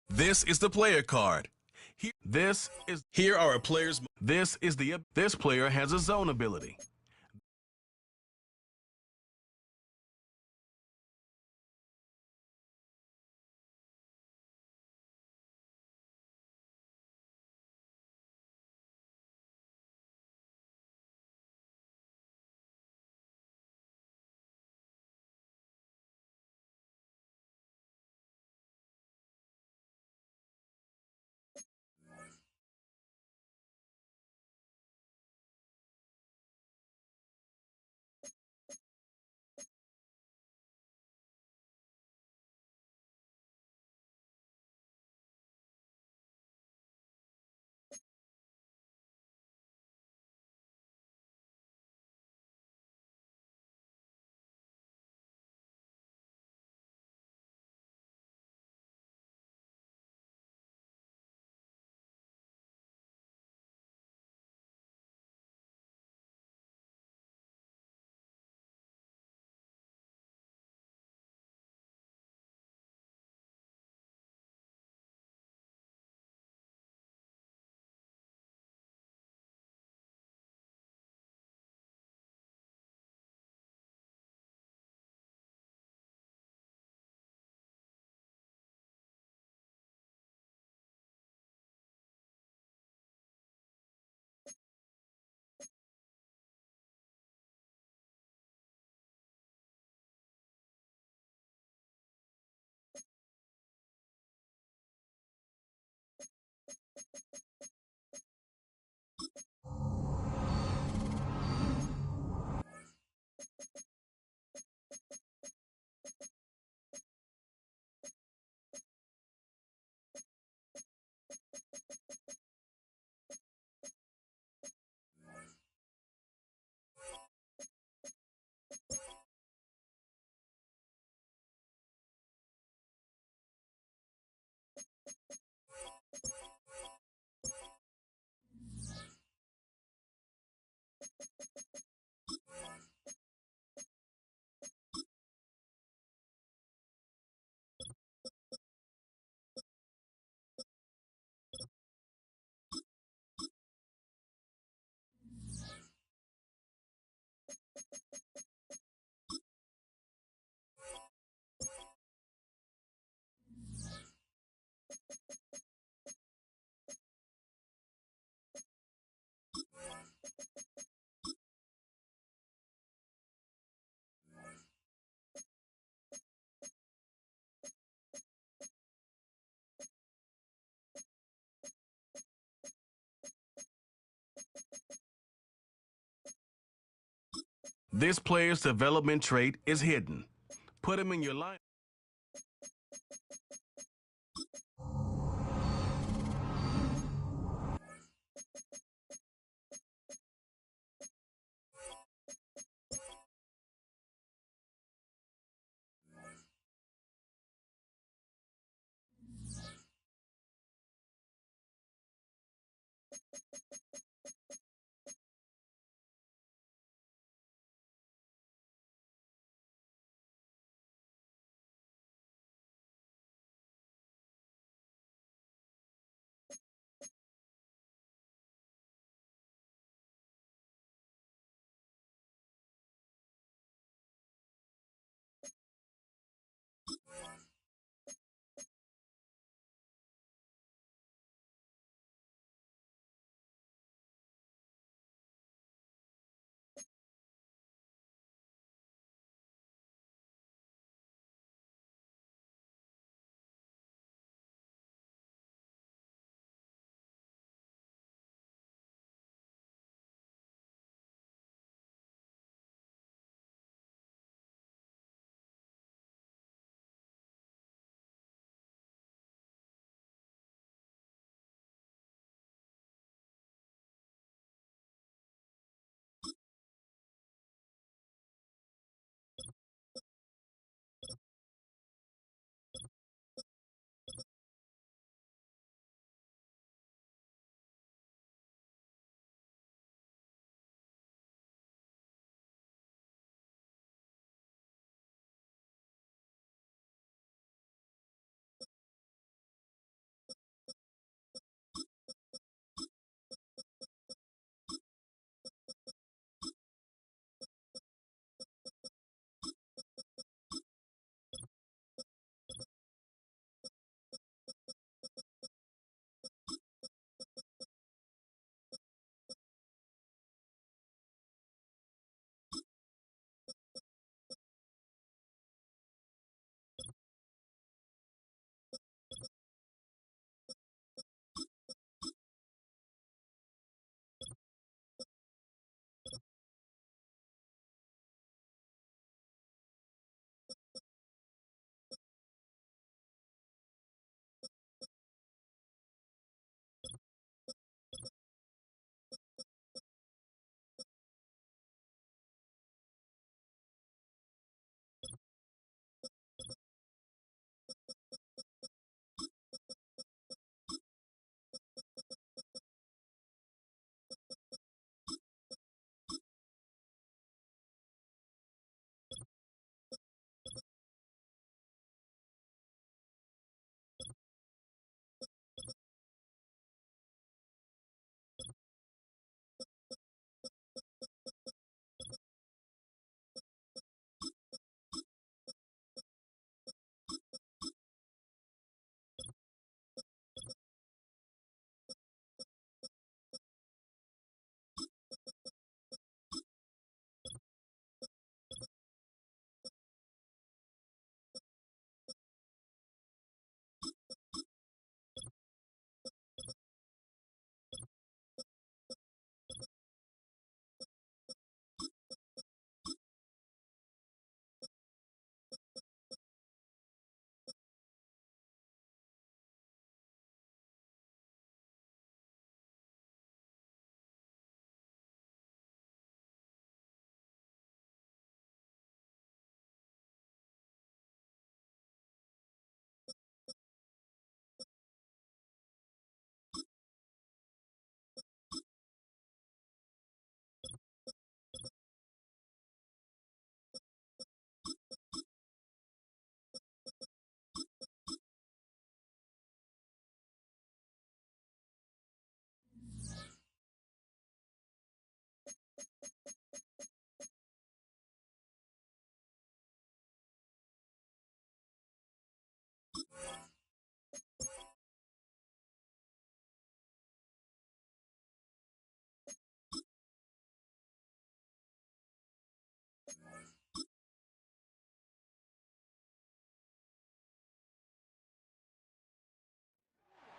This is the player card. Here are a player's. This player has a zone ability. This player's development trait is hidden. Put him in your line.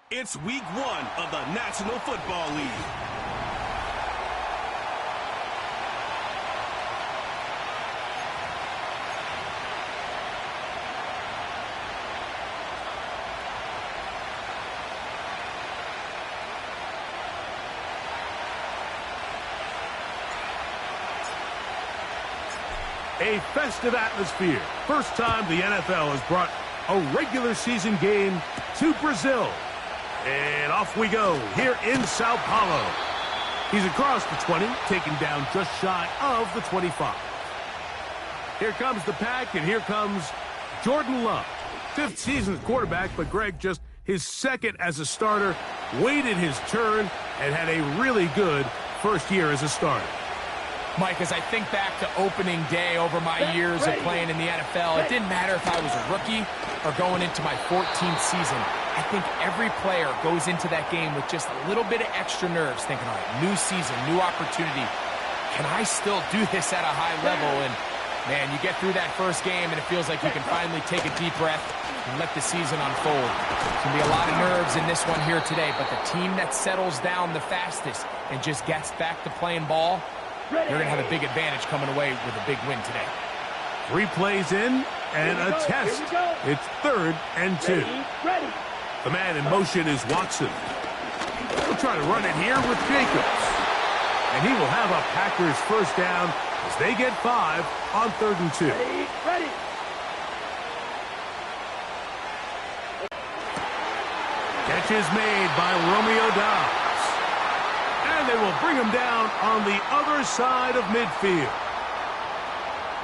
It's week 1 of the National Football League. A festive atmosphere. First time the NFL has brought a regular season game to Brazil. And off we go here in Sao Paulo. He's across the 20, taken down just shy of the 25. Here comes the pack, and here comes Jordan Love. 5th season as quarterback, but Greg, just his 2nd as a starter, waited his turn, and had a really good first year as a starter. Mike, as I think back to opening day over my years of playing in the NFL, it didn't matter if I was a rookie or going into my 14th season. I think every player goes into that game with just a little bit of extra nerves, thinking, all right, new season, new opportunity. Can I still do this at a high level? And, man, you get through that first game, and it feels like you can finally take a deep breath and let the season unfold. There's going to be a lot of nerves in this one here today, but the team that settles down the fastest and just gets back to playing ball, you're going to have a big advantage coming away with a big win today. 3 plays in and a test. It's 3rd and 2. The man in motion is Watson. He'll try to run it here with Jacobs. And he will have a Packers first down as they get 5 on 3rd and 2. Ready. Catch is made by Romeo Doubs. And they will bring him down on the other side of midfield.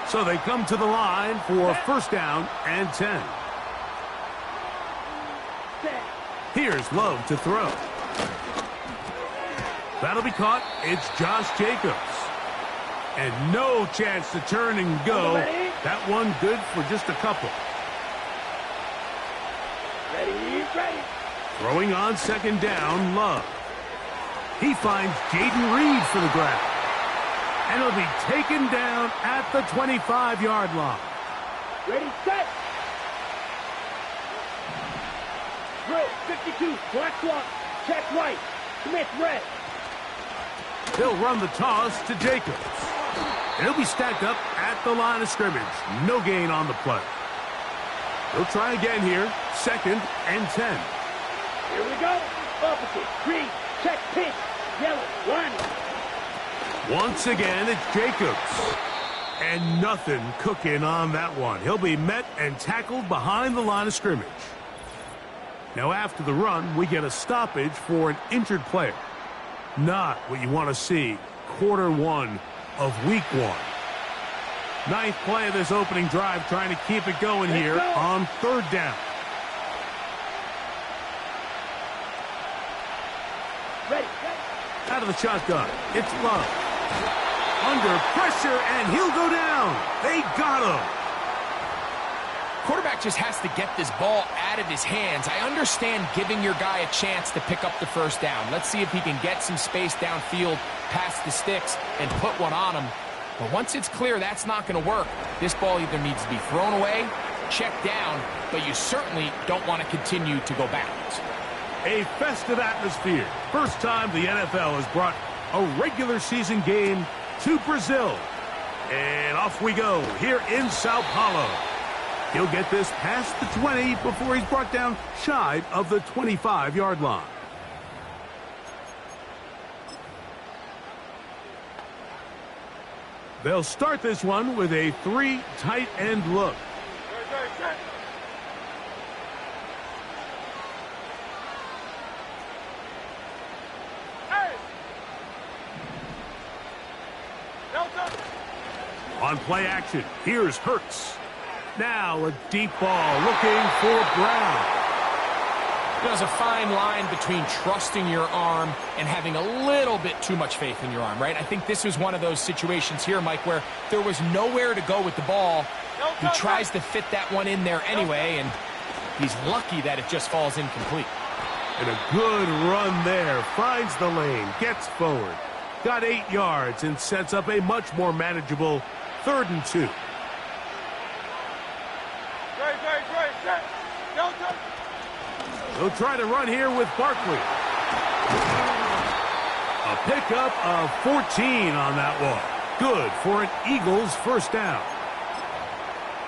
So they come to the line for first down and 10. Here's Love to throw. That'll be caught. It's Josh Jacobs. And no chance to turn and go. That one good for just a couple. Ready. Throwing on 2nd down, Love. He finds Jaden Reed for the grab. And he'll be taken down at the 25-yard line. Ready, set. Drill, 52, black block, check right. Smith, red. They'll run the toss to Jacobs. And he'll be stacked up at the line of scrimmage. No gain on the play. They'll try again here. 2nd and 10. Here we go. Opposite, green, check, pitch, yellow, line. Once again, it's Jacobs. And nothing cooking on that one. He'll be met and tackled behind the line of scrimmage. Now, after the run, we get a stoppage for an injured player. Not what you want to see quarter 1 of week 1. 9th play of this opening drive, trying to keep it going here on 3rd down. Ready. Out of the shotgun, it's Love. Under pressure, and he'll go down. They got him. Quarterback just has to get this ball out of his hands. I understand giving your guy a chance to pick up the first down. Let's see if he can get some space downfield past the sticks and put one on him. But once it's clear that's not going to work, this ball either needs to be thrown away, checked down, but you certainly don't want to continue to go backwards. A festive atmosphere. First time the NFL has brought a regular season game to Brazil. And off we go here in Sao Paulo. He'll get this past the 20 before he's brought down shy of the 25-yard line. They'll start this one with a 3 tight end look. On play action, here's Hurts. Now a deep ball looking for Brown. There's a fine line between trusting your arm and having a little bit too much faith in your arm, right? I think this was one of those situations here, Mike, where there was nowhere to go with the ball. He tries to fit that one in there anyway, and he's lucky that it just falls incomplete. And a good run there. Finds the lane, gets forward. Got 8 yards and sets up a much more manageable 3rd and 2. They'll try to run here with Barkley. A pickup of 14 on that one. Good for an Eagles first down.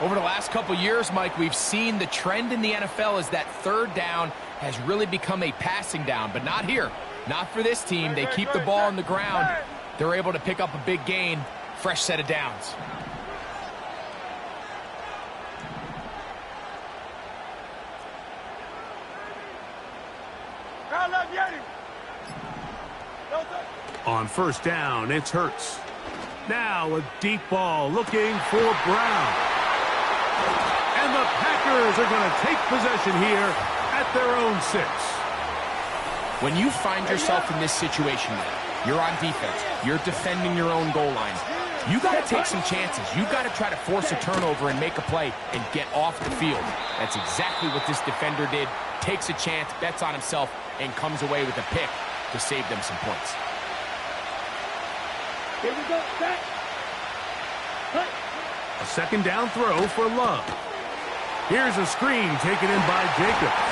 Over the last couple years, Mike, we've seen the trend in the NFL is that third down has really become a passing down, but not here. Not for this team. They keep the ball on the ground. They're able to pick up a big gain. Fresh set of downs. On first down, it's Hurts. Now a deep ball looking for Brown. And the Packers are going to take possession here at their own 6. When you find yourself in this situation, you're on defense, you're defending your own goal line, you got to take some chances. You got to try to force a turnover and make a play and get off the field. That's exactly what this defender did. Takes a chance, bets on himself, and comes away with a pick to save them some points. Here we go, set. Cut. A second down throw for Love. Here's a screen taken in by Jacobs.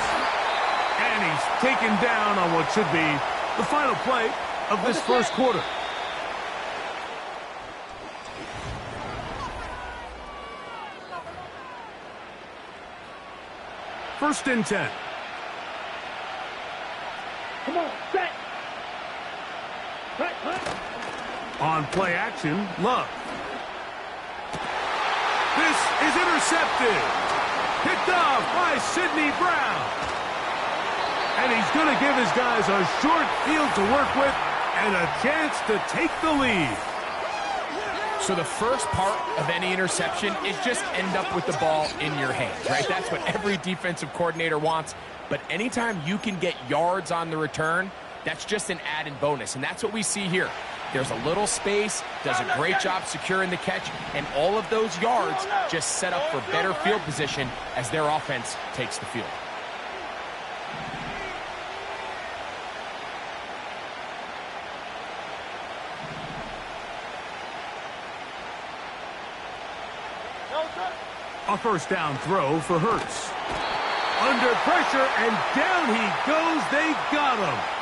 And he's taken down on what should be the final play of this first quarter. First and 10. Come on, set. Cut, cut. On play action, Love. This is intercepted. Picked off by Sidney Brown. And he's going to give his guys a short field to work with and a chance to take the lead. So the first part of any interception is just end up with the ball in your hands, right? That's what every defensive coordinator wants. But anytime you can get yards on the return, that's just an added bonus. And that's what we see here. There's a little space, does a great job securing the catch, and all of those yards just set up for better field position as their offense takes the field. A first down throw for Hurts. Under pressure, and down he goes. They got him.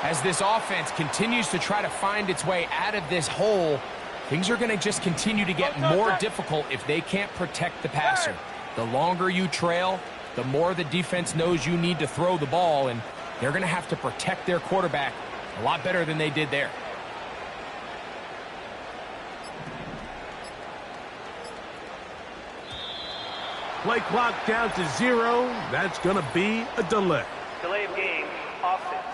As this offense continues to try to find its way out of this hole, things are going to just continue to get more difficult if they can't protect the passer. The longer you trail, the more the defense knows you need to throw the ball, and they're going to have to protect their quarterback a lot better than they did there. Play clock down to 0. That's going to be a delay. Delay of game, offense.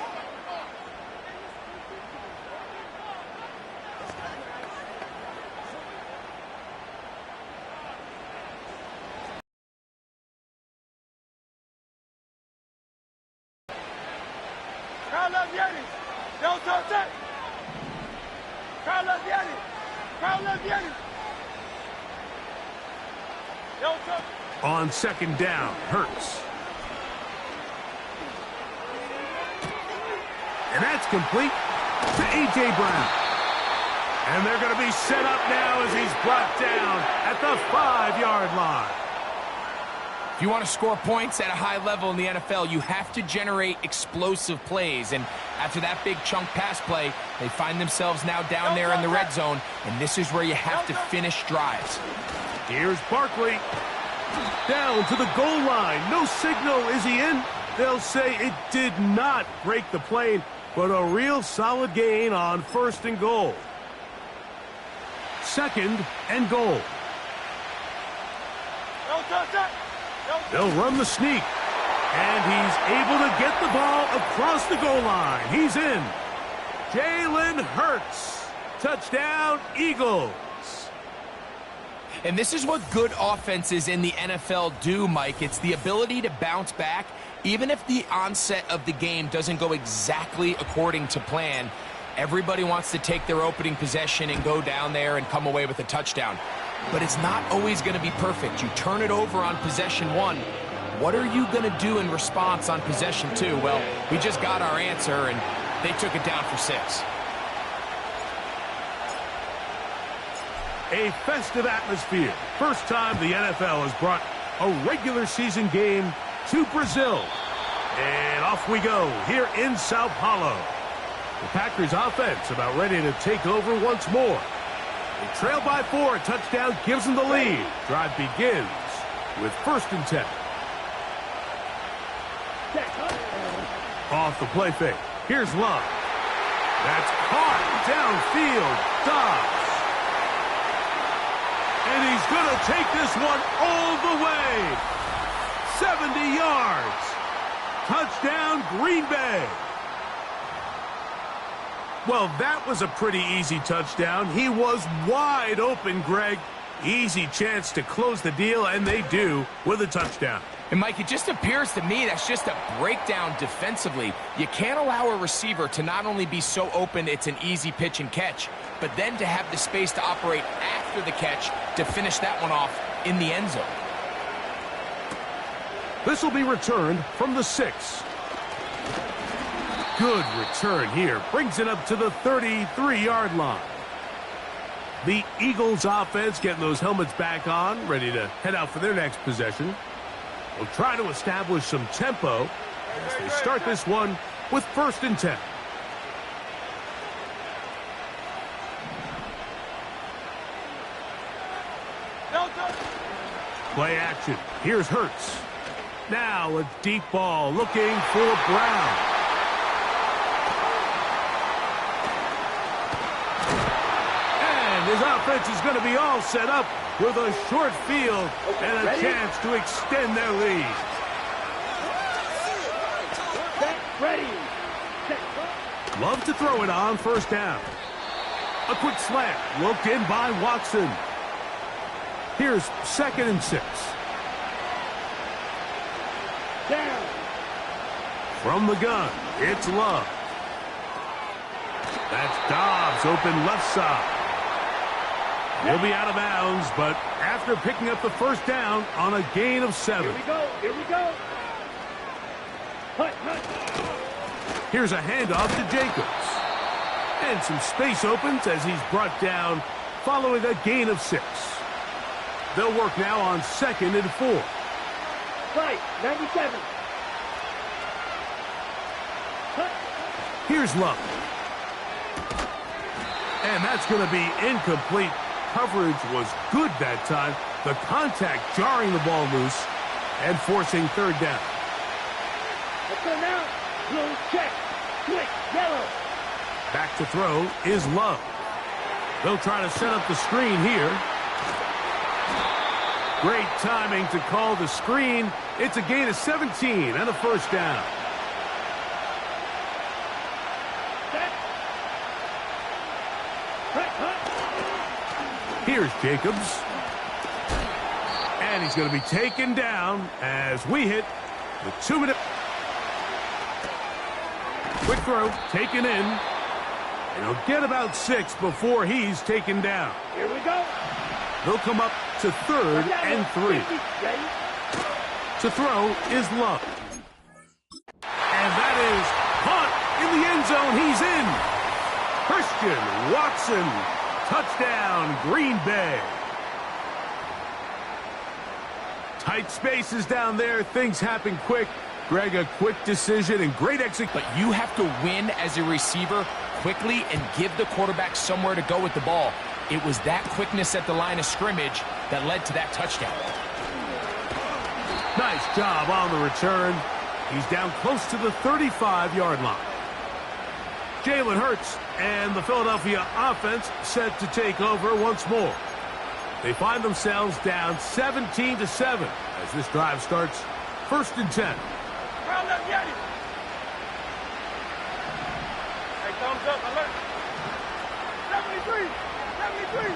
Carlos Yetis. Don't touch that. Carlos Yetis. Carlos Yetis. Don't touch. On second down, Hurts. And that's complete to A.J. Brown. And they're going to be set up now as he's brought down at the 5-yard line. If you want to score points at a high level in the NFL, you have to generate explosive plays. And after that big chunk pass play, they find themselves now down there in the red zone. And this is where you have to finish drives. Here's Barkley. Down to the goal line. No signal. Is he in? They'll say it did not break the plane, but a real solid gain on first and goal. Second and goal. They'll run the sneak. And he's able to get the ball across the goal line. He's in. Jalen Hurts. Touchdown, Eagles. And this is what good offenses in the NFL do, Mike. It's the ability to bounce back, even if the onset of the game doesn't go exactly according to plan. Everybody wants to take their opening possession and go down there and come away with a touchdown. But it's not always going to be perfect. You turn it over on possession 1. What are you going to do in response on possession 2? Well, we just got our answer, and they took it down for 6. A festive atmosphere. First time the NFL has brought a regular season game to Brazil. And off we go here in Sao Paulo. The Packers offense about ready to take over once more. They trail by 4. A touchdown gives them the lead. Drive begins with 1st and 10. Off the play fake. Here's Love. That's caught downfield. Dobbs. And he's going to take this one all the way. 70 yards. Touchdown, Green Bay. Well, that was a pretty easy touchdown. He was wide open, Greg. Easy chance to close the deal, and they do with a touchdown. And, Mike, it just appears to me that's just a breakdown defensively. You can't allow a receiver to not only be so open it's an easy pitch and catch, but then to have the space to operate after the catch to finish that one off in the end zone. This will be returned from the 6. Good return here. Brings it up to the 33-yard line. The Eagles offense getting those helmets back on, ready to head out for their next possession. Will try to establish some tempo as they start this one with 1st and 10. Play action. Here's Hurts. Now a deep ball looking for Brown. And his offense is going to be all set up with a short field and a chance to extend their lead. Ready. Love to throw it on 1st down. A quick slant looked in by Watson. Here's 2nd and 6. Down. From the gun, it's Love. That's Dobbs open left side. He'll be out of bounds, but after picking up the 1st down on a gain of 7. Here we go. Here we go. Hut, hut. Here's a handoff to Jacobs. And some space opens as he's brought down following a gain of 6. They'll work now on 2nd and 4. Right, 97. Hut. Here's Love. And that's going to be incomplete. Coverage was good that time. The contact jarring the ball loose and forcing 3rd down. Let's go now. Blue check. Quick, yellow. Back to throw is Love. They'll try to set up the screen here. Great timing to call the screen. It's a gain of 17 and a 1st down. Set. Hut, hut. Here's Jacobs. And he's going to be taken down as we hit the 2-minute. Quick throw, taken in. And he'll get about 6 before he's taken down. Here we go. They'll come up to 3rd and 3. Ready. To throw is Love. And that is caught in the end zone. He's in. Christian Watson. Touchdown, Green Bay. Tight spaces down there. Things happen quick. Greg, a quick decision and great execution. But you have to win as a receiver quickly and give the quarterback somewhere to go with the ball. It was that quickness at the line of scrimmage that led to that touchdown. Nice job on the return. He's down close to the 35-yard line. Jalen Hurts and the Philadelphia offense set to take over once more. They find themselves down 17-7 as this drive starts 1st and 10. Round up, Yanni. Hey, thumbs up, alert. 73. 73.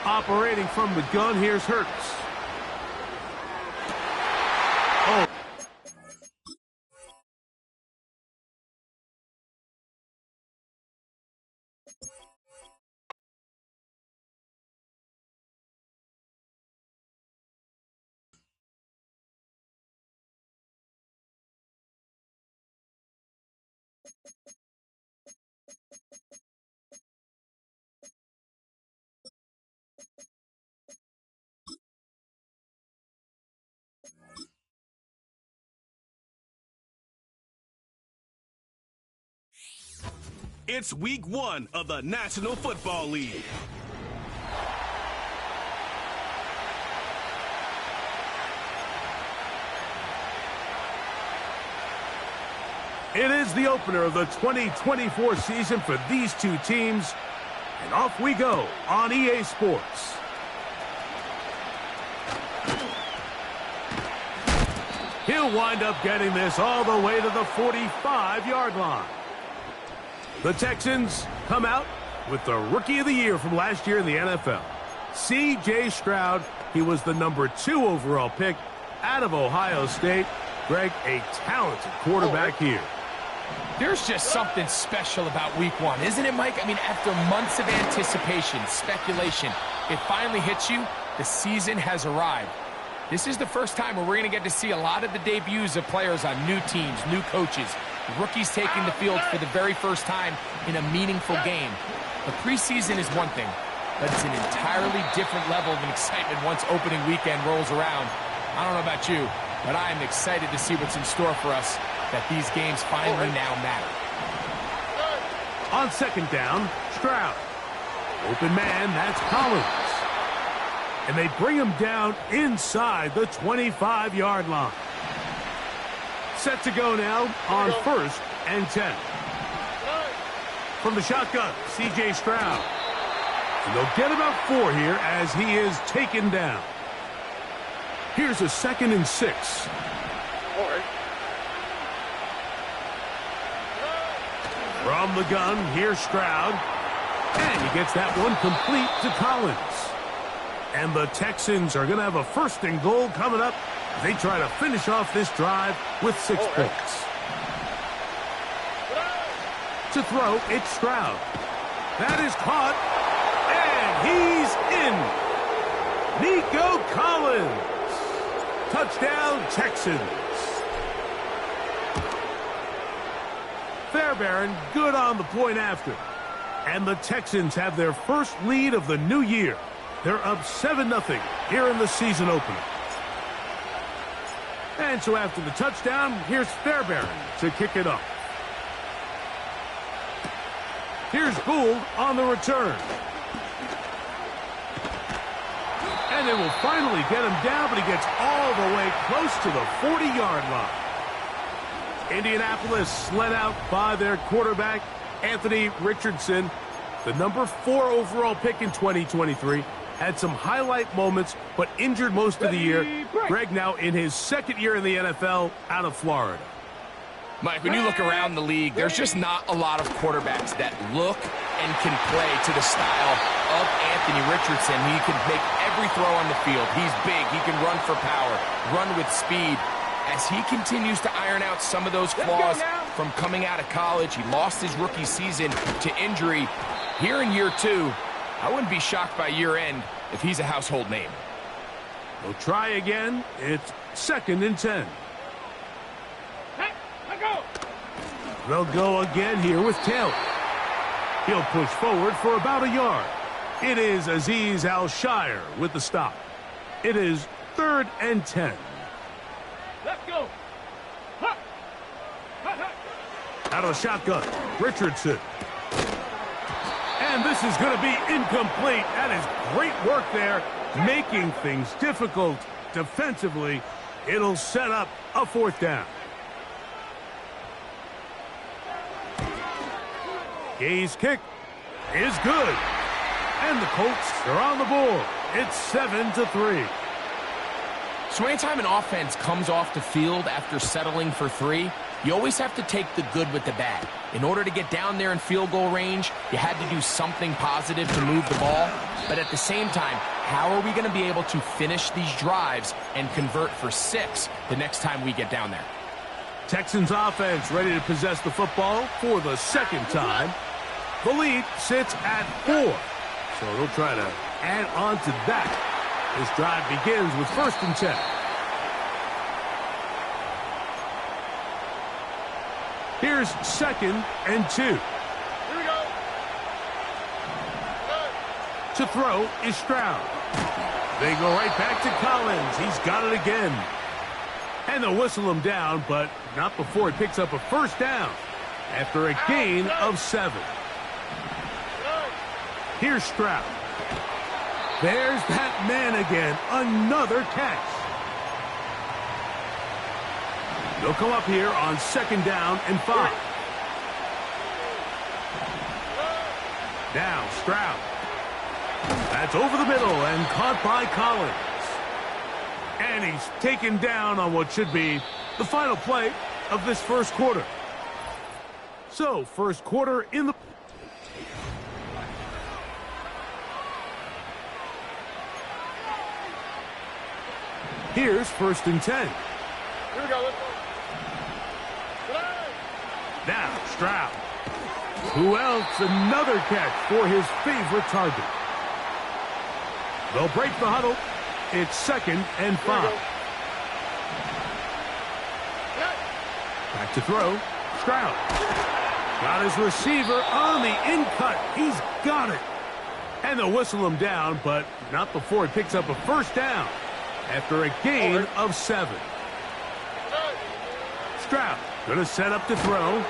Operating from the gun, here's Hurts. It's week 1 of the National Football League. It is the opener of the 2024 season for these two teams. And off we go on EA Sports. He'll wind up getting this all the way to the 45-yard line. The Texans come out with the Rookie of the Year from last year in the NFL. C.J. Stroud, he was the number 2 overall pick out of Ohio State. Greg, a talented quarterback here. There's just something special about week 1, isn't it, Mike? I mean, after months of anticipation, speculation, it finally hits you. The season has arrived. This is the first time where we're going to get to see a lot of the debuts of players on new teams, new coaches, rookies taking the field for the very first time in a meaningful game. The preseason is one thing, but it's an entirely different level of excitement once opening weekend rolls around. I don't know about you, but I am excited to see what's in store for us, that these games finally now matter. On second down, Stroud. Open man, that's Collins. And they bring him down inside the 25-yard line. Set to go now on 1st and 10. From the shotgun, C.J. Stroud. And they'll get about 4 here as he is taken down. Here's a 2nd and 6. From the gun, here's Stroud. And he gets that one complete to Collins. And the Texans are going to have a 1st and goal coming up. They try to finish off this drive with 6 points. To throw, it's Stroud. That is caught. And he's in. Nico Collins. Touchdown, Texans. Fairbairn good on the point after. And the Texans have their first lead of the new year. They're up 7-0 here in the season opener. And so after the touchdown, here's Fairbairn to kick it off. Here's Gould on the return. And they will finally get him down, but he gets all the way close to the 40-yard line. Indianapolis led out by their quarterback, Anthony Richardson, the number 4 overall pick in 2023. Had some highlight moments, but injured most of the year. Greg now in his 2nd year in the NFL out of Florida. Mike, when you look around the league, there's just not a lot of quarterbacks that look and can play to the style of Anthony Richardson. He can make every throw on the field. He's big. He can run for power, run with speed. As he continues to iron out some of those flaws from coming out of college, he lost his rookie season to injury. Here in year 2, I wouldn't be shocked by year end if he's a household name. They'll try again. It's 2nd and 10. They'll go again here with Taylor. He'll push forward for about a yard. It is Azeez Al-Shaair with the stop. It is 3rd and 10. Let's go. Out of the shotgun, Richardson. And this is going to be incomplete. That is great work there, making things difficult defensively. It'll set up a 4th down. Gay's kick is good. And the Colts are on the board. It's 7-3. So anytime an offense comes off the field after settling for 3, you always have to take the good with the bad. In order to get down there in field goal range, you had to do something positive to move the ball. But at the same time, how are we going to be able to finish these drives and convert for 6 the next time we get down there? Texans offense ready to possess the football for the 2nd time. The lead sits at 4. So they'll try to add on to that. This drive begins with 1st and 10. Here's 2nd and 2. Here we go. To throw is Stroud. They go right back to Collins. He's got it again. And they'll whistle him down, but not before he picks up a 1st down. after a gain of 7. Here's Stroud. There's that man again. Another catch. They'll come up here on 2nd down and 5. Now Stroud. That's over the middle and caught by Collins. And he's taken down on what should be the final play of this first quarter. So, first quarter in the... Here's 1st and 10. Here we go. Let's go. Now, Stroud. Who else? Another catch for his favorite target. They'll break the huddle. It's 2nd and 5. Back to throw. Stroud. Got his receiver on the in-cut. He's got it. And they'll whistle him down, but not before he picks up a 1st down after a gain of 7. Stroud going to set up to throw.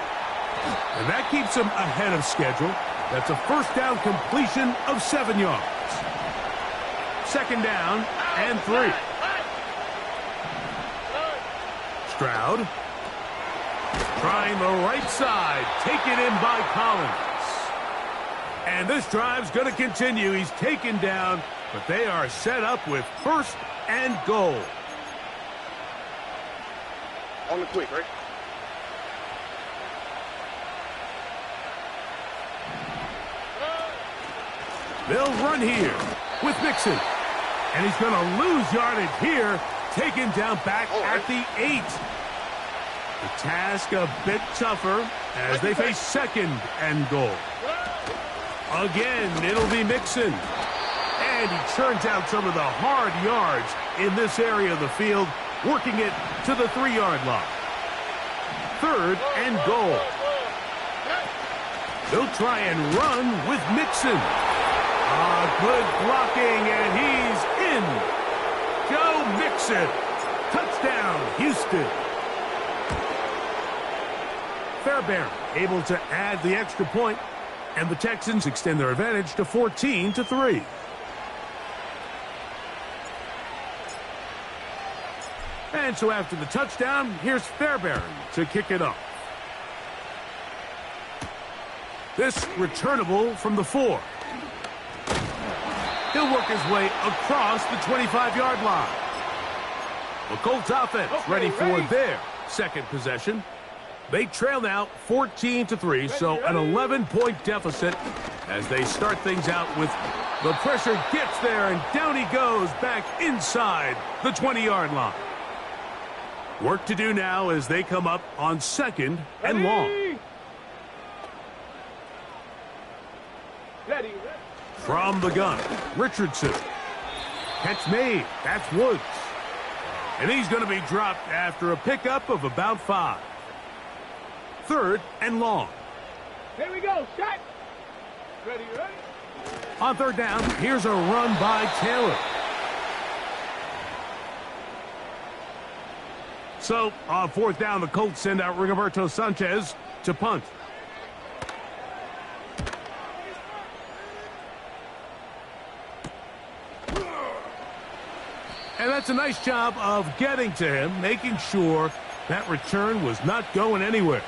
And that keeps him ahead of schedule. That's a 1st down completion of 7 yards. 2nd down and 3. Stroud trying the right side. Taken in by Collins. And this drive's going to continue. He's taken down, but they are set up with 1st and goal. On the quick, right? They'll run here with Mixon. And he's going to lose yardage here. Taken down back at the 8. The task a bit tougher as they face 2nd and goal. Again, it'll be Mixon. And he turns out some of the hard yards in this area of the field, working it to the 3-yard line. 3rd and goal. They'll try and run with Mixon. Good blocking, and he's in. Joe Mixon. Touchdown, Houston. Fairbairn able to add the extra point, and the Texans extend their advantage to 14-3. And so after the touchdown, here's Fairbairn to kick it off. This returnable from the 4. He'll work his way across the 25-yard line. The Colts offense ready for their 2nd possession. They trail now 14-3, so an 11-point deficit as they start things out with the pressure gets there, and down he goes back inside the 20-yard line. Work to do now as they come up on 2nd and long. Ready. From the gun, Richardson. Catch made. That's Woods. And he's going to be dropped after a pickup of about 5. 3rd and long. Here we go. Shot. Ready. On 3rd down, here's a run by Taylor. So, on 4th down, the Colts send out Rigoberto Sanchez to punt. And that's a nice job of getting to him, making sure that return was not going anywhere.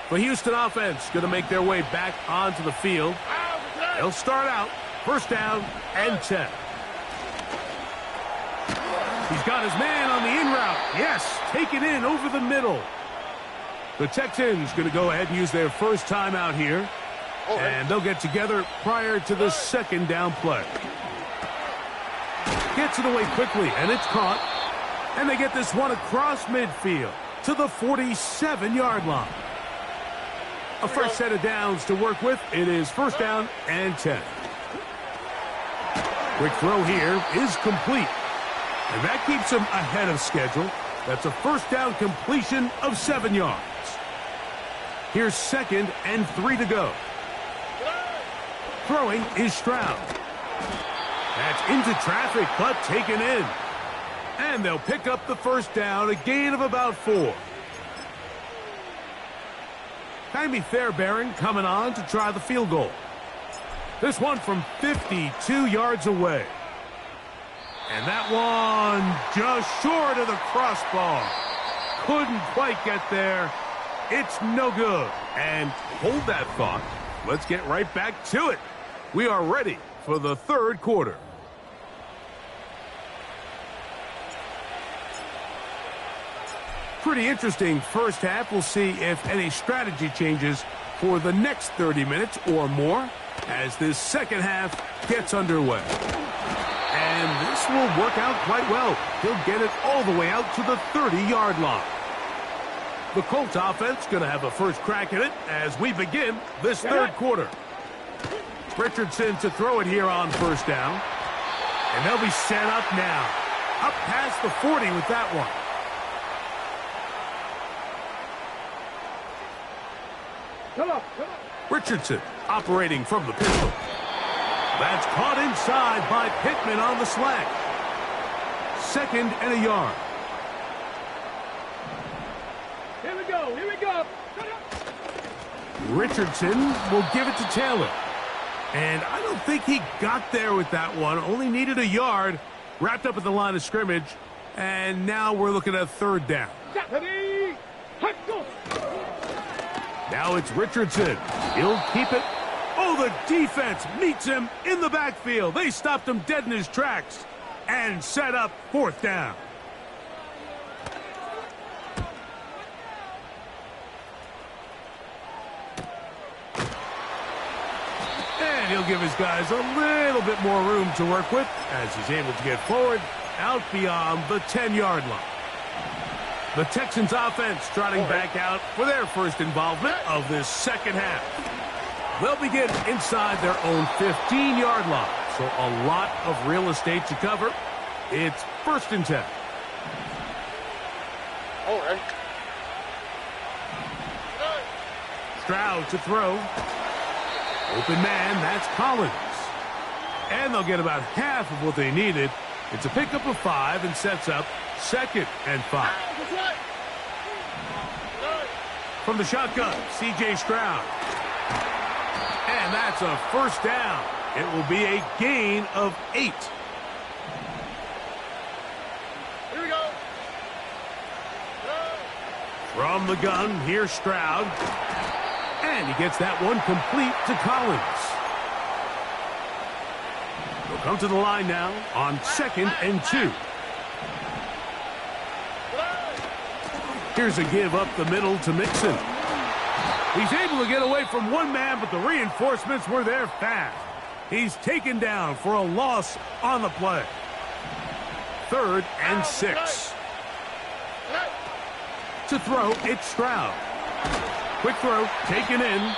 The Houston offense going to make their way back onto the field. They'll start out 1st down and 10. He's got his man on the in route. Yes, take it in over the middle. The Texans going to go ahead and use their 1st timeout here. And they'll get together prior to the 2nd down play. Gets it away quickly, and it's caught. And they get this one across midfield to the 47-yard line. A fresh set of downs to work with. It is 1st down and 10. Quick throw here is complete. And that keeps him ahead of schedule. That's a 1st down completion of 7 yards. Here's 2nd and 3 to go. Throwing is Stroud. That's into traffic, but taken in. And they'll pick up the 1st down, a gain of about 4. Jaime Fairbairn coming on to try the field goal. This one from 52 yards away. And that one just short of the crossbar. Couldn't quite get there. It's no good. And hold that thought. Let's get right back to it. We are ready for the third quarter. Pretty interesting first half. We'll see if any strategy changes for the next 30 minutes or more as this second half gets underway. And this will work out quite well. He'll get it all the way out to the 30-yard line. The Colts offense going to have a first crack at it as we begin this third quarter. Richardson to throw it here on first down. And they'll be set up now. Up past the 40 with that one. Come on. Richardson operating from the pistol. That's caught inside by Pittman on the slant. 2nd and a yard. Here we go. Richardson will give it to Taylor. And I don't think he got there with that one. Only needed a yard. Wrapped up at the line of scrimmage. And now we're looking at 3rd down. Now it's Richardson. He'll keep it. Oh, the defense meets him in the backfield. They stopped him dead in his tracks and set up 4th down. And he'll give his guys a little bit more room to work with as he's able to get forward out beyond the 10-yard line. The Texans offense trotting back out for their first involvement of this second half. They'll begin inside their own 15-yard line, so a lot of real estate to cover. It's 1st and 10. All right. Stroud to throw. Open man, that's Collins. And they'll get about half of what they needed. It's a pickup of 5 and sets up 2nd and 5. From the shotgun, C.J. Stroud. And that's a 1st down. It will be a gain of 8. Here we go. From the gun, here's Stroud. And he gets that one complete to Collins. They'll come to the line now on 2nd and 2. Here's a give up the middle to Mixon. He's able to get away from one man, but the reinforcements were there fast. He's taken down for a loss on the play. 3rd and 6. To throw, it's Stroud. Quick throw, taken in,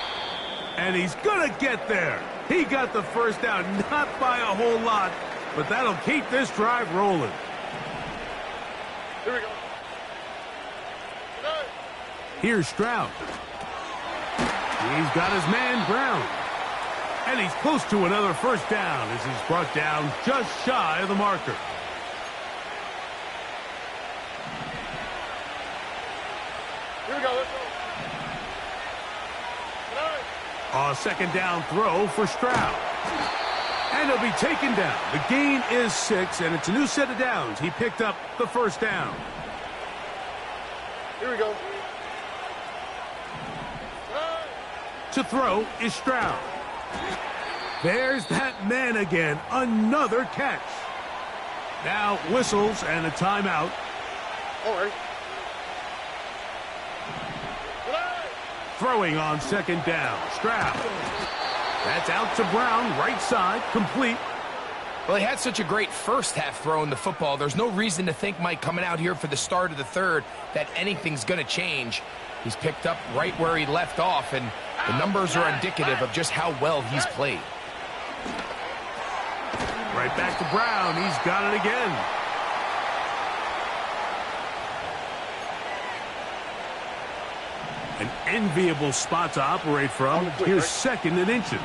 and he's going to get there. He got the 1st down, not by a whole lot, but that'll keep this drive rolling. Here we go. Here's Stroud. He's got his man Brown. And he's close to another 1st down as he's brought down just shy of the marker. Here we go. Let's go. A 2nd down throw for Stroud. And he'll be taken down. The gain is 6, and it's a new set of downs. He picked up the 1st down. Here we go. To throw is Stroud. There's that man again. Another catch. Now whistles and a timeout. All right. Throwing on 2nd down. Stroud. That's out to Brown. Right side. Complete. Well, he had such a great first half throwing the football. There's no reason to think, Mike, coming out here for the start of the 3rd, that anything's going to change. He's picked up right where he left off, and the numbers are indicative of just how well he's played. Right back to Brown. He's got it again. An enviable spot to operate from. Here's 2nd and inches.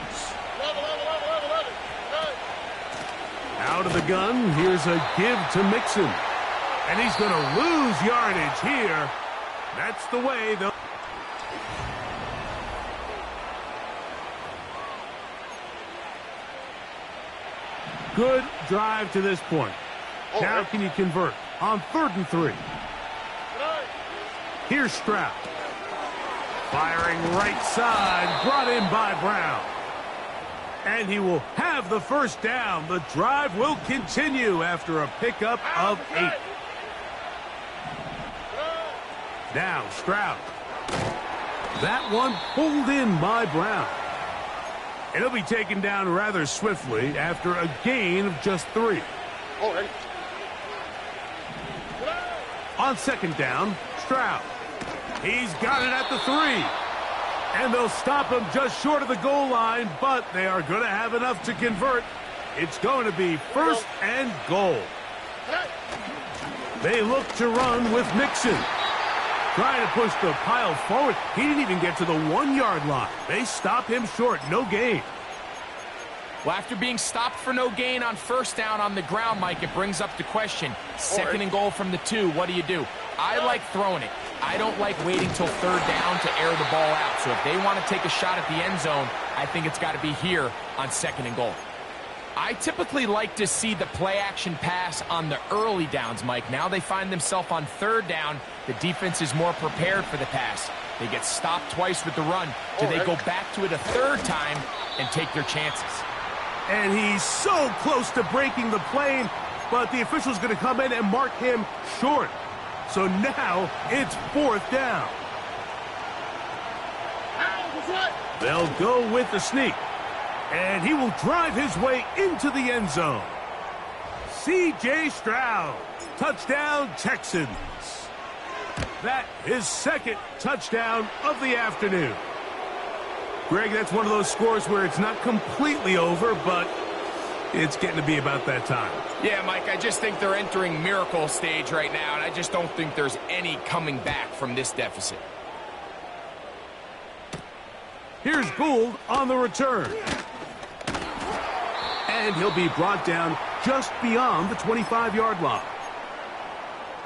Out of the gun, here's a give to Mixon. And he's going to lose yardage here. That's the way they'll... Good drive to this point. Now can you convert on 3rd and 3? Here's Stroud. Firing right side, brought in by Brown. And he will have the first down. The drive will continue after a pickup of 8. Now Stroud. That one pulled in by Brown. And he'll be taken down rather swiftly after a gain of just 3. On 2nd down, Stroud. He's got it at the 3. And they'll stop him just short of the goal line, but they are going to have enough to convert. It's going to be 1st and goal. They look to run with Mixon. Trying to push the pile forward. He didn't even get to the 1-yard line. They stop him short. No gain. Well, after being stopped for no gain on 1st down on the ground, Mike, it brings up the question. 2nd and goal from the 2. What do? I like throwing it. I don't like waiting till 3rd down to air the ball out. So if they want to take a shot at the end zone, I think it's got to be here on 2nd and goal. I typically like to see the play-action pass on the early downs, Mike. Now they find themselves on 3rd down. The defense is more prepared for the pass. They get stopped twice with the run. Do they go back to it a 3rd time and take their chances? And he's so close to breaking the plane, but the official's going to come in and mark him short. So now it's 4th down. They'll go with the sneak. And he will drive his way into the end zone. C.J. Stroud, touchdown Texans. That is 2nd touchdown of the afternoon. Greg, that's one of those scores where it's not completely over, but it's getting to be about that time. Yeah, Mike, I just think they're entering miracle stage right now, and I just don't think there's any coming back from this deficit. Here's Gould on the return. And he'll be brought down just beyond the 25-yard line.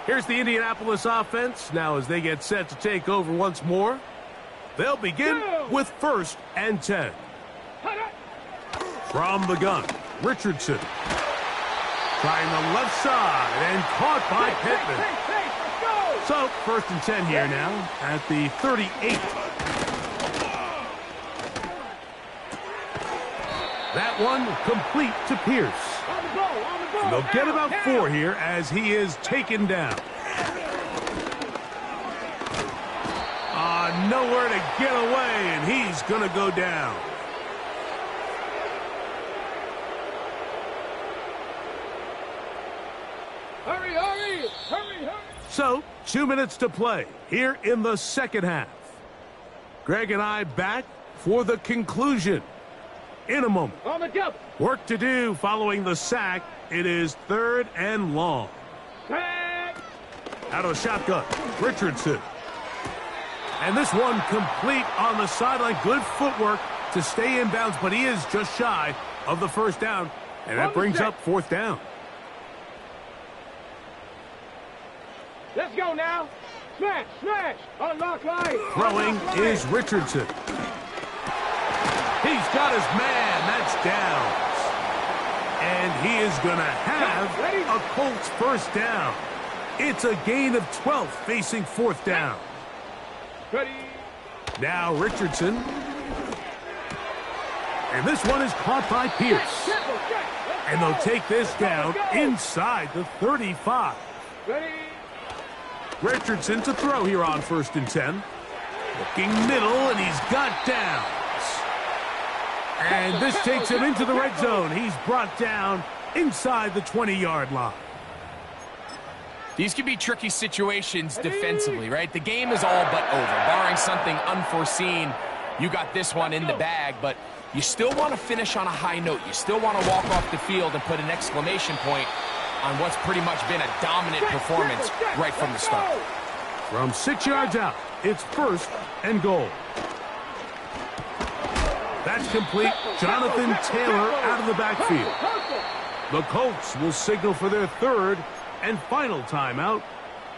Here's the Indianapolis offense. Now as they get set to take over once more, they'll begin with 1st and 10. From the gun, Richardson. Trying the left side and caught by Pittman. So 1st and 10 here now at the 38. That one complete to Pierce. And they'll get about 4 here as he is taken down. Nowhere to get away, and he's going to go down. Hurry, hurry, hurry, hurry. So, 2 minutes to play here in the 2nd half. Greg and I back for the conclusion in a moment. On the double. Work to do following the sack. It is 3rd and long. Out of the shotgun, Richardson. And this one complete on the sideline. Good footwork to stay in bounds, but he is just shy of the 1st down. And that brings up 4th down. Let's go now. Smash, smash. Unlock line. Throwing is Richardson. He's got his man. That's down. And he is going to have a Colts 1st down. It's a gain of 12 facing 4th down. Ready. Now Richardson. And this one is caught by Pierce. And they'll take this down inside the 35. Ready. Richardson to throw here on 1st and 10. Looking middle, and he's got downs. And this takes him into the red zone. He's brought down inside the 20-yard line. These can be tricky situations defensively, right? The game is all but over. Barring something unforeseen, you got this one in the bag, but you still want to finish on a high note. You still want to walk off the field and put an exclamation point on what's pretty much been a dominant performance right from the start. From 6 yards out, it's 1st and goal. That's complete. Jonathan Taylor out of the backfield. The Colts will signal for their 3rd and final timeout.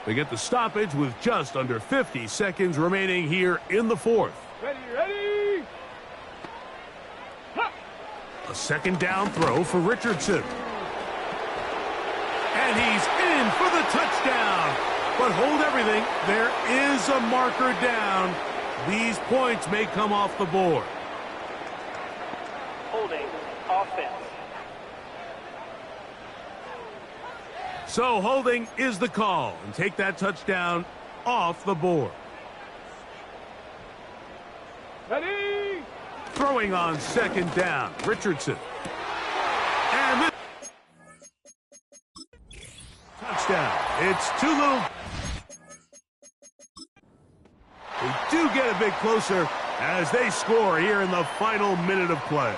They get the stoppage with just under 50 seconds remaining here in the 4th. Ready, ready. A second down throw for Richardson. And he's in for the touchdown. But hold everything. There is a marker down. These points may come off the board. Holding offense. So holding is the call. And take that touchdown off the board. Ready? Throwing on second down, Richardson. And this touchdown. It's too little. They do get a bit closer as they score here in the final minute of play.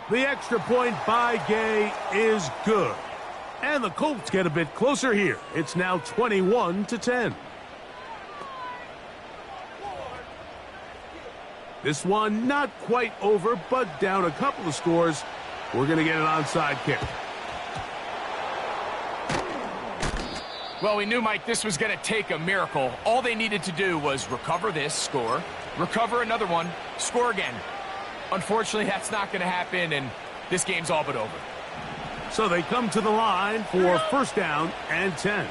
The extra point by Gay is good. And the Colts get a bit closer here. It's now 21-10. This one not quite over, but down a couple of scores. We're going to get an onside kick. Well, we knew, Mike, this was going to take a miracle. All they needed to do was recover this, score, recover another one, score again. Unfortunately, that's not going to happen, and this game's all but over. So they come to the line for first down and 10.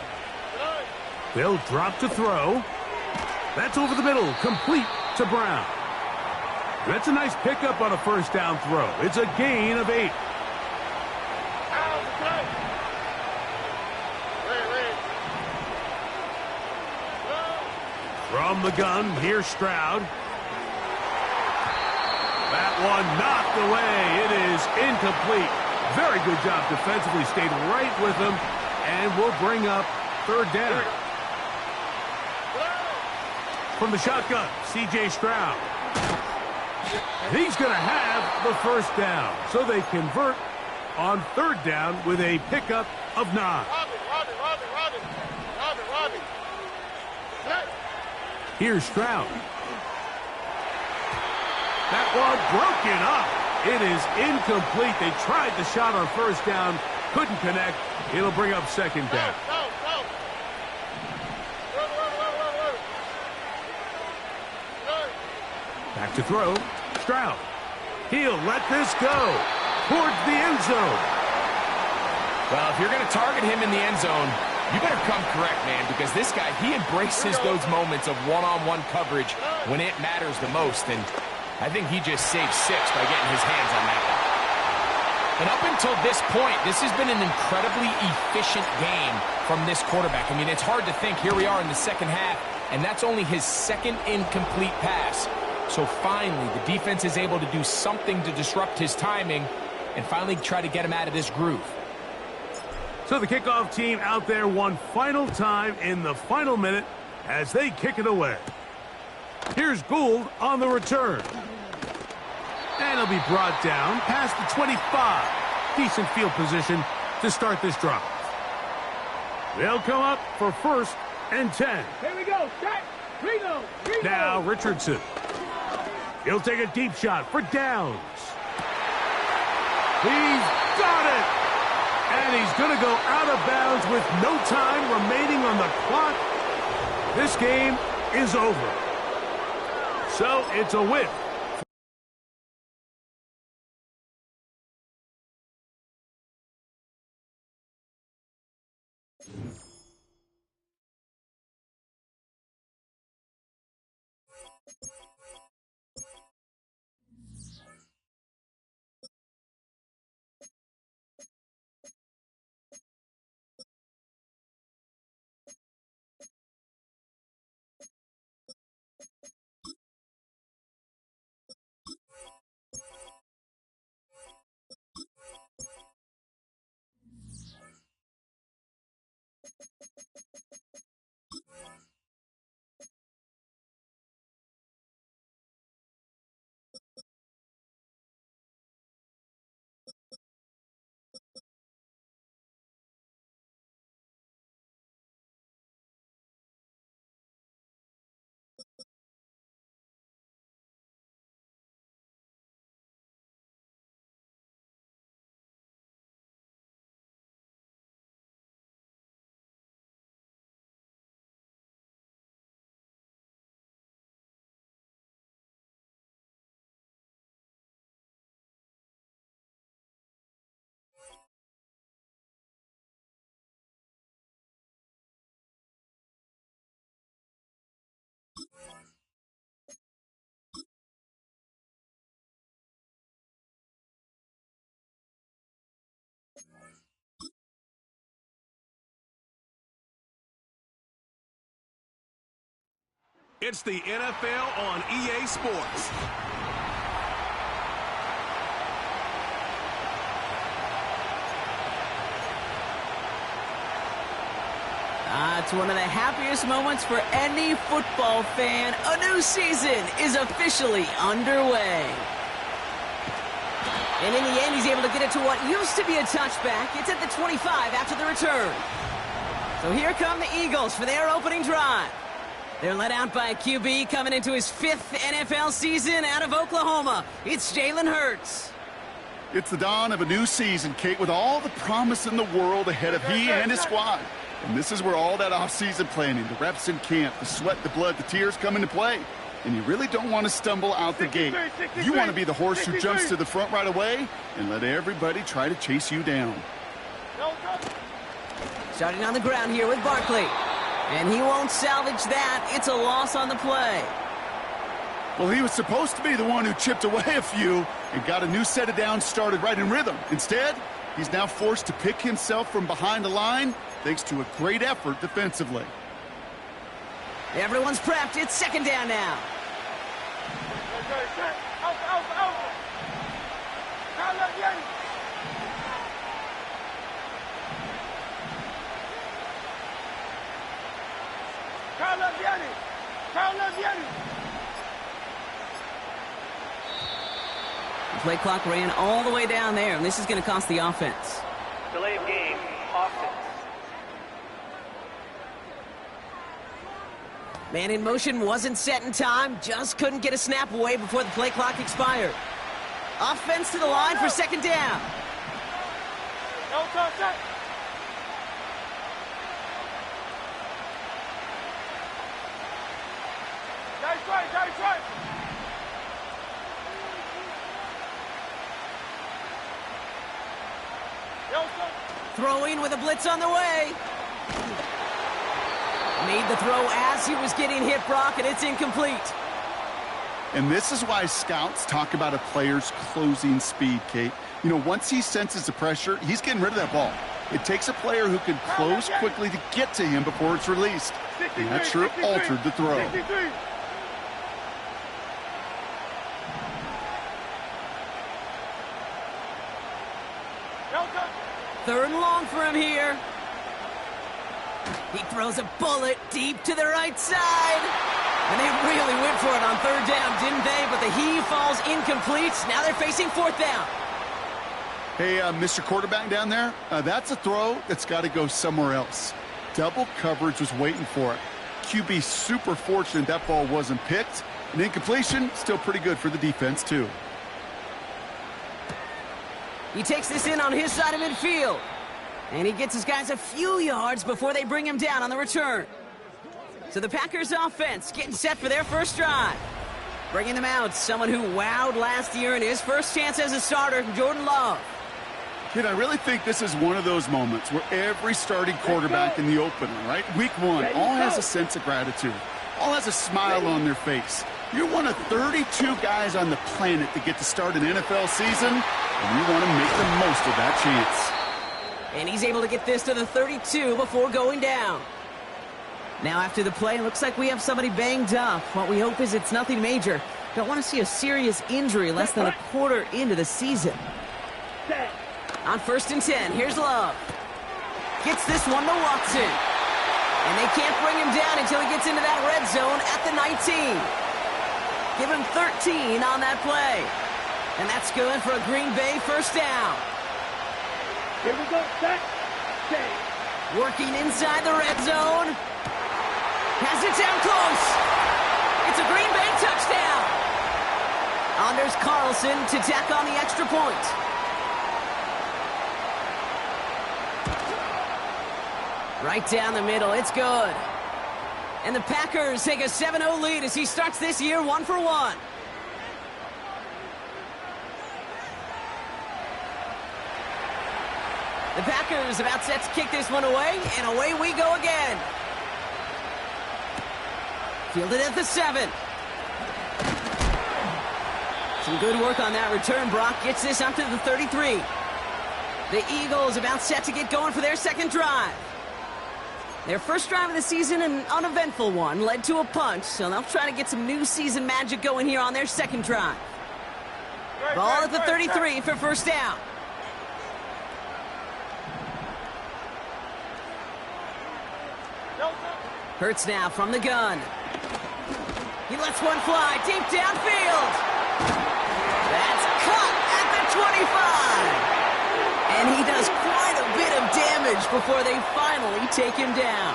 They'll drop to throw. That's over the middle, complete to Brown. That's a nice pickup on a first down throw. It's a gain of 8. From the gun, here's Stroud. That one knocked away. It is incomplete. Very good job defensively. Stayed right with him. And we'll bring up third down. From the shotgun, C.J. Stroud. He's going to have the first down. So they convert on third down with a pickup of 9. Robbie. Here's Stroud. That one broken up. It is incomplete. They tried the shot on first down. Couldn't connect. It'll bring up second down. Back to throw. Stroud. He'll let this go towards the end zone. Well, if you're going to target him in the end zone, you better come correct, man, because this guy, he embraces those moments of one-on-one coverage when it matters the most, and I think he just saved 6 by getting his hands on that one. And up until this point, this has been an incredibly efficient game from this quarterback. I mean, it's hard to think. Here we are in the second half, and that's only his second incomplete pass. So finally, the defense is able to do something to disrupt his timing and finally try to get him out of this groove. So the kickoff team out there one final time in the final minute as they kick it away. Here's Gould on the return. And he'll be brought down past the 25. Decent field position to start this drive. They'll come up for first and 10. Here we go. Set. Reno. Now Richardson. He'll take a deep shot for Downs. He's got it. And he's going to go out of bounds with no time remaining on the clock. This game is over. So it's a win. It's the NFL on EA Sports. It's one of the happiest moments for any football fan. A new season is officially underway. And in the end, he's able to get it to what used to be a touchback. It's at the 25 after the return. So here come the Eagles for their opening drive. They're led out by a QB coming into his 5th NFL season out of Oklahoma. It's Jalen Hurts. It's the dawn of a new season, Kate, with all the promise in the world ahead of he and his squad. And this is where all that offseason planning, the reps in camp, the sweat, the blood, the tears come into play. And you really don't want to stumble out the gate. You want to be the horse who jumps to the front right away and let everybody try to chase you down. Starting on the ground here with Barkley. And he won't salvage that. It's a loss on the play. Well, he was supposed to be the one who chipped away a few and got a new set of downs started right in rhythm. Instead, he's now forced to pick himself from behind the line thanks to a great effort defensively. Everyone's prepped. It's second down now. The play clock ran all the way down there, and this is going to cost the offense. Delay of game, offense. Man in motion wasn't set in time, just couldn't get a snap away before the play clock expired. Offense to the line for second down. No touch. Nice right. Throwing with a blitz on the way. Made the throw as he was getting hit, Brock, and it's incomplete. And this is why scouts talk about a player's closing speed, Kate. You know, once he senses the pressure, he's getting rid of that ball. It takes a player who can close quickly to get to him before it's released. And that sure altered the throw. Third and long for him here. He throws a bullet deep to the right side. And they really went for it on third down, didn't they? But the heave falls incomplete. Now they're facing fourth down. Hey, Mr. Quarterback down there, that's a throw that's got to go somewhere else. Double coverage was waiting for it. QB super fortunate that ball wasn't picked. And incompletion, still pretty good for the defense, too. He takes this in on his side of midfield. And he gets his guys a few yards before they bring him down on the return. So the Packers offense getting set for their first drive. Bringing them out, someone who wowed last year in his first chance as a starter, Jordan Love. Kid, I really think this is one of those moments where every starting quarterback in the opener, right? Week one, all has a sense of gratitude. All has a smile on their face. You're one of 32 guys on the planet that get to start an NFL season, and you want to make the most of that chance. And he's able to get this to the 32 before going down. Now after the play, it looks like we have somebody banged up. What we hope is it's nothing major. Don't want to see a serious injury less than a quarter into the season. On 1st and 10, here's Love. Gets this one to Watson. And they can't bring him down until he gets into that red zone at the 19. Give him 13 on that play. And that's good for a Green Bay first down. Here we go, set, stay. Working inside the red zone. Has it down close. It's a Green Bay touchdown. Anders Carlson to tack on the extra point. Right down the middle, it's good. And the Packers take a 7-0 lead as he starts this year 1-for-1. The Packers about set to kick this one away, and away we go again. Fielded at the 7. Some good work on that return. Brock gets this up to the 33. The Eagles about set to get going for their second drive. Their first drive of the season, an uneventful one, led to a punt, so they'll try to get some new season magic going here on their second drive. Ball at the 33 for first down. Hurts now from the gun. He lets one fly deep downfield. That's caught at the 25. And he does quite a bit of damage before they finally take him down.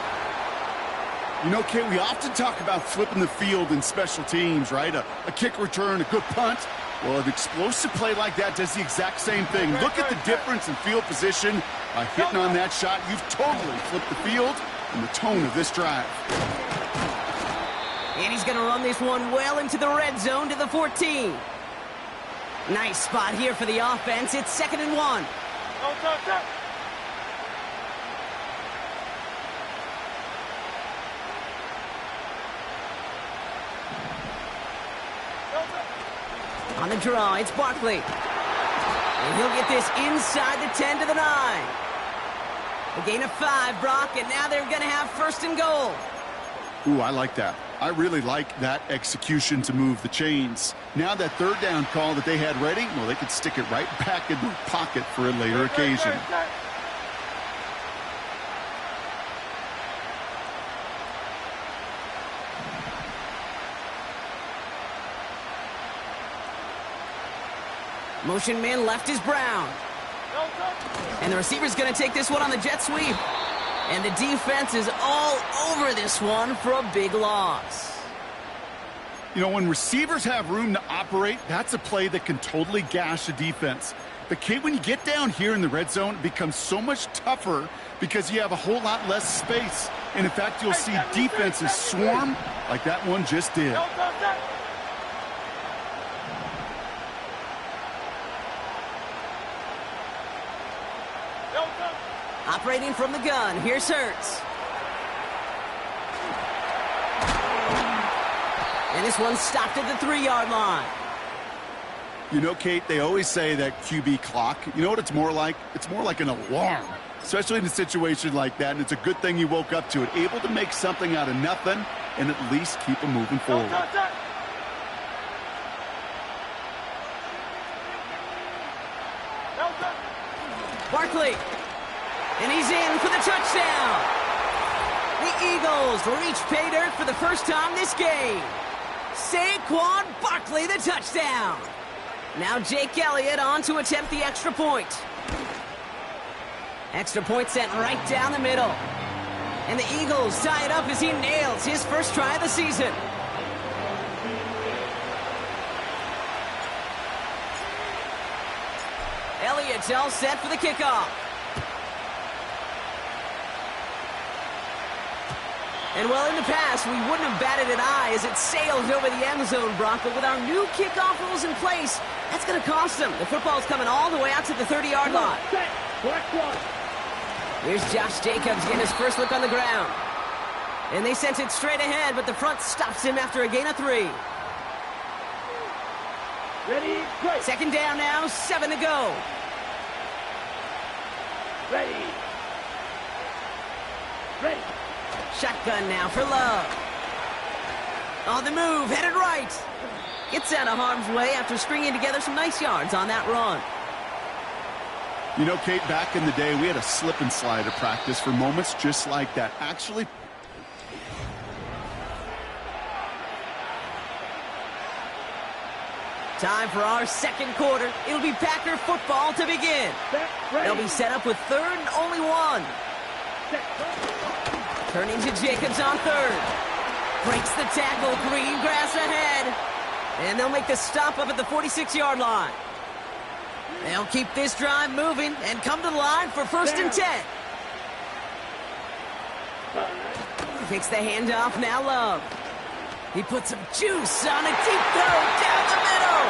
You know, Kate, we often talk about flipping the field in special teams, right? A kick return, a good punt. Well, an explosive play like that does the exact same thing. Look at the difference in field position. By hitting on that shot, you've totally flipped the field and the tone of this drive. And he's going to run this one well into the red zone to the 14. Nice spot here for the offense. It's 2nd and 1. On the draw, it's Barkley. And he'll get this inside the 10 to the 9. A gain of 5, Brock, and now they're going to have 1st and goal. Ooh, I like that. I really like that execution to move the chains. Now that 3rd down call that they had ready, well, they could stick it right back in their pocket for a later occasion. Motion man left is Brown. And the receiver's going to take this one on the jet sweep. And the defense is all over this one for a big loss. You know, when receivers have room to operate, that's a play that can totally gash a defense. But, Kate, when you get down here in the red zone, it becomes so much tougher because you have a whole lot less space. And, in fact, you'll see defenses swarm like that one just did. Operating from the gun, here's Hurts. And this one's stopped at the 3-yard line. You know, Kate, they always say that QB clock, you know what it's more like? It's more like an alarm, especially in a situation like that. And it's a good thing you woke up to it, able to make something out of nothing and at least keep them moving forward. Barkley. And he's in for the touchdown. The Eagles reach pay dirt for the first time this game. Saquon Barkley, the touchdown. Now Jake Elliott on to attempt the extra point. Extra point sent right down the middle. And the Eagles tie it up as he nails his first try of the season. Elliott's all set for the kickoff. And well, in the past, we wouldn't have batted an eye as it sailed over the end zone, Brock. But with our new kickoff rules in place, that's going to cost them. The football's coming all the way out to the 30-yard line. Here's Josh Jacobs getting his first look on the ground. And they sent it straight ahead, but the front stops him after a gain of 3. Ready, play. 2nd down now, 7 to go. Ready. Ready. Shotgun now for Love. On the move, headed right. Gets out of harm's way after stringing together some nice yards on that run. You know, Kate, back in the day, we had a slip and slide at practice for moments just like that. Actually, time for our second quarter. It'll be Packer football to begin. They'll be set up with 3rd and only 1. Turning to Jacobs on 3rd. Breaks the tackle, green grass ahead. And they'll make the stop up at the 46-yard line. They'll keep this drive moving and come to the line for 1st and 10. Takes the handoff, now Love. He puts some juice on a deep throw down the middle.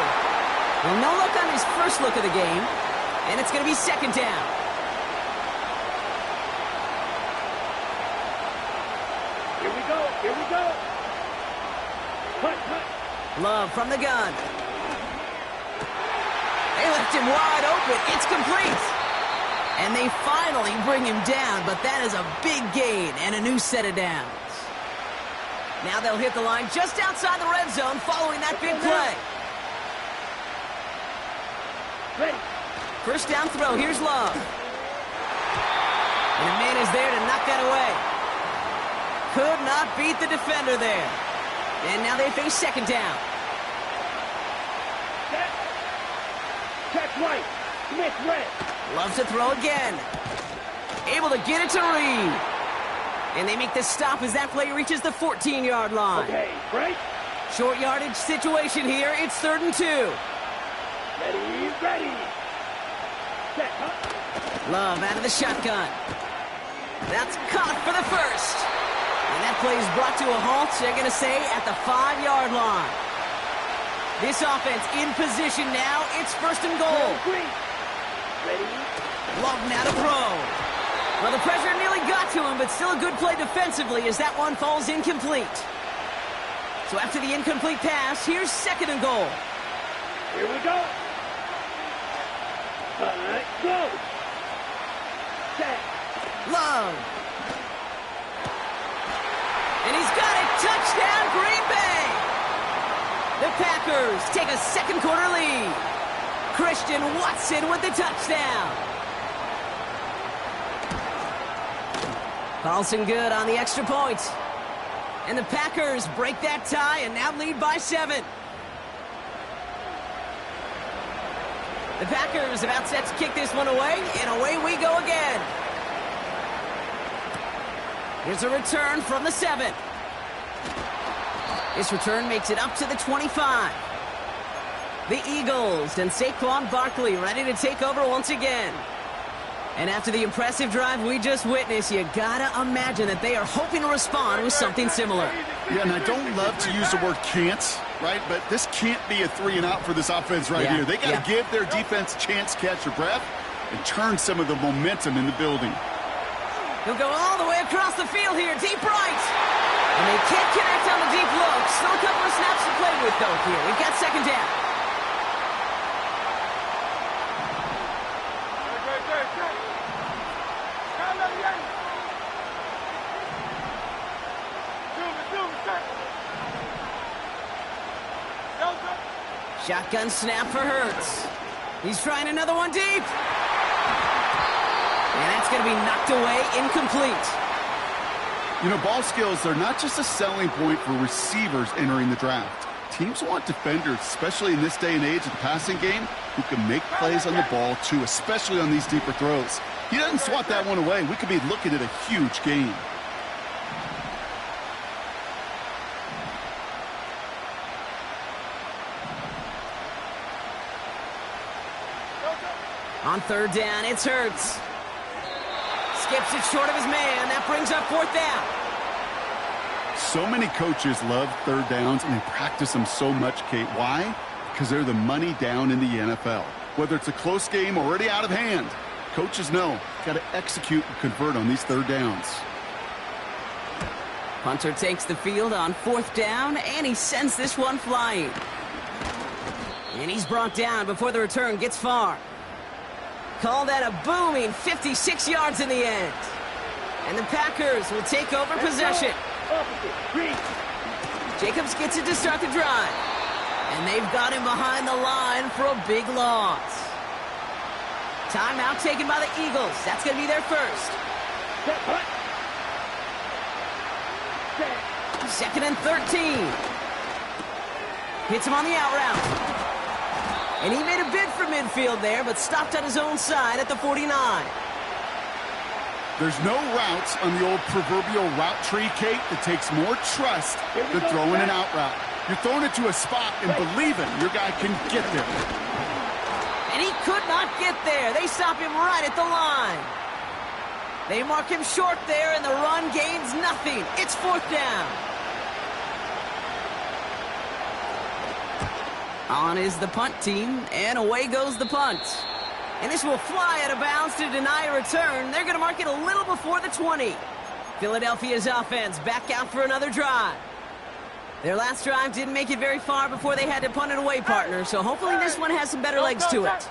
Well, no look on his first look of the game. And it's going to be 2nd down. Here we go. Love from the gun. They left him wide open. It's complete. And they finally bring him down, but that is a big gain and a new set of downs. Now they'll hit the line just outside the red zone following that big play. Ready. First down throw. Here's Love. And a man is there to knock that away. Could not beat the defender there. And now they face second down. Set. Check right. Smith red. Loves to throw again. Able to get it to Reed. And they make the stop as that play reaches the 14-yard line. Okay, right. Short yardage situation here. It's 3rd and 2. Ready, ready. Set, huh? Love out of the shotgun. That's caught for the first. And that play is brought to a halt, they're going to say, at the 5-yard line. This offense in position now. It's 1st and goal. Green. Ready. Love now to throw. Well, the pressure nearly got to him, but still a good play defensively as that one falls incomplete. So after the incomplete pass, here's 2nd and goal. Here we go. Go. Set. Love. And he's got it. Touchdown, Green Bay. The Packers take a second quarter lead. Christian Watson with the touchdown. Paulson good on the extra point. And the Packers break that tie and now lead by 7. The Packers about set to kick this one away, and away we go again. Here's a return from the 7. This return makes it up to the 25. The Eagles and Saquon Barkley ready to take over once again. And after the impressive drive we just witnessed, you gotta imagine that they are hoping to respond with something similar. Yeah, and I don't love to use the word can't, right? But this can't be a 3-and-out for this offense right here. They got to give their defense a chance to catch their breath and turn some of the momentum in the building. He'll go all the way across the field here, deep right. And they can't connect on the deep look. Still a couple of snaps to play with, though, here. We've got second down. Shotgun snap for Hurts. He's trying another one deep. And that's going to be knocked away, incomplete. You know, ball skills, they're not just a selling point for receivers entering the draft. Teams want defenders, especially in this day and age of the passing game, who can make plays on the ball, too, especially on these deeper throws. He doesn't swat that one away. We could be looking at a huge gain. On third down, it's Hurts. Skips it short of his man. That brings up 4th down. So many coaches love third downs, and they practice them so much, Kate. Why? Because they're the money down in the NFL. Whether it's a close game or already out of hand, coaches know got to execute and convert on these third downs. Punter takes the field on 4th down, and he sends this one flying. And he's brought down before the return gets far. Call that a booming 56 yards in the end. And the Packers will take over possession. Jacobs gets it to start the drive. And they've got him behind the line for a big loss. Timeout taken by the Eagles. That's going to be their first. 2nd and 13. Hits him on the out route. And he made a bid for midfield there, but stopped on his own side at the 49. There's no routes on the old proverbial route tree, Kate, that takes more trust than throwing an out route. You're throwing it to a spot and believing your guy can get there. And he could not get there. They stop him right at the line. They mark him short there, and the run gains nothing. It's 4th down. On is the punt team, and away goes the punt. And this will fly out of bounds to deny a return. They're going to mark it a little before the 20. Philadelphia's offense back out for another drive. Their last drive didn't make it very far before they had to punt it away, partner, so hopefully this one has some better legs to it.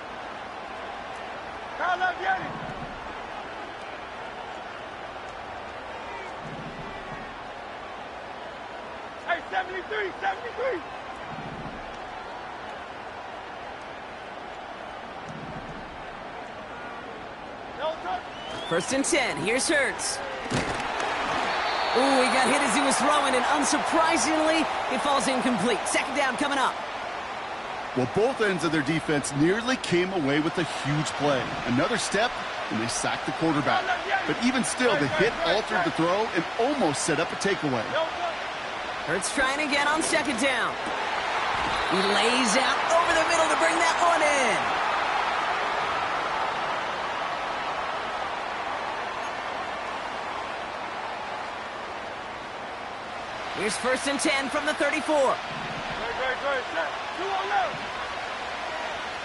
Hey, 73, 73. First and 10. Here's Hurts. Ooh, he got hit as he was throwing, and unsurprisingly, it falls incomplete. Second down coming up. Well, both ends of their defense nearly came away with a huge play. Another step, and they sacked the quarterback. But even still, the hit altered the throw and almost set up a takeaway. Hurts trying again on second down. He lays out over the middle to bring that one in. Here's first and 10 from the 34. Great. 2 on left.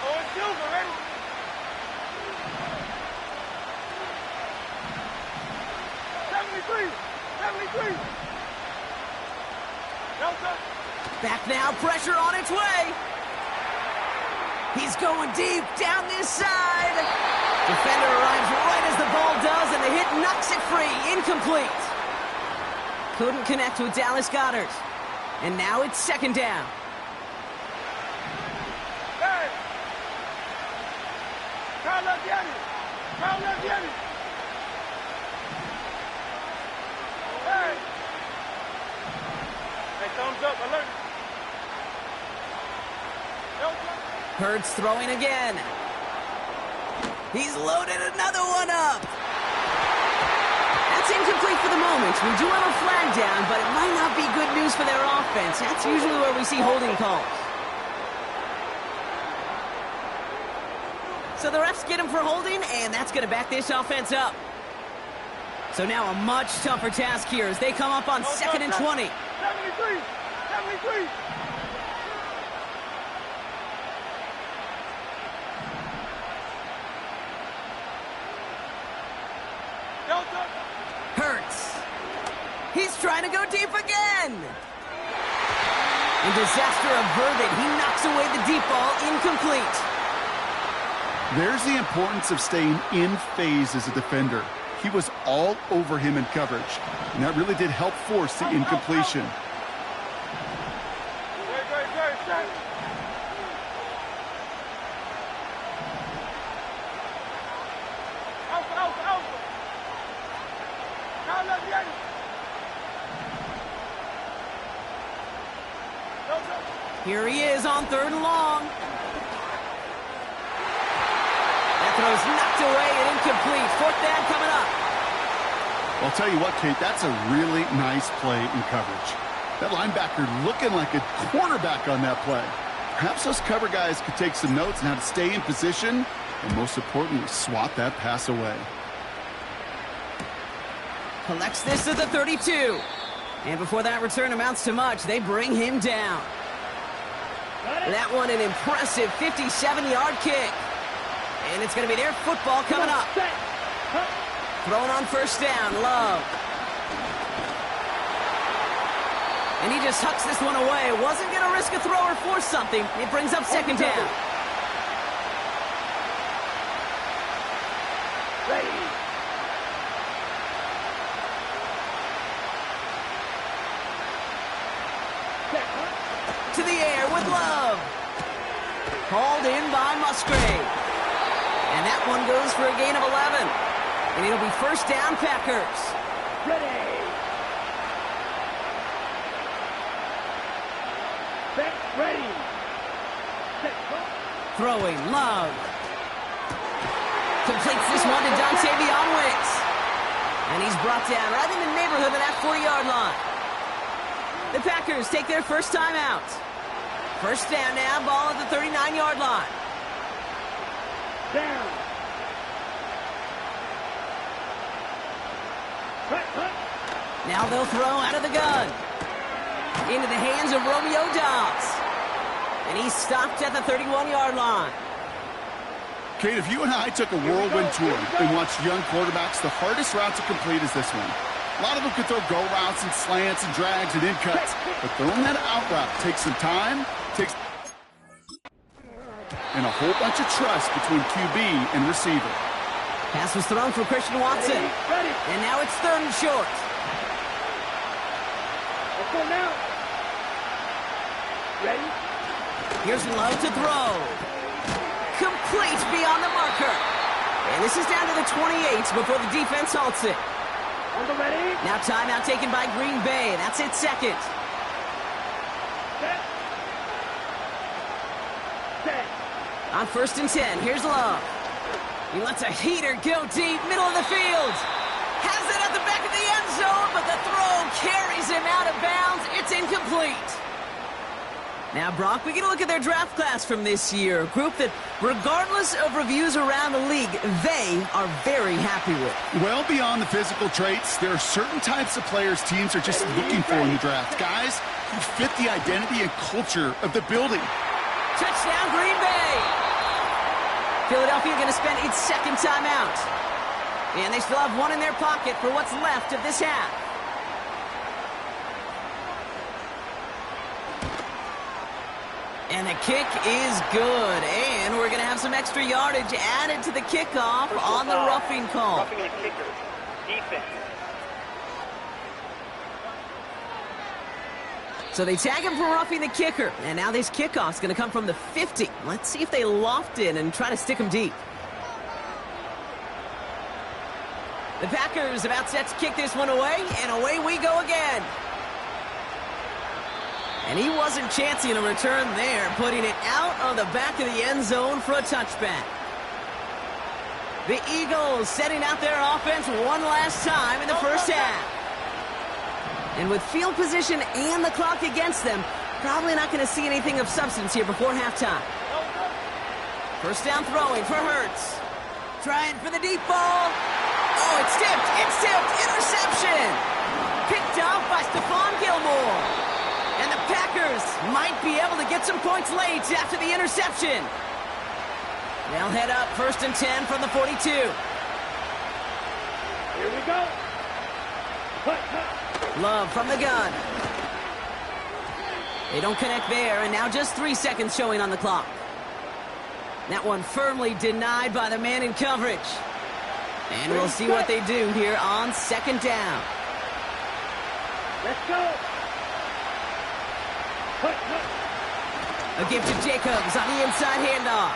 Oh, it's Silver, ready? Back now, pressure on its way. He's going deep down this side. Defender arrives right as the ball does, and the hit knocks it free. Incomplete. Couldn't connect with Dallas Goedert. And now it's second down. Hey! Kyle Levy. Hey! Hey, thumbs up, alert. Hurts throwing again. He's loaded another one up. That's incomplete for the moment. We do have a flag down, but it might not be good news for their offense. That's usually where we see holding calls. So the refs get him for holding, and that's going to back this offense up. So now a much tougher task here as they come up on second and 20. 73. Hurts. He's trying to go deep again. And disaster averted. He knocks away the deep ball, incomplete. There's the importance of staying in phase as a defender. He was all over him in coverage, and that really did help force the incompletion. Here he is on third and long. That throw's knocked away and incomplete. Fourth down coming up. I'll tell you what, Kate, that's a really nice play in coverage. That linebacker looking like a quarterback on that play. Perhaps those cover guys could take some notes on how to stay in position and, most importantly, swat that pass away. Collects this at the 32. And before that return amounts to much, they bring him down. That one an impressive 57-yard kick. And it's going to be their football coming up. Thrown on first down, Love. And he just hucks this one away. Wasn't going to risk a throw or force something. It brings up second down. To the air with Love. Called in by Musgrave. And that one goes for a gain of 11. And it'll be first down, Packers. Ready. Set, ready. Set, Throwing, Love. Completes this one to Dontavion Wicks. And he's brought down right in the neighborhood of that 40-yard line. The Packers take their first time out. First down now, ball at the 39-yard line. down. Now they'll throw out of the gun. Into the hands of Romeo Doubs. And he's stopped at the 31-yard line. Kate, if you and I took a whirlwind tour and watched young quarterbacks, the hardest route to complete is this one. A lot of them can throw go routes and slants and drags and in cuts, but throwing that out route takes some time, and a whole bunch of trust between QB and receiver. Pass was thrown for Christian Watson. Ready. And now it's 3rd and short. Let's go now. Ready. Here's Love to throw. Complete beyond the marker. And this is down to the 28 before the defense halts it. On the ready. Now timeout taken by Green Bay. That's its 2nd. Set. Set. On 1st and 10, here's Love. He lets a heater go deep, middle of the field. Has it at the back of the end zone, but the throw carries him out of bounds. It's incomplete. Now, Brock, we get a look at their draft class from this year. A group that, regardless of reviews around the league, they are very happy with. Well, beyond the physical traits, there are certain types of players teams are just looking for in the draft. Guys who fit the identity and culture of the building. Touchdown, Green Bay! Philadelphia going to spend its 2nd timeout. And they still have one in their pocket for what's left of this half. And the kick is good. And we're going to have some extra yardage added to the kickoff on the roughing call. Roughing the kicker. Defense. So they tag him for roughing the kicker. And now this kickoff's going to come from the 50. Let's see if they loft in and try to stick him deep. The Packers about set to kick this one away, and away we go again. And he wasn't chancing a return there, putting it out of the back of the end zone for a touchback. The Eagles setting out their offense one last time in the first half. And with field position and the clock against them, probably not going to see anything of substance here before halftime. First down throwing for Hurts. Trying for the deep ball. Oh, it's tipped. It's tipped. Interception. Picked off by Stephon Gilmore. And the Packers might be able to get some points late after the interception. They'll head up 1st and 10 from the 42. Here we go. Cut, cut. Love from the gun. They don't connect there, and now just 3 seconds showing on the clock. That one firmly denied by the man in coverage. And we'll see what they do here on 2nd down. Let's go. Cut, cut. A give to Jacobs on the inside handoff.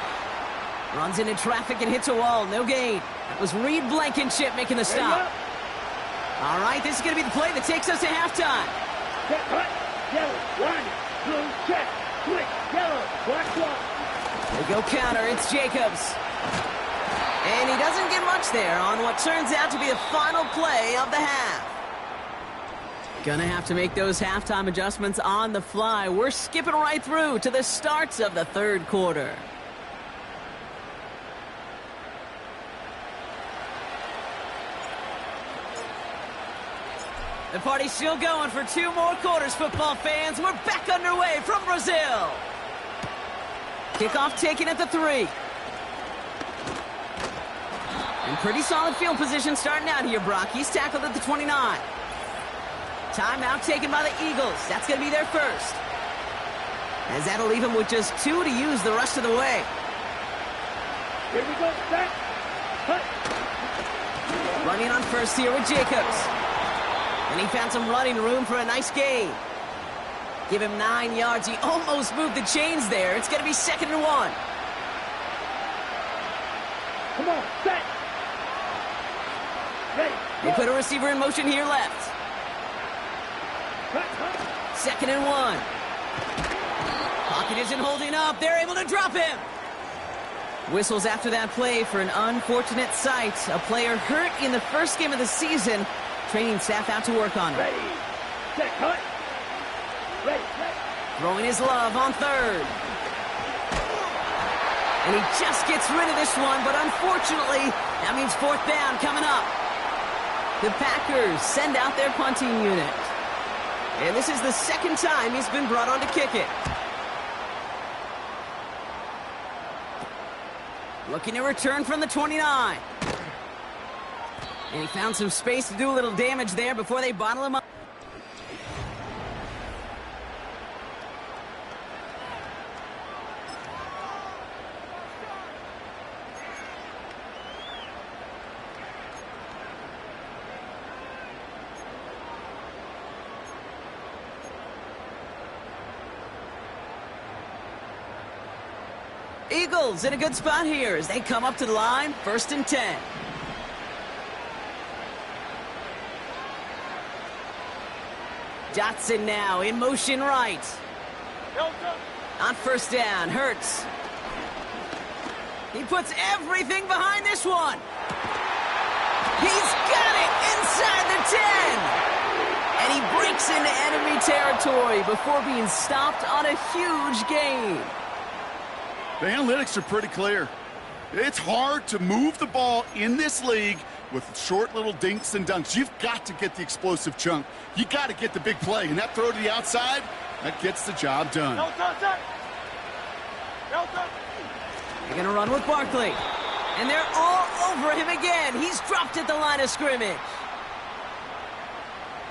Runs into traffic and hits a wall. No gain. That was Reed Blankenship making the stop. All right, this is going to be the play that takes us to halftime. Check, cut. Yellow, one, blue, check. Switch, yellow, black, one. They go counter. It's Jacobs. And he doesn't get much there on what turns out to be the final play of the half. Gonna have to make those halftime adjustments on the fly. We're skipping right through to the starts of the 3rd quarter. The party's still going for 2 more quarters, football fans. We're back underway from Brazil. Kickoff taken at the 3. And pretty solid field position starting out here, Brock. He's tackled at the 29. Timeout taken by the Eagles. That's going to be their first. As that'll leave him with just 2 to use the rest of the way. Here we go, set. Cut. Running on first here with Jacobs. And he found some running room for a nice gain. Give him 9 yards. He almost moved the chains there. It's going to be 2nd and 1. Come on, set. Ready. They put a receiver in motion here left. Cut, cut. 2nd and 1. Pocket isn't holding up. They're able to drop him. Whistles after that play for an unfortunate sight. A player hurt in the first game of the season. Training staff out to work on it. Ready. Set, cut. Ready, set. Throwing his Love on 3rd. And he just gets rid of this one, but unfortunately, that means 4th down coming up. The Packers send out their punting unit. And this is the 2nd time he's been brought on to kick it. Looking to return from the 29. And he found some space to do a little damage there before they bottle him up. Eagles in a good spot here as they come up to the line, 1st and 10. Dotson now in motion right. On 1st down, Hurts. He puts everything behind this one. He's got it inside the 10. And he breaks into enemy territory before being stopped on a huge gain. The analytics are pretty clear. It's hard to move the ball in this league with short little dinks and dunks. You've got to get the explosive chunk. You got to get the big play. And that throw to the outside, that gets the job done. They're going to run with Barkley. And they're all over him again. He's dropped at the line of scrimmage.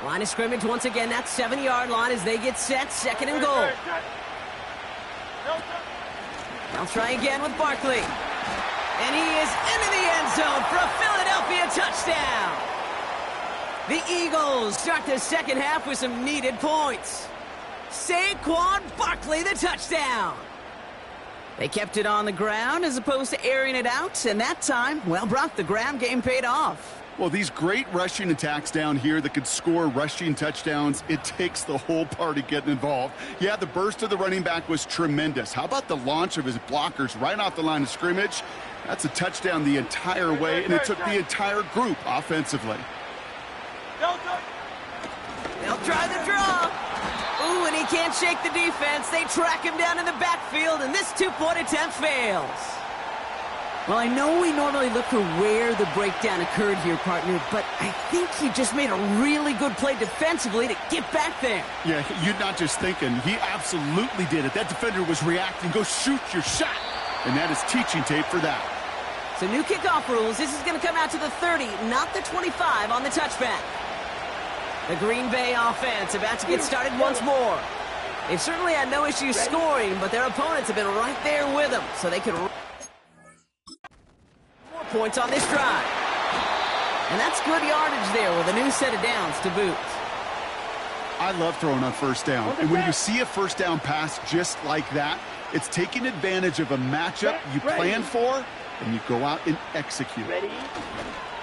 Line of scrimmage once again, that 7-yard line as they get set, 2nd and goal. They'll try again with Barkley. And he is into the end zone for a Philadelphia touchdown. The Eagles start the second half with some needed points. Saquon Barkley, the touchdown. They kept it on the ground as opposed to airing it out, and that time, well, Brock, the ground game paid off. Well, these great rushing attacks down here that could score rushing touchdowns, it takes the whole party getting involved. Yeah, the burst of the running back was tremendous. How about the launch of his blockers right off the line of scrimmage? That's a touchdown the entire way, and it took the entire group offensively. They'll try the draw. Ooh, and he can't shake the defense. They track him down in the backfield, and this two-point attempt fails. Well, I know we normally look for where the breakdown occurred here, partner, but I think he just made a really good play defensively to get back there. Yeah, you're not just thinking. He absolutely did it. That defender was reacting. Go shoot your shot. And that is teaching tape for that. So new kickoff rules. This is going to come out to the 30, not the 25 on the touchback. The Green Bay offense about to get started once more. They've certainly had no issues scoring, but their opponents have been right there with them, so they can... points on this drive. And that's good yardage there with a new set of downs to boot. I love throwing on 1st down. And when you see a 1st down pass just like that, it's taking advantage of a matchup you plan for, and you go out and execute.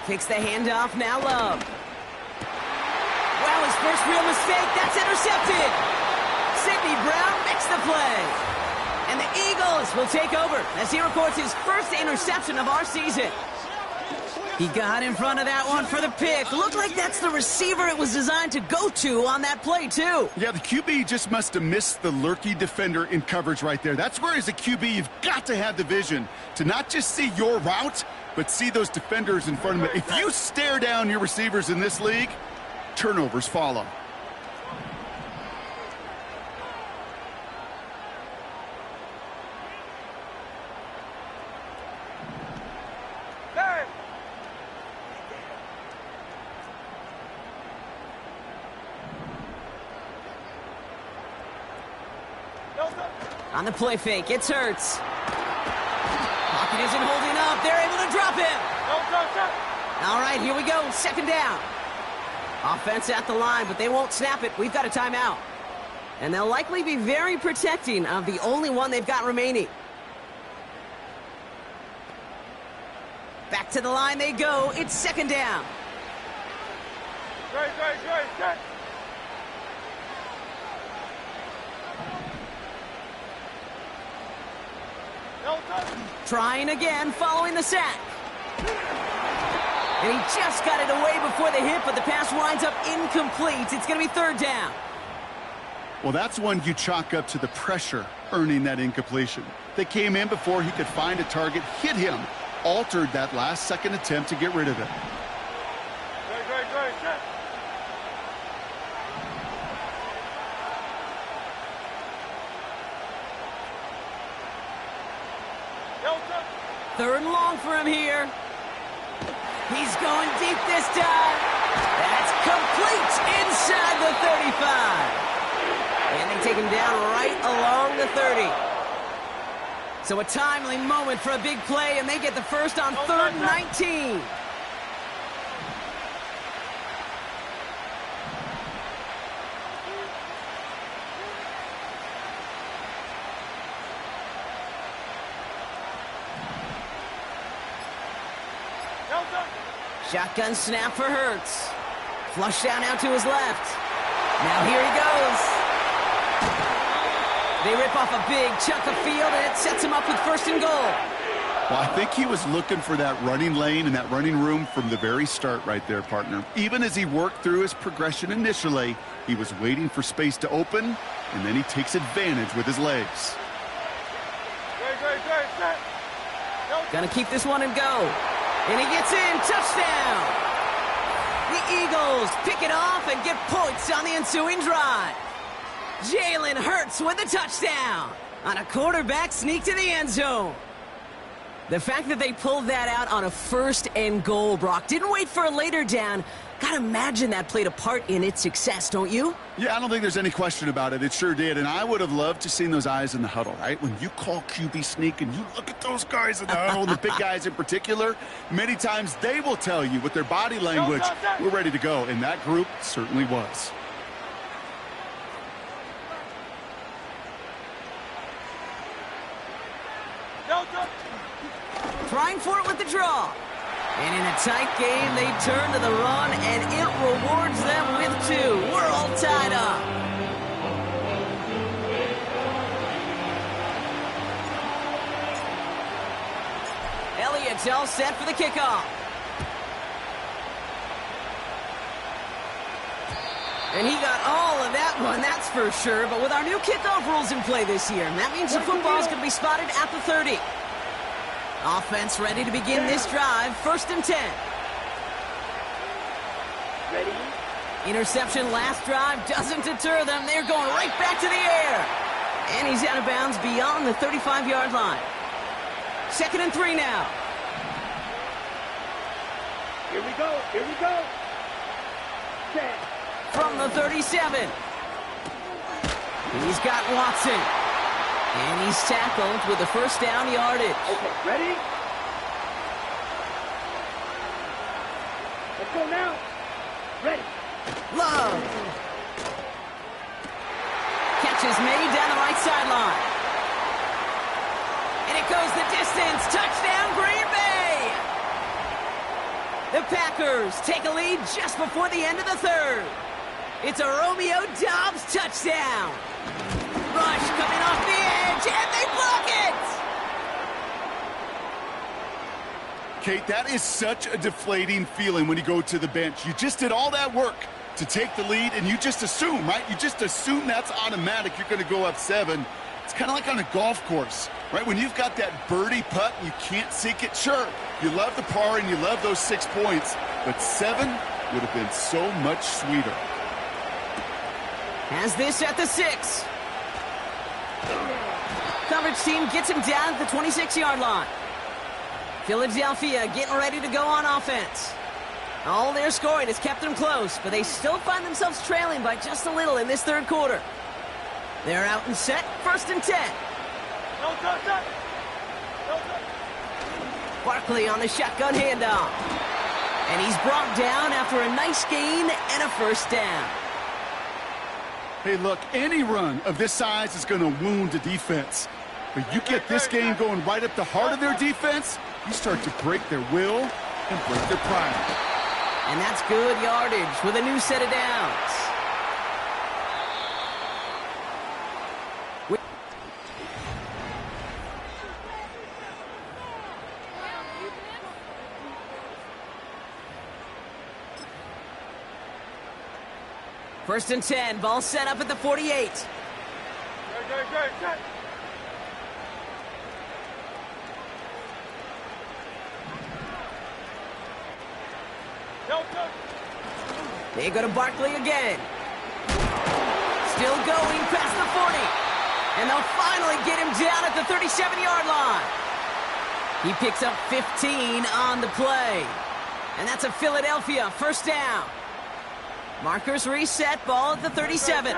Takes the handoff, now Love. Wow, his first real mistake, that's intercepted. Sidney Brown makes the play. And the Eagles will take over as he records his first interception of our season. He got in front of that one for the pick. Looked like that's the receiver it was designed to go to on that play, too. Yeah, the QB just must have missed the lurky defender in coverage right there. That's where, as a QB, you've got to have the vision to not just see your route, but see those defenders in front of it. If you stare down your receivers in this league, turnovers follow. On the play fake, it's Hurts. Pocket isn't holding up. They're able to drop him. All right, here we go. 2nd down. Offense at the line, but they won't snap it. We've got a timeout. And they'll likely be very protecting of the only one they've got remaining. Back to the line they go. It's 2nd down. Great. Trying again following the sack. And he just got it away before the hit, but the pass winds up incomplete. It's going to be 3rd down. Well, that's one you chalk up to the pressure earning that incompletion. They came in before he could find a target, hit him, altered that last-second attempt to get rid of it. Great. 3rd and long for him here. He's going deep this time. That's complete inside the 35. And they take him down right along the 30. So a timely moment for a big play, and they get the first on 3rd and 19. Shotgun snap for Hurts. Flush down out to his left. Now here he goes. They rip off a big chunk of field, and it sets him up with 1st and goal. Well, I think he was looking for that running lane and that running room from the very start right there, partner. Even as he worked through his progression initially, he was waiting for space to open, and then he takes advantage with his legs. Gonna keep this one and go. And he gets in. Touchdown! The Eagles pick it off and get points on the ensuing drive. Jalen Hurts with the touchdown on a quarterback sneak to the end zone. The fact that they pulled that out on a 1st and goal, Brock, didn't wait for a later down. Gotta imagine that played a part in its success, don't you? Yeah, I don't think there's any question about it. It sure did, and I would have loved to seen those eyes in the huddle, right? When you call QB sneak and you look at those guys in the huddle, the big guys in particular, many times they will tell you with their body language, we're ready to go, and that group certainly was. Trying for it with the draw. And in a tight game, they turn to the run, and it rewards them with 2. We're all tied up. Elliott's all set for the kickoff. And he got all of that one, that's for sure. But with our new kickoff rules in play this year, that means the football's going to be spotted at the 30. Offense ready to begin this drive. 1st and 10. Ready? Interception last drive doesn't deter them. They're going right back to the air. And he's out of bounds beyond the 35-yard line. 2nd and 3 now. Here we go. Here we go. 10. From the 37. He's got Watson. And he's tackled with the 1st down yardage. Okay, ready? Let's go now. Ready. Love. Catch is made down the right sideline. And it goes the distance. Touchdown, Green Bay. The Packers take a lead just before the end of the 3rd. It's a Romeo Doubs touchdown. Rush coming off the edge, and they block it! Kate, that is such a deflating feeling when you go to the bench. You just did all that work to take the lead, and you just assume, right? You just assume that's automatic. You're going to go up 7. It's kind of like on a golf course, right? When you've got that birdie putt, you can't sink it. Sure, you love the par and you love those 6 points, but 7 would have been so much sweeter. Has this at the 6. Coverage team gets him down at the 26-yard line. Philadelphia getting ready to go on offense. All their scoring has kept them close, but they still find themselves trailing by just a little in this 3rd quarter. They're out and set, 1st and 10. Barkley on the shotgun handoff. And he's brought down after a nice gain and a 1st down. Hey, look, any run of this size is going to wound the defense. But you get this game going right up the heart of their defense, you start to break their will and break their pride. And that's good yardage with a new set of downs. First and 10, ball set up at the 48. They go to Barkley again. Still going past the 40. And they'll finally get him down at the 37-yard line. He picks up 15 on the play. And that's a Philadelphia first down. Markers reset, ball at the 37.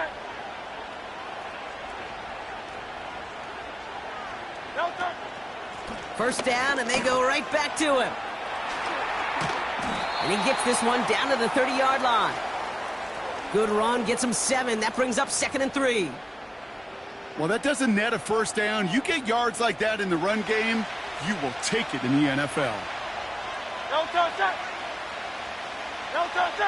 First down, and they go right back to him. And he gets this one down to the 30-yard line. Good run, gets him 7. That brings up 2nd and 3. Well, that doesn't net a first down. You get yards like that in the run game, you will take it in the NFL. No touch. No touch.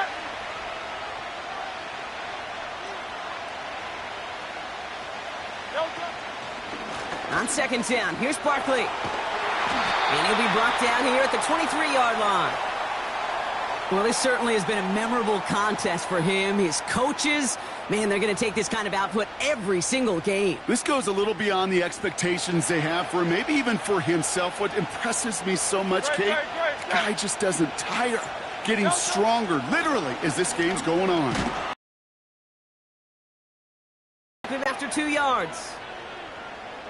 On 2nd down, here's Barkley. And he'll be brought down here at the 23-yard line. Well, this certainly has been a memorable contest for him. His coaches, man, they're going to take this kind of output every single game. This goes a little beyond the expectations they have for him, maybe even for himself. What impresses me so much, Kate, the guy just doesn't tire. Getting stronger, literally, as this game's going on. After 2 yards.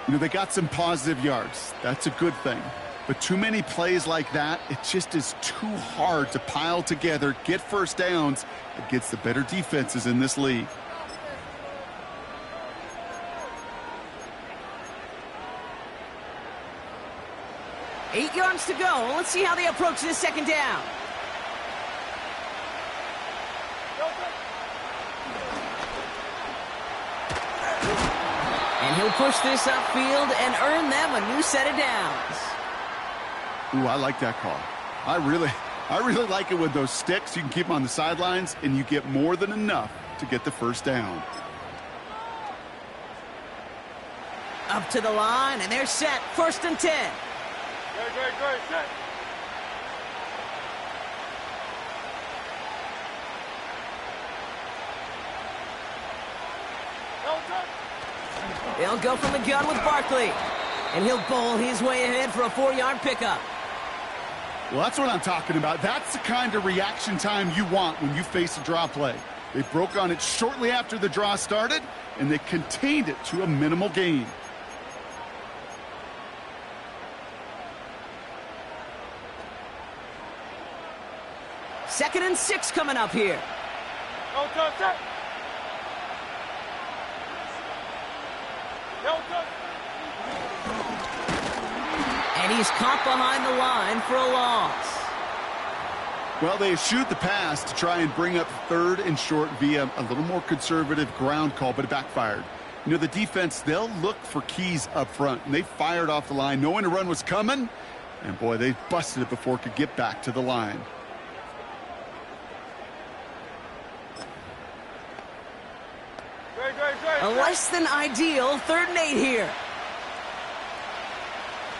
You know, they got some positive yards. That's a good thing. But too many plays like that, it just is too hard to pile together, get first downs against the better defenses in this league. Eight yards to go. Let's see how they approach this 2nd down. And he'll push this upfield and earn them a new set of downs. Ooh, I like that call. I really like it with those sticks. You can keep them on the sidelines, and you get more than enough to get the first down. Up to the line, and they're set. 1st and 10. Great. Set. No touch. They'll go from the gun with Barkley. And he'll bowl his way ahead for a 4-yard pickup. Well, that's what I'm talking about. That's the kind of reaction time you want when you face a draw play. They broke on it shortly after the draw started, and they contained it to a minimal gain. Second and 6 coming up here. No touch. No touch. And he's caught behind the line for a loss. Well, they eschewed the pass to try and bring up 3rd and short via a little more conservative ground call, but it backfired. You know, the defense, they'll look for keys up front, and they fired off the line knowing a run was coming, and boy, they busted it before it could get back to the line. Great. A less than ideal 3rd and 8 here.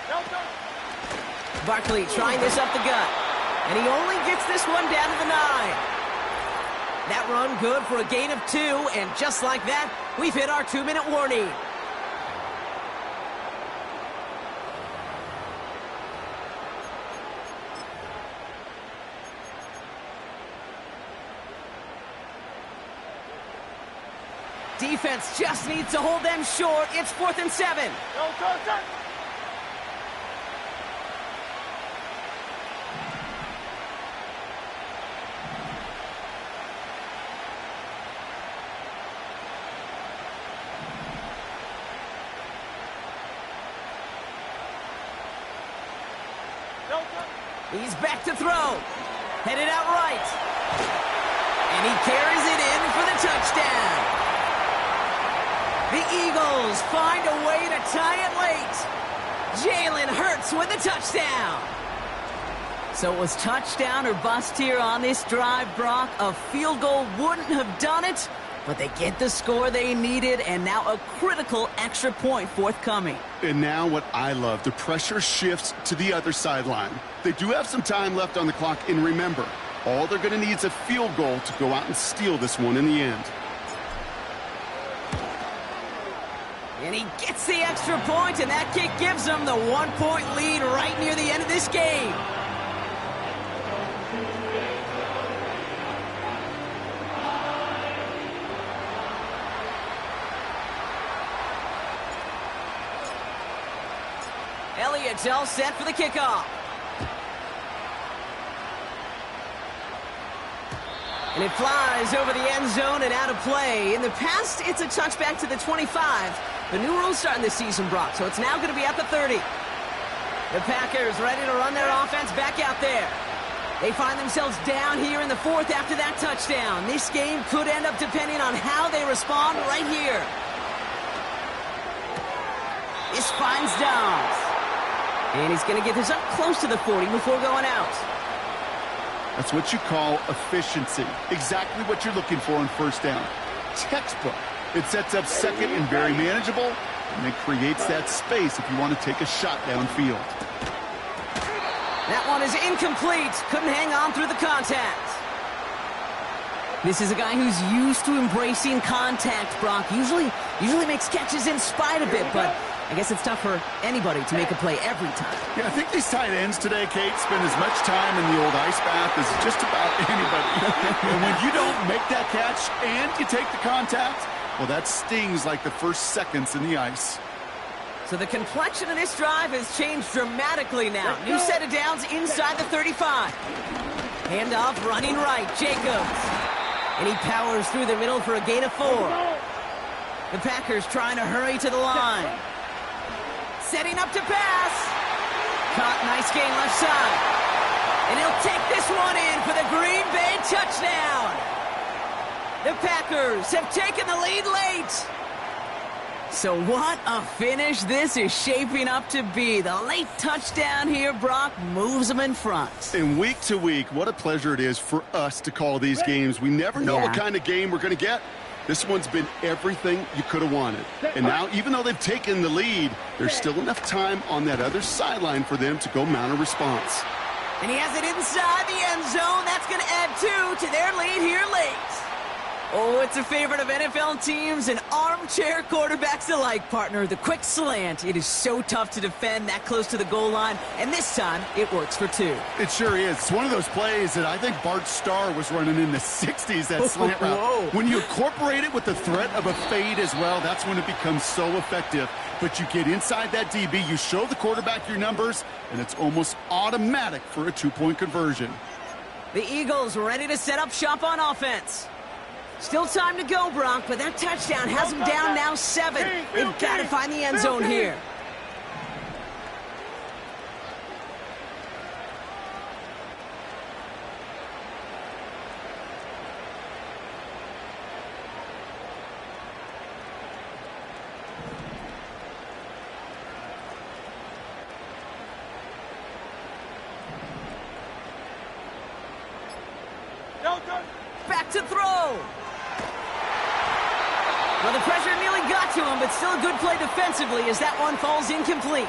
No touch. Barkley trying this up the gut. And he only gets this one down to the 9. That run good for a gain of 2, and just like that, we've hit our 2-minute warning. Defense just needs to hold them short. It's 4th and 7. No touch. He's back to throw. Headed out right. And he carries it in for the touchdown. The Eagles find a way to tie it late. Jalen Hurts with a touchdown. So it was touchdown or bust here on this drive, Brock. A field goal wouldn't have done it, but they get the score they needed, and now a critical extra point forthcoming. And now what I love, the pressure shifts to the other sideline. They do have some time left on the clock, and remember, all they're going to need is a field goal to go out and steal this one in the end. And he gets the extra point, and that kick gives them the 1-point lead right near the end of this game. Elliott's all set for the kickoff. And it flies over the end zone and out of play. In the past, it's a touchback to the 25. The new rules starting this season, Brock, so it's now going to be at the 30. The Packers ready to run their offense back out there. They find themselves down here in the fourth after that touchdown. This game could end up depending on how they respond right here. This finds Dobbs. And he's going to get this up close to the 40 before going out. That's what you call efficiency. Exactly what you're looking for on first down. Textbook. It sets up second and very manageable, and it creates that space if you want to take a shot downfield. That one is incomplete. Couldn't hang on through the contact. This is a guy who's used to embracing contact, Brock. Usually makes catches in spite of it, but I guess it's tough for anybody to make a play every time. Yeah, I think these tight ends today, Kate, spend as much time in the old ice bath as just about anybody. And when you don't make that catch and you take the contact, well, that stings like the first seconds in the ice. So the complexion of this drive has changed dramatically now. New set of downs inside the 35. Handoff running right, Jacobs. And he powers through the middle for a gain of 4. The Packers trying to hurry to the line. Setting up to pass. Caught, nice gain left side. And he'll take this one in for the Green Bay touchdown. The Packers have taken the lead late. So what a finish this is shaping up to be. The late touchdown here, Brock, moves them in front. And week to week, what a pleasure it is for us to call these games. We never know what kind of game we're going to get. This one's been everything you could have wanted. And now, even though they've taken the lead, there's still enough time on that other sideline for them to go mount a response. And he has it inside the end zone. That's going to add 2 to their lead here late. Oh, it's a favorite of NFL teams and armchair quarterbacks alike, partner. The quick slant. It is so tough to defend that close to the goal line, and this time it works for 2. It sure is. It's one of those plays that I think Bart Starr was running in the 60s, that slant route. Whoa. When you incorporate it with the threat of a fade as well, that's when it becomes so effective. But you get inside that DB, you show the quarterback your numbers, and it's almost automatic for a 2-point conversion. The Eagles ready to set up shop on offense. Still time to go, Brock, but that touchdown has them down now 7. They've got to find the end zone here. Back to throw. Well, the pressure nearly got to him, but still a good play defensively as that one falls incomplete.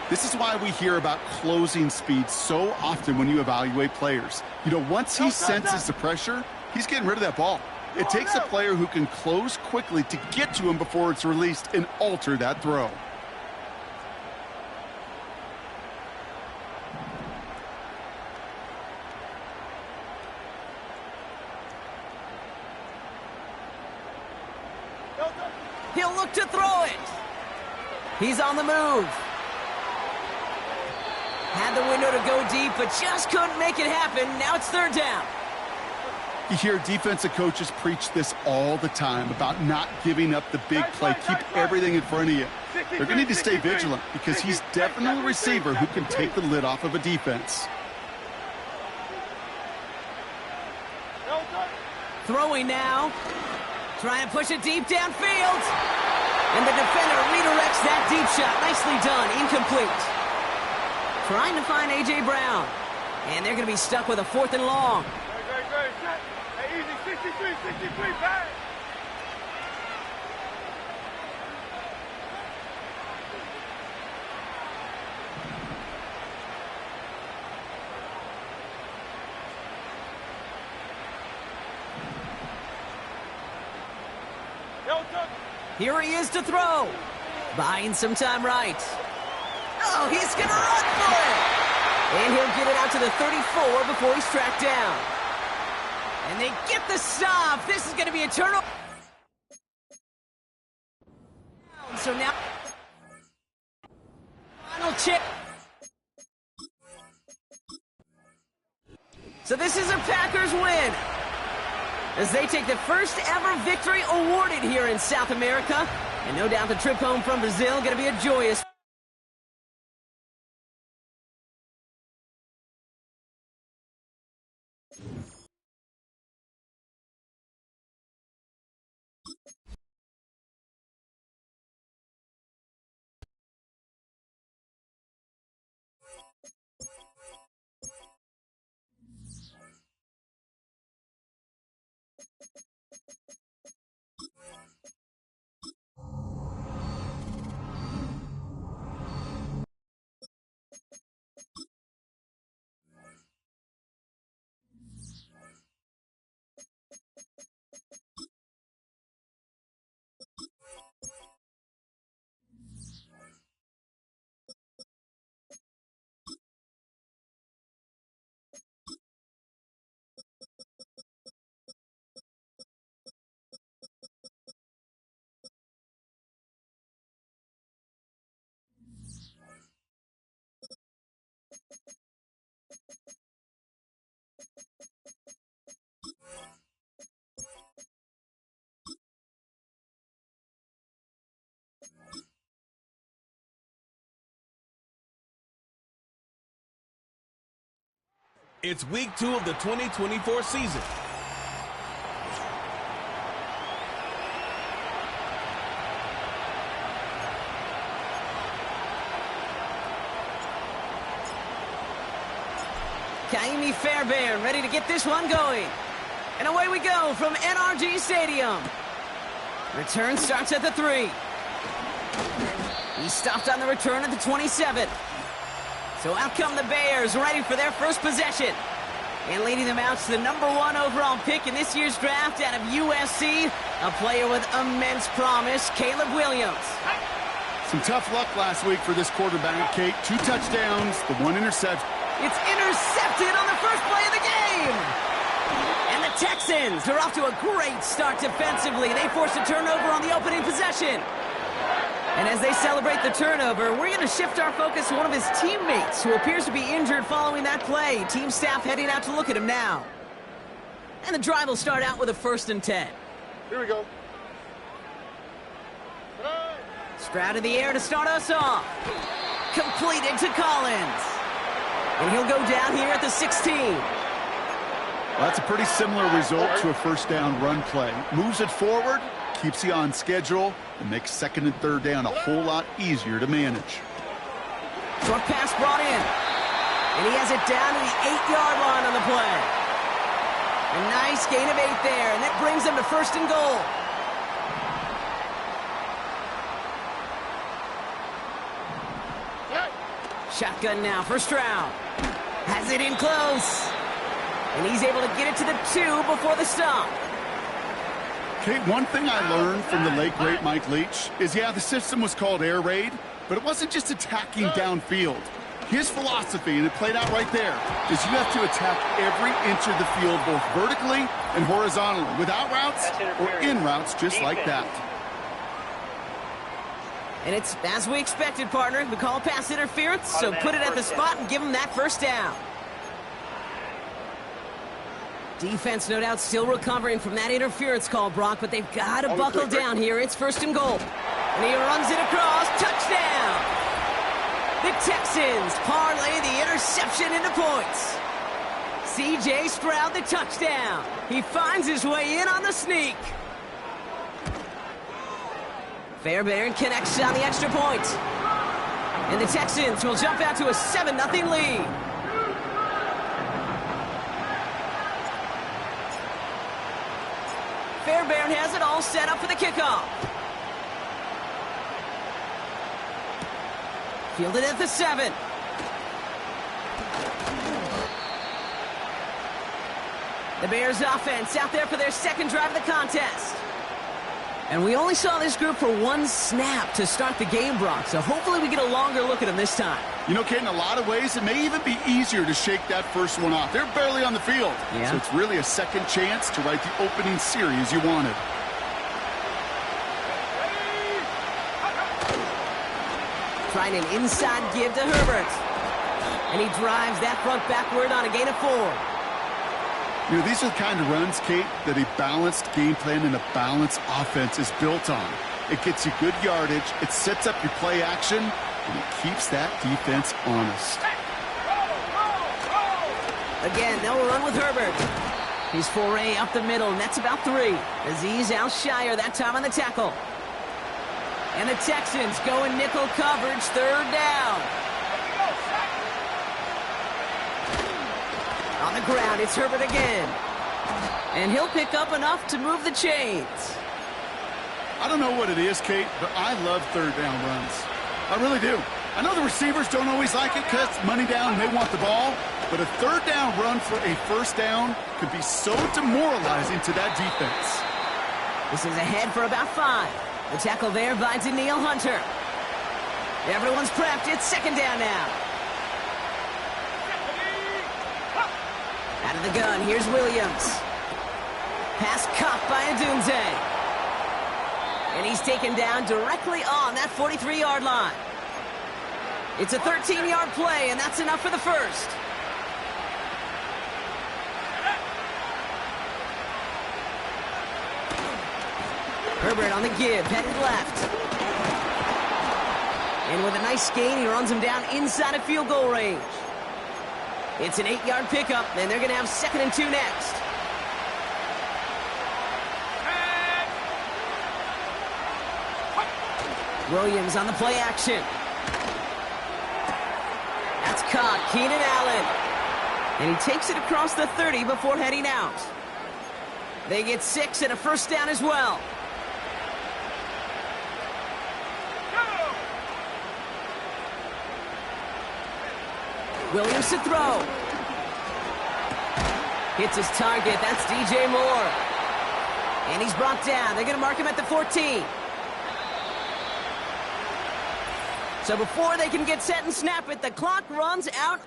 This is why we hear about closing speed so often when you evaluate players. You know, once he senses the pressure, he's getting rid of that ball. It takes a player who can close quickly to get to him before it's released and alter that throw. He'll look to throw it. He's on the move. Had the window to go deep, but just couldn't make it happen. Now it's 3rd down. You hear defensive coaches preach this all the time about not giving up the big play. Keep everything in front of you. They're going to need to stay vigilant because he's definitely a receiver who can take the lid off of a defense. Throwing now. Trying to push it deep downfield. And the defender redirects that deep shot. Nicely done. Incomplete. Trying to find A.J. Brown. And they're going to be stuck with a 4th and long. Great. Hey, easy. 63, back. Here he is to throw. Buying some time right. Oh, he's going to run for it. And he'll get it out to the 34 before he's tracked down. And they get the stop. This is going to be a turnover. So now, final chip. So this is a Packers win, as they take the first ever victory awarded here in South America. And no doubt the trip home from Brazil going to be a joyous. It's week 2 of the 2024 season. Kaimi Fairbairn ready to get this one going. And away we go from NRG Stadium. Return starts at the 3. He stopped on the return at the 27. So out come the Bears, ready for their first possession. And leading them out to the #1 overall pick in this year's draft out of USC, a player with immense promise, Caleb Williams. Some tough luck last week for this quarterback, Kate. 2 touchdowns, the 1 interception. It's intercepted on the first play of the game. And the Texans are off to a great start defensively. They forced a turnover on the opening possession. And as they celebrate the turnover, we're going to shift our focus to one of his teammates who appears to be injured following that play. Team staff heading out to look at him now. And the drive will start out with a 1st and 10. Here we go. Stroud in the air to start us off. Completed to Collins. And he'll go down here at the 16. Well, that's a pretty similar result to a first down run play. Moves it forward, keeps you on schedule, and makes 2nd and 3rd down a whole lot easier to manage. Short pass brought in. And he has it down to the 8-yard line on the play. A nice gain of 8 there, and that brings them to 1st and goal. Shotgun now for Stroud. Has it in close. And he's able to get it to the 2 before the stop. Kate, one thing I learned from the late, great Mike Leach is, yeah, the system was called air raid, but it wasn't just attacking downfield. His philosophy, and it played out right there, is you have to attack every inch of the field, both vertically and horizontally, without routes or in routes, just like that. And it's as we expected, partner. We call pass interference, so put it at the spot and give him that 1st down. Defense, no doubt, still recovering from that interference call, Brock, but they've got to buckle down here. It's 1st and goal. And he runs it across. Touchdown! The Texans parlay the interception into points. C.J. Stroud, the touchdown. He finds his way in on the sneak. Fairbairn connects on the extra point. And the Texans will jump out to a 7-0 lead. Fairbairn has it all set up for the kickoff. Fielded at the 7. The Bears offense out there for their 2nd drive of the contest. And we only saw this group for 1 snap to start the game, Brock, so hopefully we get a longer look at them this time. You know, Kate, in a lot of ways, it may even be easier to shake that first one off. They're barely on the field, so it's really a second chance to write the opening series you wanted. Trying an inside give to Herbert. And he drives that front backward on a gain of 4. You know, these are the kind of runs, Kate, that a balanced game plan and a balanced offense is built on. It gets you good yardage, it sets up your play action, and it keeps that defense honest. Again, they'll run with Herbert. His foray up the middle, nets about 3. Azeez Al-Shire that time on the tackle. And the Texans go in nickel coverage, 3rd down. On the ground, it's Herbert again. And he'll pick up enough to move the chains. I don't know what it is, Kate, but I love 3rd down runs. I really do. I know the receivers don't always like it because money down and they want the ball, but a 3rd down run for a 1st down could be so demoralizing to that defense. This is ahead for about 5. The tackle there by Danielle Hunter. Everyone's prepped. It's 2nd down now. Out of the gun, here's Williams. Pass caught by Adunze. And he's taken down directly on that 43-yard line. It's a 13-yard play, and that's enough for the 1st. Herbert on the give, headed left. And with a nice gain, he runs him down inside of field goal range. It's an 8-yard pickup, and they're going to have 2nd and 2 next. Williams on the play action. That's caught, Keenan Allen. And he takes it across the 30 before heading out. They get 6 and a 1st down as well. Williams to throw. Hits his target. That's DJ Moore. And he's brought down. They're going to mark him at the 14. So before they can get set and snap it, the clock runs out.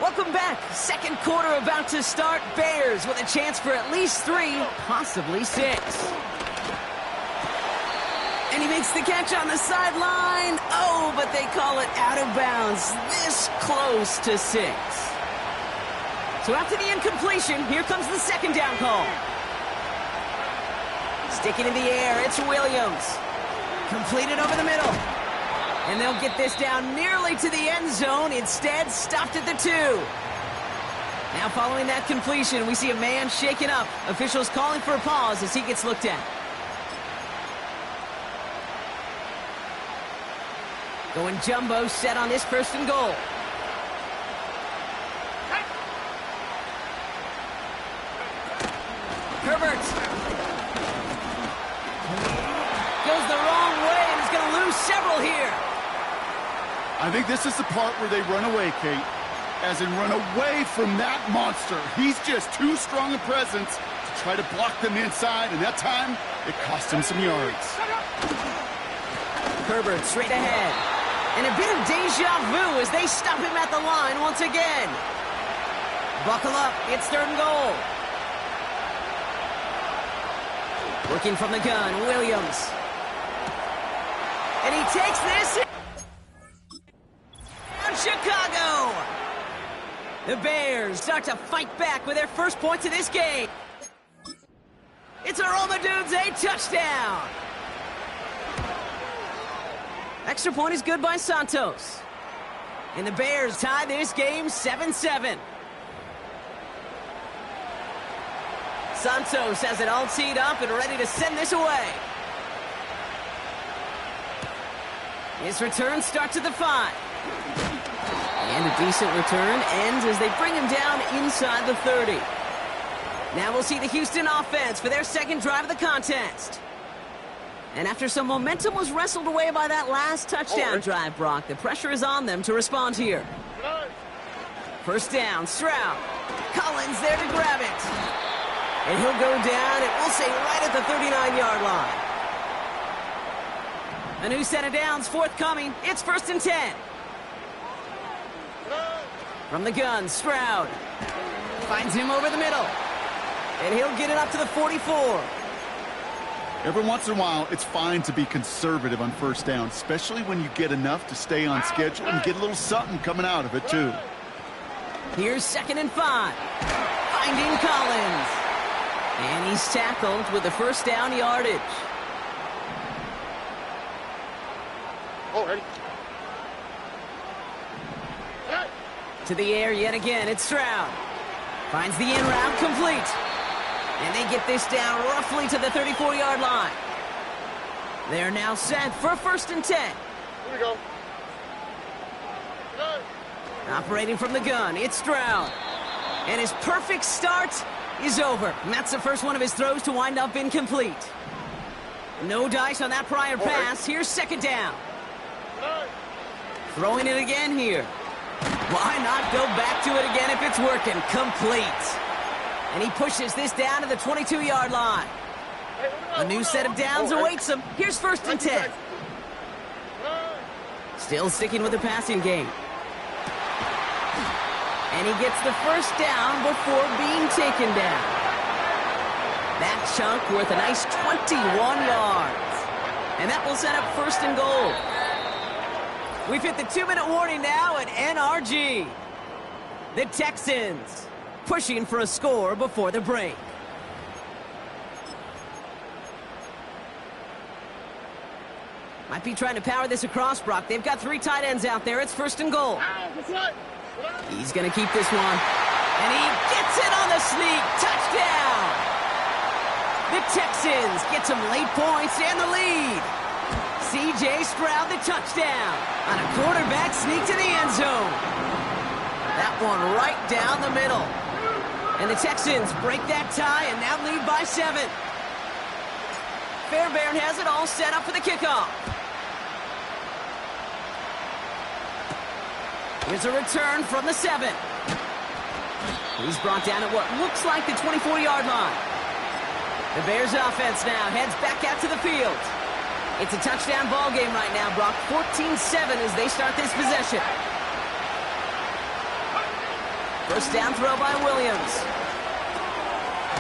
Welcome back. 2nd quarter about to start. Bears with a chance for at least 3, possibly 6. And he makes the catch on the sideline. Oh, but they call it out of bounds. This close to 6. So after the incompletion, here comes the 2nd down call. Sticking in the air, it's Williams. Completed over the middle. And they'll get this down nearly to the end zone. Instead, stopped at the 2. Now following that completion, we see a man shaken up. Officials calling for a pause as he gets looked at. Going jumbo set on this 1st and goal. Herbert goes the wrong way and is going to lose several here. I think this is the part where they run away, Kate. As in run away from that monster. He's just too strong a presence to try to block them inside, and that time, it cost him some yards. Herbert straight ahead. And a bit of deja vu as they stop him at the line once again. Buckle up, it's 3rd and goal. Working from the gun, Williams. And he takes this on Chicago. The Bears start to fight back with their 1st points of this game. It's a Roma Dudes, a touchdown. Extra point is good by Santos. And the Bears tie this game 7-7. Santos has it all teed up and ready to send this away. His return starts at the 5. And a decent return ends as they bring him down inside the 30. Now we'll see the Houston offense for their 2nd drive of the contest. And after some momentum was wrestled away by that last touchdown drive, Brock, the pressure is on them to respond here. 1st down, Stroud. Collins there to grab it. And he'll go down, and we'll say right at the 39-yard line. A new set of downs forthcoming. It's 1st and 10. From the gun, Stroud. Finds him over the middle. And he'll get it up to the 44. Every once in a while, it's fine to be conservative on first down, especially when you get enough to stay on schedule and get a little something coming out of it, too. Here's 2nd and 5. Finding Collins. And he's tackled with the first down yardage. Oh, ready. To the air yet again, it's Stroud. Finds the in route complete. And they get this down roughly to the 34-yard line. They're now set for 1st and 10. Here we go. Operating from the gun, it's Stroud. And his perfect start is over. And that's the first one of his throws to wind up incomplete. No dice on that prior pass. Here's 2nd down. Throwing it again here. Why not go back to it again if it's working? Complete. And he pushes this down to the 22-yard line. A new set of downs awaits him. Here's 1st and 10. Still sticking with the passing game. And he gets the first down before being taken down. That chunk worth a nice 21 yards. And that will set up 1st and goal. We've hit the 2-minute warning now at NRG. The Texans pushing for a score before the break. Might be trying to power this across, Brock. They've got 3 tight ends out there. It's 1st and goal. He's going to keep this one. And he gets it on the sneak. Touchdown! The Texans get some late points and the lead. C.J. Stroud, the touchdown on a quarterback sneak to the end zone. That one right down the middle. And the Texans break that tie and now lead by 7. Fairbairn has it all set up for the kickoff. Here's a return from the 7. He's brought down at what looks like the 24-yard line. The Bears offense now heads back out to the field. It's a touchdown ball game right now, Brock. 14-7 as they start this possession. First down throw by Williams.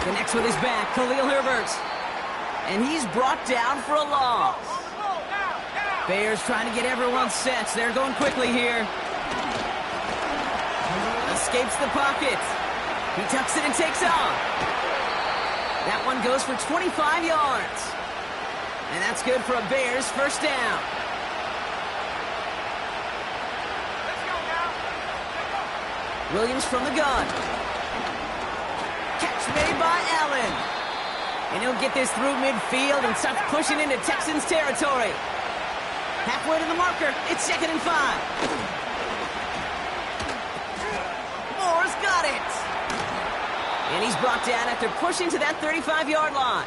Connects with his back, Khalil Herbert. And he's brought down for a loss. Bears trying to get everyone set. They're going quickly here. Escapes the pocket. He tucks it and takes off. That one goes for 25 yards. And that's good for a Bears first down. Williams from the gun. Catch made by Allen. And he'll get this through midfield and start pushing into Texans territory. Halfway to the marker. It's 2nd and 5. Moore's got it. And he's brought down after pushing to that 35-yard line.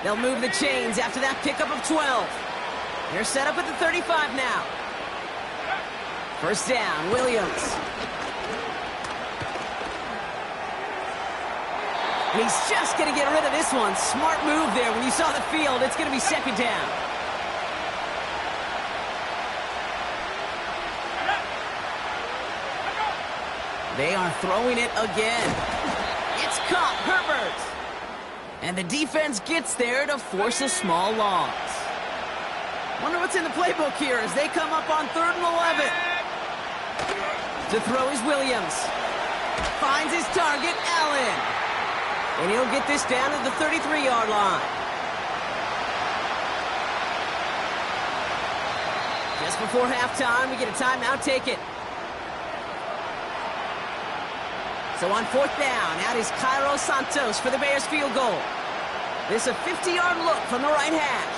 They'll move the chains after that pickup of 12. They're set up at the 35 now. First down, Williams. And he's just going to get rid of this one. Smart move there. When you saw the field, it's going to be 2nd down. They are throwing it again. It's caught, Herbert. And the defense gets there to force a small loss. Wonder what's in the playbook here as they come up on 3rd and 11. To throw is Williams. Finds his target, Allen. And he'll get this down to the 33-yard line. Just before halftime, we get a timeout, take it. So on 4th down, out is Cairo Santos for the Bears field goal. This a 50-yard look from the right hash.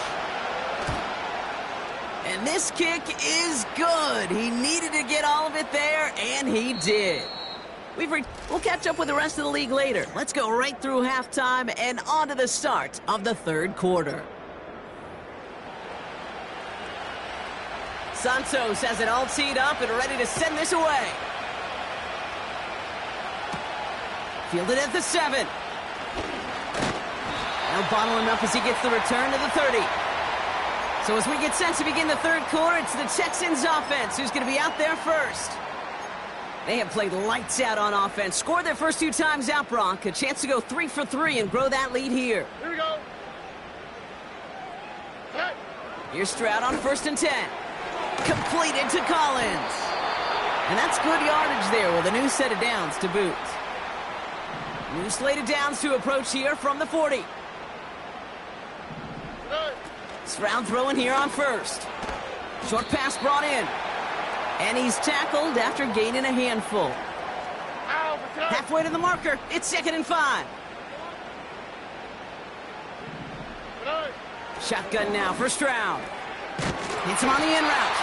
And this kick is good. He needed to get all of it there, and he did. We'll catch up with the rest of the league later. Let's go right through halftime and on to the start of the 3rd quarter. Santos has it all teed up and ready to send this away. Fielded at the 7. Now bottle him up as he gets the return to the 30. So as we get set to begin the 3rd quarter, it's the Texans offense who's going to be out there first. They have played lights out on offense. Scored their first 2 times out, Brock. A chance to go 3 for 3 and grow that lead here. Here we go. Here's Stroud on 1st and 10. Completed to Collins. And that's good yardage there with a new set of downs to boot. New slate of downs to approach here from the 40. Stroud throwing here on 1st. Short pass brought in. And he's tackled after gaining a handful. Halfway to the marker. It's 2nd and 5. Shotgun now for Stroud. Hits him on the in route.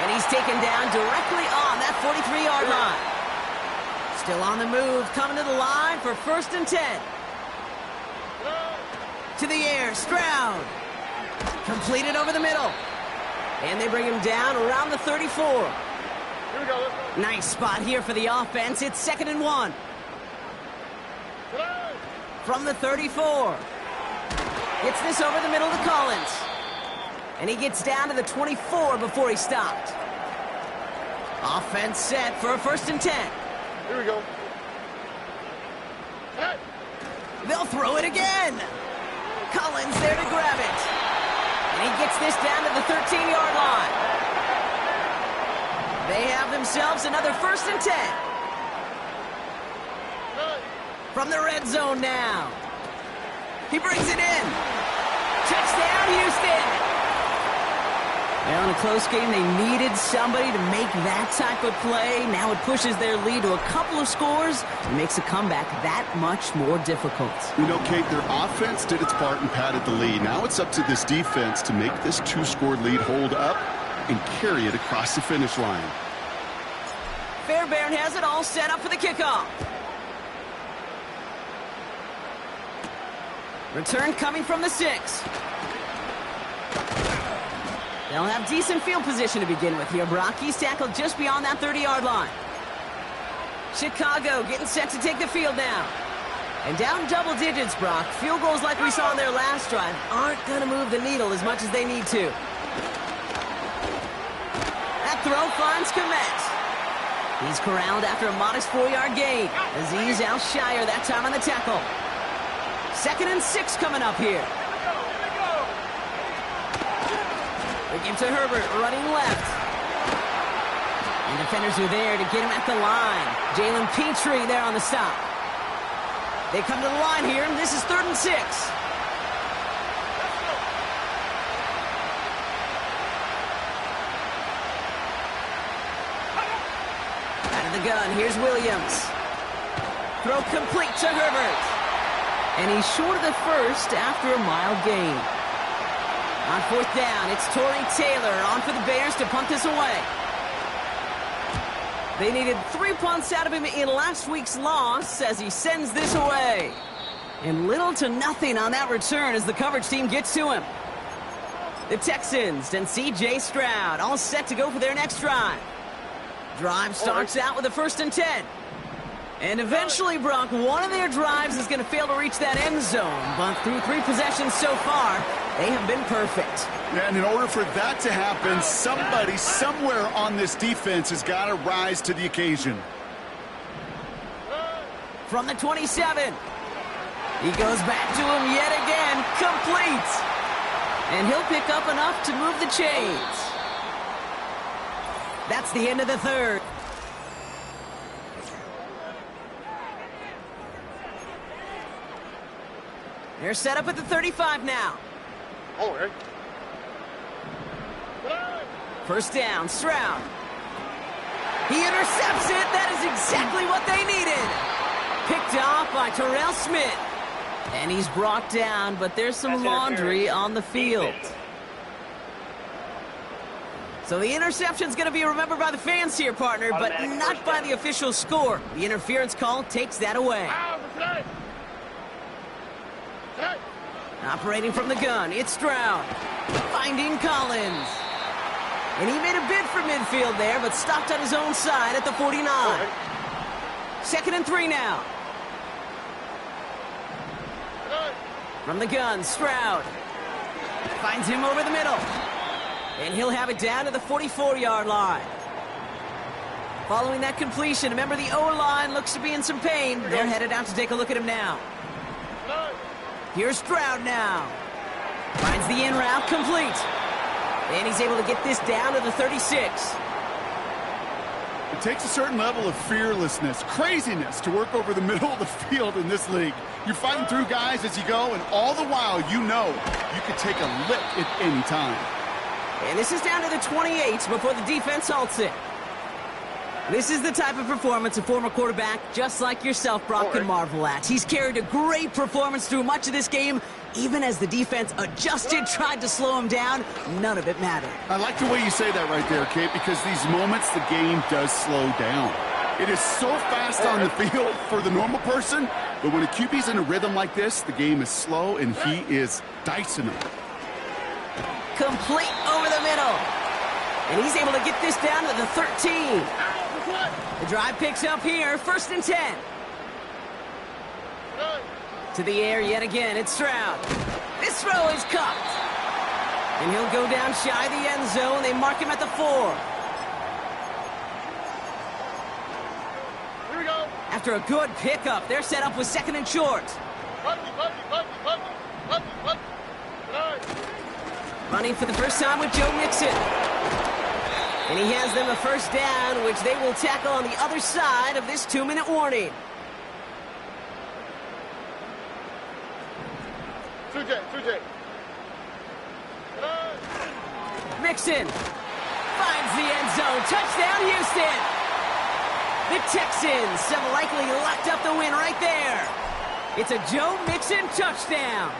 And he's taken down directly on that 43-yard line. Still on the move, coming to the line for 1st and 10. To the air, Stroud. Completed over the middle. And they bring him down around the 34. Here we go. Nice spot here for the offense. It's 2nd and 1. From the 34. Gets this over the middle to Collins. And he gets down to the 24 before he stopped. Offense set for a 1st and 10. Here we go. They'll throw it again. Collins there to grab it. And he gets this down to the 13-yard line. They have themselves another 1st and 10. From the red zone now. He brings it in. Touchdown, Houston. Now in a close game, they needed somebody to make that type of play. Now it pushes their lead to a couple of scores and makes a comeback that much more difficult. You know, Kate, their offense did its part and padded the lead. Now it's up to this defense to make this 2-score lead hold up and carry it across the finish line. Fairbairn has it all set up for the kickoff. Return coming from the 6. They'll have decent field position to begin with here. Brock, he's tackled just beyond that 30-yard line. Chicago getting set to take the field now. And down double digits, Brock. Field goals like we saw in their last drive aren't going to move the needle as much as they need to. That throw finds Kmet. He's corralled after a modest 4-yard gain. Azeez Al-Shire that time on the tackle. 2nd and 6 coming up here. They give to Herbert, running left. And defenders are there to get him at the line. Jalen Petrie there on the stop. They come to the line here, and this is 3rd and 6. Out of the gun, here's Williams. Throw complete to Herbert. And he's short of the 1st after a mild gain. On 4th down, it's Torrey Taylor on for the Bears to punt this away. They needed 3 punts out of him in last week's loss as he sends this away. And little to nothing on that return as the coverage team gets to him. The Texans and C.J. Stroud all set to go for their next drive. Drive starts out with a 1st and 10. And eventually, Brock, one of their drives is going to fail to reach that end zone. But through 3 possessions so far, they have been perfect. Yeah, and in order for that to happen, somebody somewhere on this defense has got to rise to the occasion. From the 27. He goes back to him yet again. Complete. And he'll pick up enough to move the chains. That's the end of the 3rd. They're set up at the 35 now. Oh, hey. 1st down, Stroud. He intercepts it. That is exactly what they needed. Picked off by Terrell Smith. And he's brought down, but there's some laundry on the field. So the interception's going to be remembered by the fans here, partner, but not by the official score. The interference call takes that away. Operating from the gun, it's Stroud. Finding Collins. And he made a bid for midfield there, but stopped on his own side at the 49. 2nd and 3 now. From the gun, Stroud. Finds him over the middle. And he'll have it down to the 44-yard line. Following that completion, remember the O-line looks to be in some pain. They're headed out to take a look at him now. Here's Stroud now. Finds the in route complete. And he's able to get this down to the 36. It takes a certain level of fearlessness, craziness to work over the middle of the field in this league. You're fighting through guys as you go, and all the while you know you could take a lick at any time. And this is down to the 28 before the defense halts it. This is the type of performance a former quarterback, just like yourself, Brock, can marvel at. He's carried a great performance through much of this game. Even as the defense adjusted, tried to slow him down, none of it mattered. I like the way you say that right there, Kate, because these moments the game does slow down. It is so fast on the field for the normal person, but when a QB's in a rhythm like this, the game is slow and he is dicing them. Complete over the middle. And he's able to get this down to the 13. The drive picks up here, 1st and 10. To the air yet again, it's Stroud. This throw is caught. And he'll go down shy of the end zone. They mark him at the 4. Here we go. After a good pickup, they're set up with 2nd and short. Running for the first time with Joe Mixon. And he has them a 1st down, which they will tackle on the other side of this 2-minute warning. 2J. Mixon finds the end zone. Touchdown, Houston. The Texans have likely locked up the win right there. It's a Joe Mixon touchdown.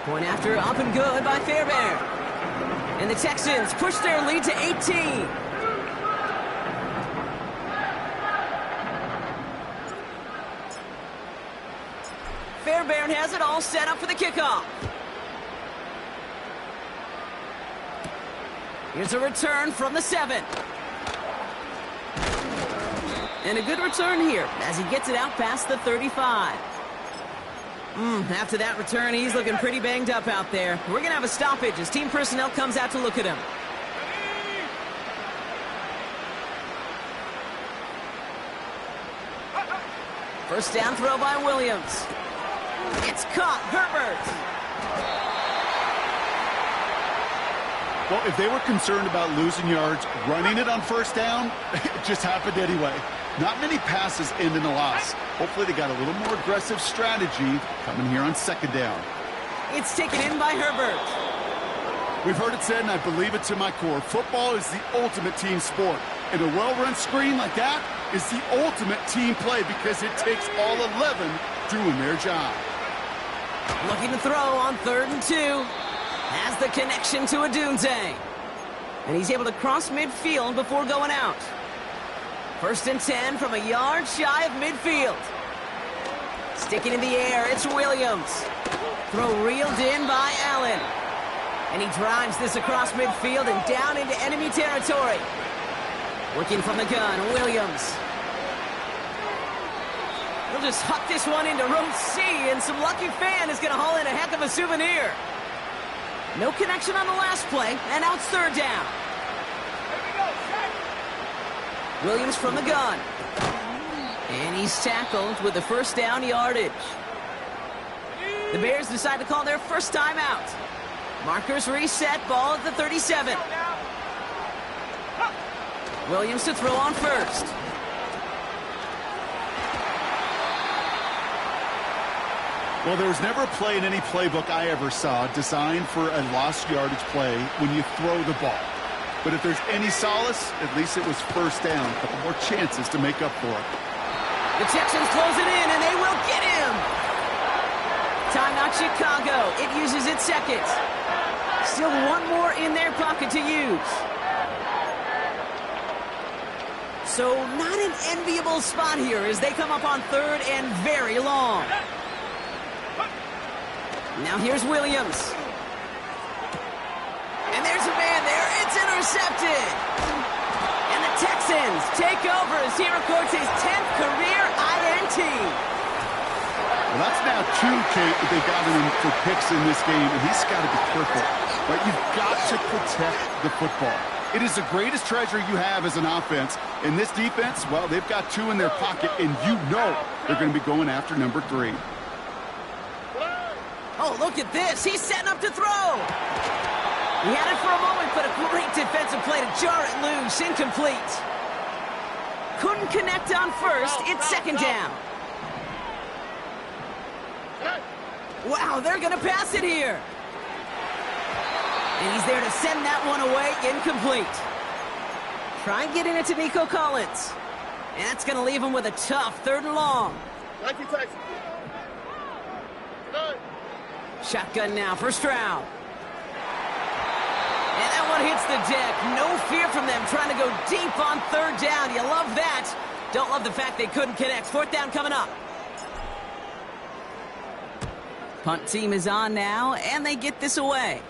Point after up and good by Fairbairn. And the Texans push their lead to 18. Fairbairn has it all set up for the kickoff. Here's a return from the 7. And a good return here as he gets it out past the 35. After that return, he's looking pretty banged up out there. We're going to have a stoppage as team personnel comes out to look at him. First down throw by Williams. It's caught. Herbert. Well, if they were concerned about losing yards, running it on 1st down, it just happened anyway. Not many passes end in a loss. Hopefully they got a little more aggressive strategy coming here on 2nd down. It's taken in by Herbert. We've heard it said, and I believe it to my core, football is the ultimate team sport. And a well-run screen like that is the ultimate team play because it takes all 11 doing their job. Looking to throw on 3rd and 2. Has the connection to Odunze. And he's able to cross midfield before going out. 1st and 10 from a yard shy of midfield. Sticking in the air, it's Williams. Throw reeled in by Allen. And he drives this across midfield and down into enemy territory. Working from the gun, Williams. He'll just huck this one into row C, and some lucky fan is going to haul in a heck of a souvenir. No connection on the last play, and now it's 3rd down. Williams from the gun. And he's tackled with the 1st down yardage. The Bears decide to call their 1st time out. Markers reset, ball at the 37. Williams to throw on 1st. Well, there was never a play in any playbook I ever saw designed for a lost yardage play when you throw the ball. But if there's any solace, at least it was 1st down. A couple more chances to make up for it. The Texans close it in, and they will get him. Timeout Chicago. It uses its 2nd. Still one more in their pocket to use. So not an enviable spot here as they come up on 3rd and very long. Now here's Williams. And there's a man there. It's intercepted. And the Texans take over as he records his 10th career INT. Well, that's now 2, Kate, that they've gotten him for picks in this game, and he's got to be careful. Right? You've got to protect the football. It is the greatest treasure you have as an offense. In this defense, well, they've got 2 in their pocket, and you know they're going to be going after number 3. Oh, look at this. He's setting up to throw. He had it for a moment, but a great defensive play to jar it loose. Incomplete. Couldn't connect on first. It's second down. Wow, they're going to pass it here. And he's there to send that one away. Incomplete. Try and get in it to Nico Collins. And that's going to leave him with a tough 3rd and long. Shotgun now for Stroud. And that one hits the deck. No fear from them trying to go deep on 3rd down. You love that. Don't love the fact they couldn't connect. 4th down coming up. Punt team is on now, and they get this away.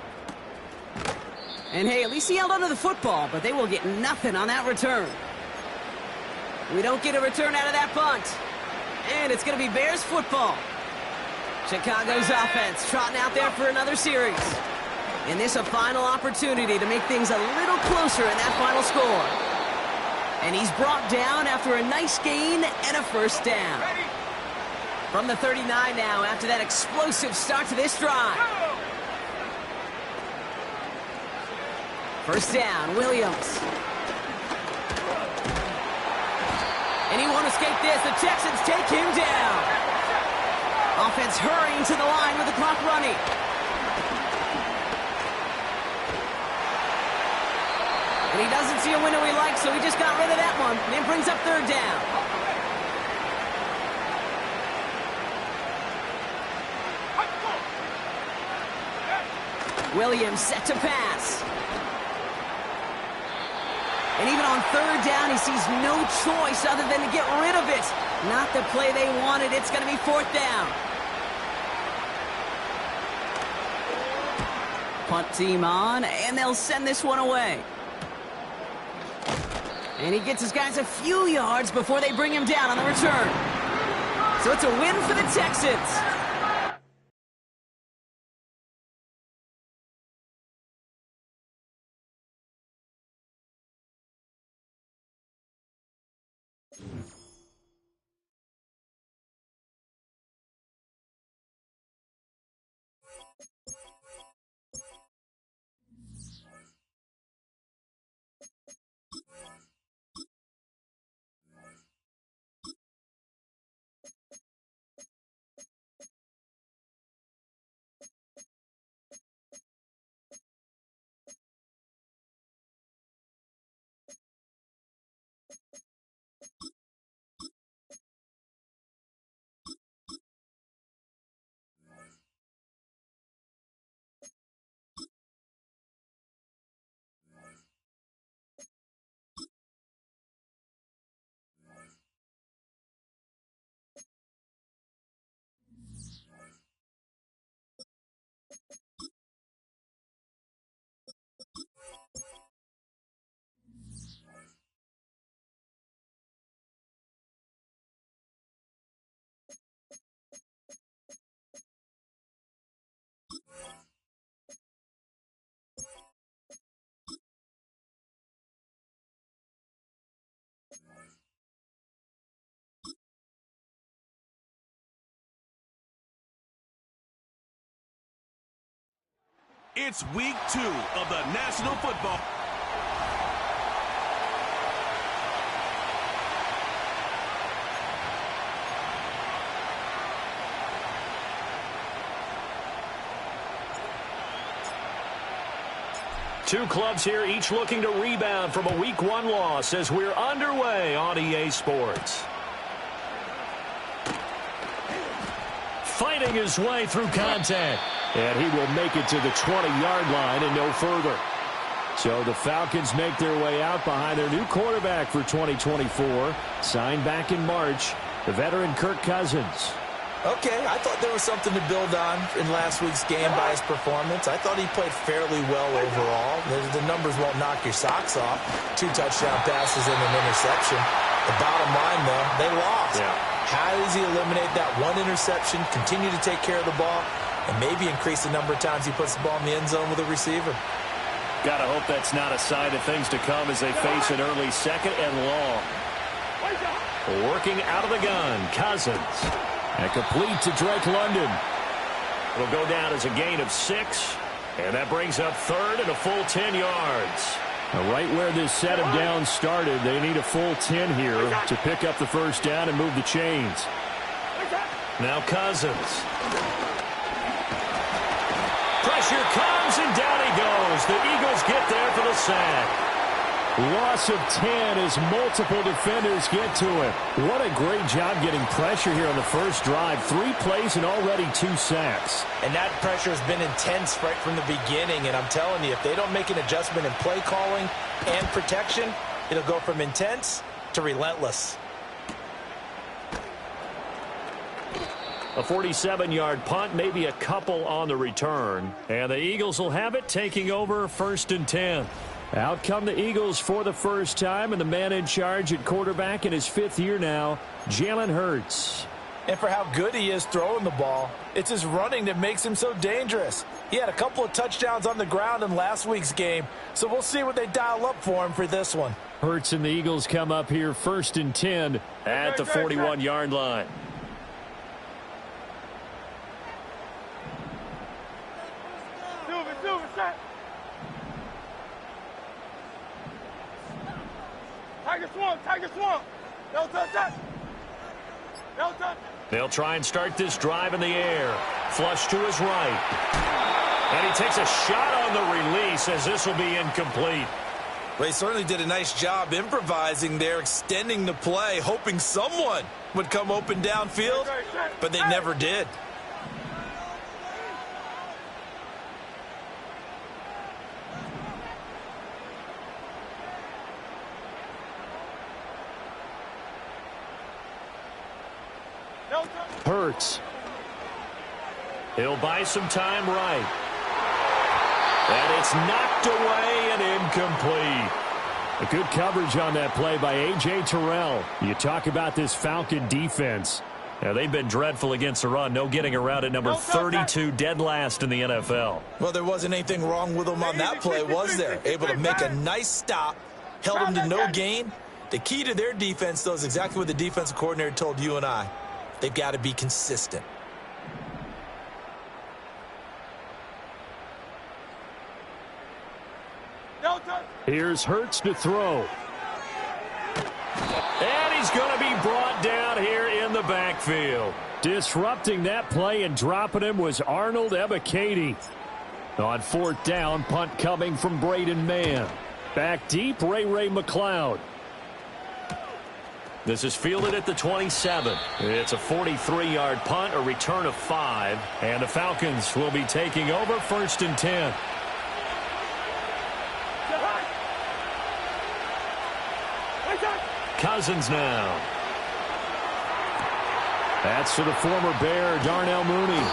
And hey, at least he held onto the football, but they will get nothing on that return. We don't get a return out of that punt. And it's going to be Bears football. Chicago's offense trotting out there for another series. And this a final opportunity to make things a little closer in that final score. And he's brought down after a nice gain and a 1st down. From the 39 now after that explosive start to this drive. 1st down, Williams. And he won't escape this. The Texans take him down. Offense hurrying to the line with the clock running. And he doesn't see a window he likes, so he just got rid of that one. And it brings up 3rd down. Williams set to pass. And even on 3rd down, he sees no choice other than to get rid of it. Not the play they wanted. It's going to be 4th down. Punt team on, and they'll send this one away. And he gets his guys a few yards before they bring him down on the return. So it's a win for the Texans. It's week 2 of the National Football. Two clubs here, each looking to rebound from a Week 1 loss as we're underway on EA Sports. Fighting his way through contact. And he will make it to the 20-yard line and no further. So the Falcons make their way out behind their new quarterback for 2024. Signed back in March, the veteran Kirk Cousins. Okay, I thought there was something to build on in last week's game by his performance. I thought he played fairly well overall. The numbers won't knock your socks off. 2 touchdown passes and an interception. The bottom line, though, they lost. Yeah. How does he eliminate that one interception, continue to take care of the ball, and maybe increase the number of times he puts the ball in the end zone with a receiver? Gotta hope that's not a sign of things to come as they face an early 2nd and long. Working out of the gun, Cousins. And complete to Drake London. It'll go down as a gain of 6, and that brings up third and a full 10 yards. Right where this set of downs started, they need a full 10 here to pick up the first down and move the chains. Now Cousins. Pressure comes, and down he goes. The Eagles get there for the sack. Loss of 10 as multiple defenders get to him. What a great job getting pressure here on the first drive. 3 plays and already 2 sacks. And that pressure has been intense right from the beginning. And I'm telling you, if they don't make an adjustment in play calling and protection, it'll go from intense to relentless. A 47-yard punt, maybe a couple on the return. And the Eagles will have it, taking over 1st and 10. Out come the Eagles for the first time, and the man in charge at quarterback in his 5th year now, Jalen Hurts. And for how good he is throwing the ball, it's his running that makes him so dangerous. He had a couple of touchdowns on the ground in last week's game, so we'll see what they dial up for him for this one. Hurts and the Eagles come up here 1st and 10 at the 41-yard line. Tiger swamp. No touch. They'll try and start this drive in the air. Flush to his right. And he takes a shot on the release as this will be incomplete. Well, he certainly did a nice job improvising there, extending the play, hoping someone would come open downfield, but they never did. Hurts. He'll buy some time right. And it's knocked away and incomplete. A good coverage on that play by A.J. Terrell. You talk about this Falcon defense. Yeah, they've been dreadful against the run. No getting around at number 32, dead last in the NFL. Well, there wasn't anything wrong with him on that play, was there? Able to make a nice stop, held him to no gain. The key to their defense, though, is exactly what the defensive coordinator told you and I. They've got to be consistent. Here's Hurts to throw. And he's going to be brought down here in the backfield. Disrupting that play and dropping him was Arnold Ebiketie. On 4th down, punt coming from Braden Mann. Back deep, Ray McLeod. This is fielded at the 27. It's a 43-yard punt, a return of 5. And the Falcons will be taking over 1st and 10. Cousins now. That's to the former Bear, Darnell Mooney.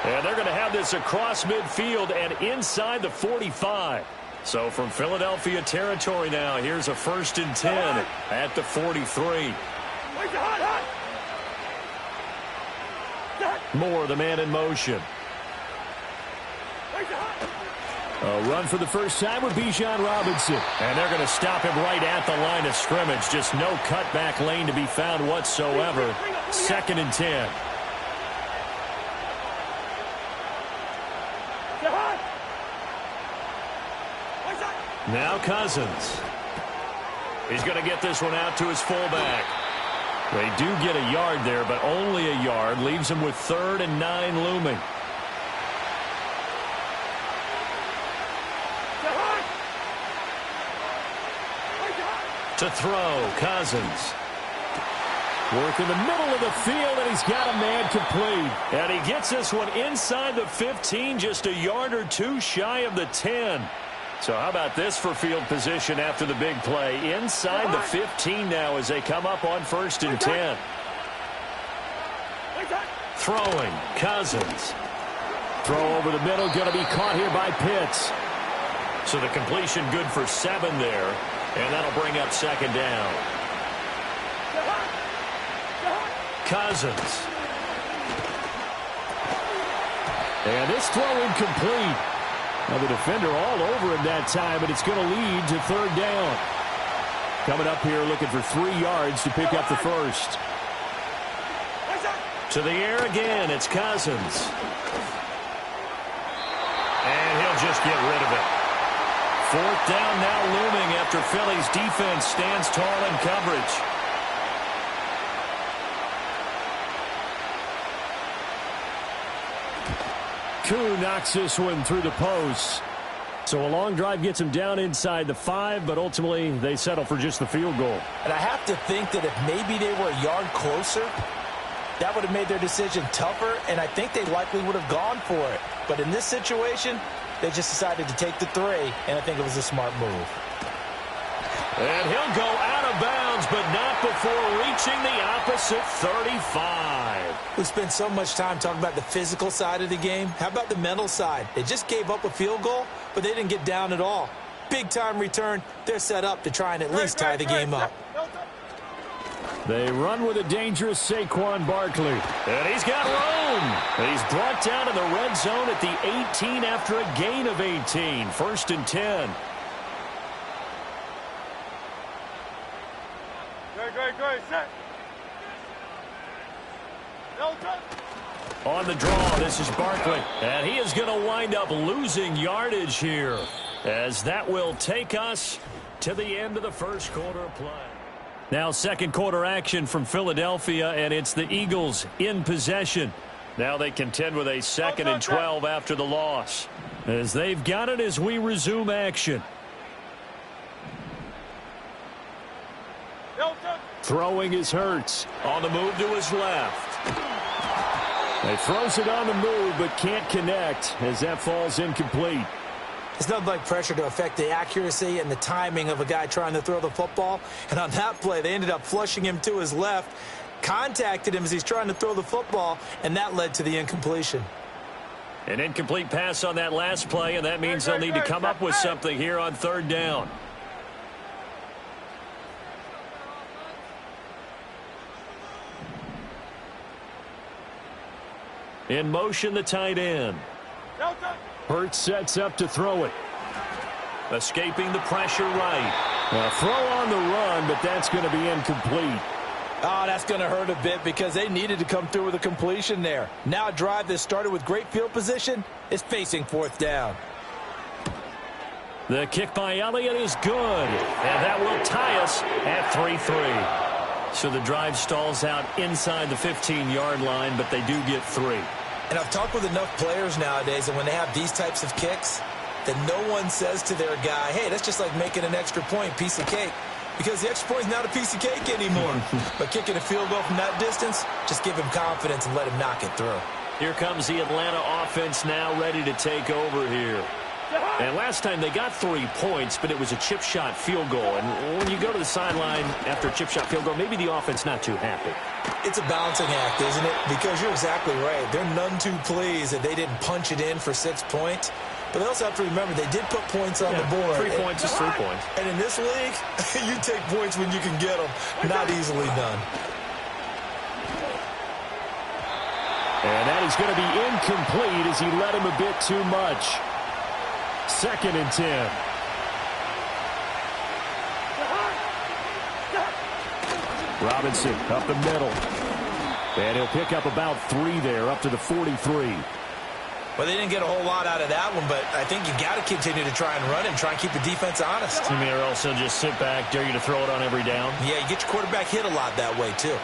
And they're going to have this across midfield and inside the 45. So from Philadelphia territory now, here's a 1st and 10 at the 43. Moore, the man in motion. A run for the first time with Bijan Robinson. And they're going to stop him right at the line of scrimmage. Just no cutback lane to be found whatsoever. 2nd and 10. Now Cousins. He's going to get this one out to his fullback. They do get a yard there, but only a yard. Leaves him with 3rd and 9 looming. To throw, Cousins. Work in the middle of the field, and he's got a man complete. And he gets this one inside the 15, just a yard or 2 shy of the 10. So how about this for field position after the big play? Inside the 15 now as they come up on 1st and 10. Throwing, Cousins. Throw over the middle, going to be caught here by Pitts. So the completion good for 7 there, and that'll bring up 2nd down. Cousins. And this throw incomplete. Now the defender all over him that time, but it's going to lead to 3rd down. Coming up here looking for 3 yards to pick up the first. To the air again, it's Cousins. And he'll just get rid of it. Fourth down now looming after Philly's defense stands tall in coverage. Koo knocks this one through the post. So a long drive gets them down inside the 5, but ultimately they settle for just the field goal. And I have to think that if maybe they were a yard closer, that would have made their decision tougher, and I think they likely would have gone for it. But in this situation, they just decided to take the 3, and I think it was a smart move. And he'll go out of bounds, but not before reaching the opposite 35. We spent so much time talking about the physical side of the game. How about the mental side? They just gave up a field goal, but they didn't get down at all. Big-time return. They're set up to try and at least tie the game up. They run with a dangerous Saquon Barkley. And he's got room. And he's brought down in the red zone at the 18 after a gain of 18. 1st and 10. Great, set. On the draw, this is Barkley. And he is going to wind up losing yardage here, as that will take us to the end of the first quarter of play. Now second quarter action from Philadelphia, and it's the Eagles in possession. Now they contend with a 2nd and 12 after the loss, as they've got it as we resume action. Throwing is Hurts. On the move to his left. He throws it on the move, but can't connect as that falls incomplete. It's nothing like pressure to affect the accuracy and the timing of a guy trying to throw the football. And on that play, they ended up flushing him to his left, contacted him as he's trying to throw the football, and that led to the incompletion. An incomplete pass on that last play, and that means they'll need to come up with something here on 3rd down. In motion, the tight end. Hurts sets up to throw it. Escaping the pressure right. A throw on the run, but that's going to be incomplete. Oh, that's going to hurt a bit because they needed to come through with a completion there. Now a drive that started with great field position is facing 4th down. The kick by Elliott is good, and that will tie us at 3-3. So the drive stalls out inside the 15-yard line, but they do get 3. And I've talked with enough players nowadays, and when they have these types of kicks, that no one says to their guy, hey, that's just like making an extra point, piece of cake. Because the extra point is not a piece of cake anymore. But kicking a field goal from that distance, just give him confidence and let him knock it through. Here comes the Atlanta offense now ready to take over here. And last time they got 3 points, but it was a chip shot field goal. And when you go to the sideline after a chip shot field goal, maybe the offense not too happy. It's a balancing act, isn't it? Because you're exactly right. They're none too pleased that they didn't punch it in for 6 points. But they also have to remember they did put points on the board. 3 points is 3 points. And in this league, you take points when you can get them. Not easily done. And that is going to be incomplete as he led him a bit too much. 2nd and 10. Robinson up the middle. And he'll pick up about 3 there, up to the 43. Well, they didn't get a whole lot out of that one, but I think you got to continue to try and run and try and keep the defense honest. You may also just sit back, dare you to throw it on every down. Yeah, you get your quarterback hit a lot that way, too.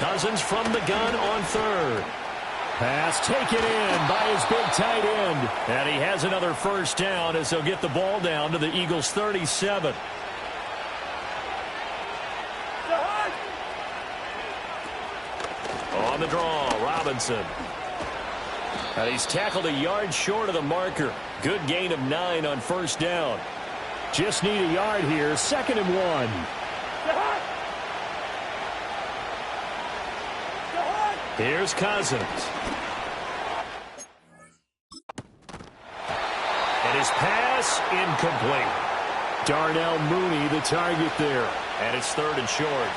Cousins from the gun on 3rd. Pass taken in by his big tight end. And he has another 1st down as they'll get the ball down to the Eagles' 37. On the draw, Robinson. And he's tackled a yard short of the marker. Good gain of 9 on 1st down. Just need a yard here. 2nd and 1. Here's Cousins. And his pass incomplete. Darnell Mooney the target there. And it's 3rd and short.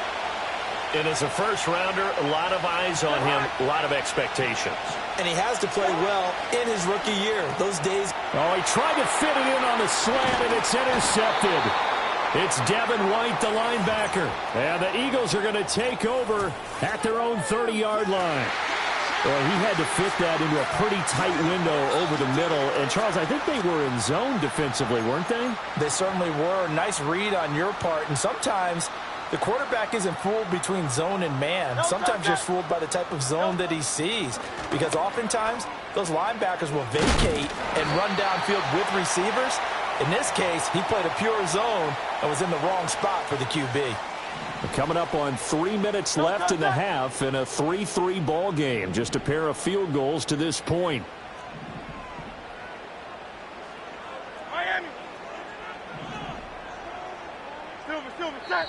And as a first-rounder, a lot of eyes on him, a lot of expectations. And he has to play well in his rookie year. Those days. Oh, he tried to fit it in on the slant, and it's intercepted. It's Devin White, the linebacker. And the Eagles are going to take over at their own 30-yard line. Well, he had to fit that into a pretty tight window over the middle. And, Charles, I think they were in zone defensively, weren't they? They certainly were. Nice read on your part. And sometimes the quarterback isn't fooled between zone and man. Sometimes just fooled by the type of zone that he sees. Because oftentimes, those linebackers will vacate and run downfield with receivers. In this case, he played a pure zone and was in the wrong spot for the QB. We're coming up on 3 minutes left in the half in a 3-3 ball game. Just a pair of field goals to this point. Miami. Silver, set.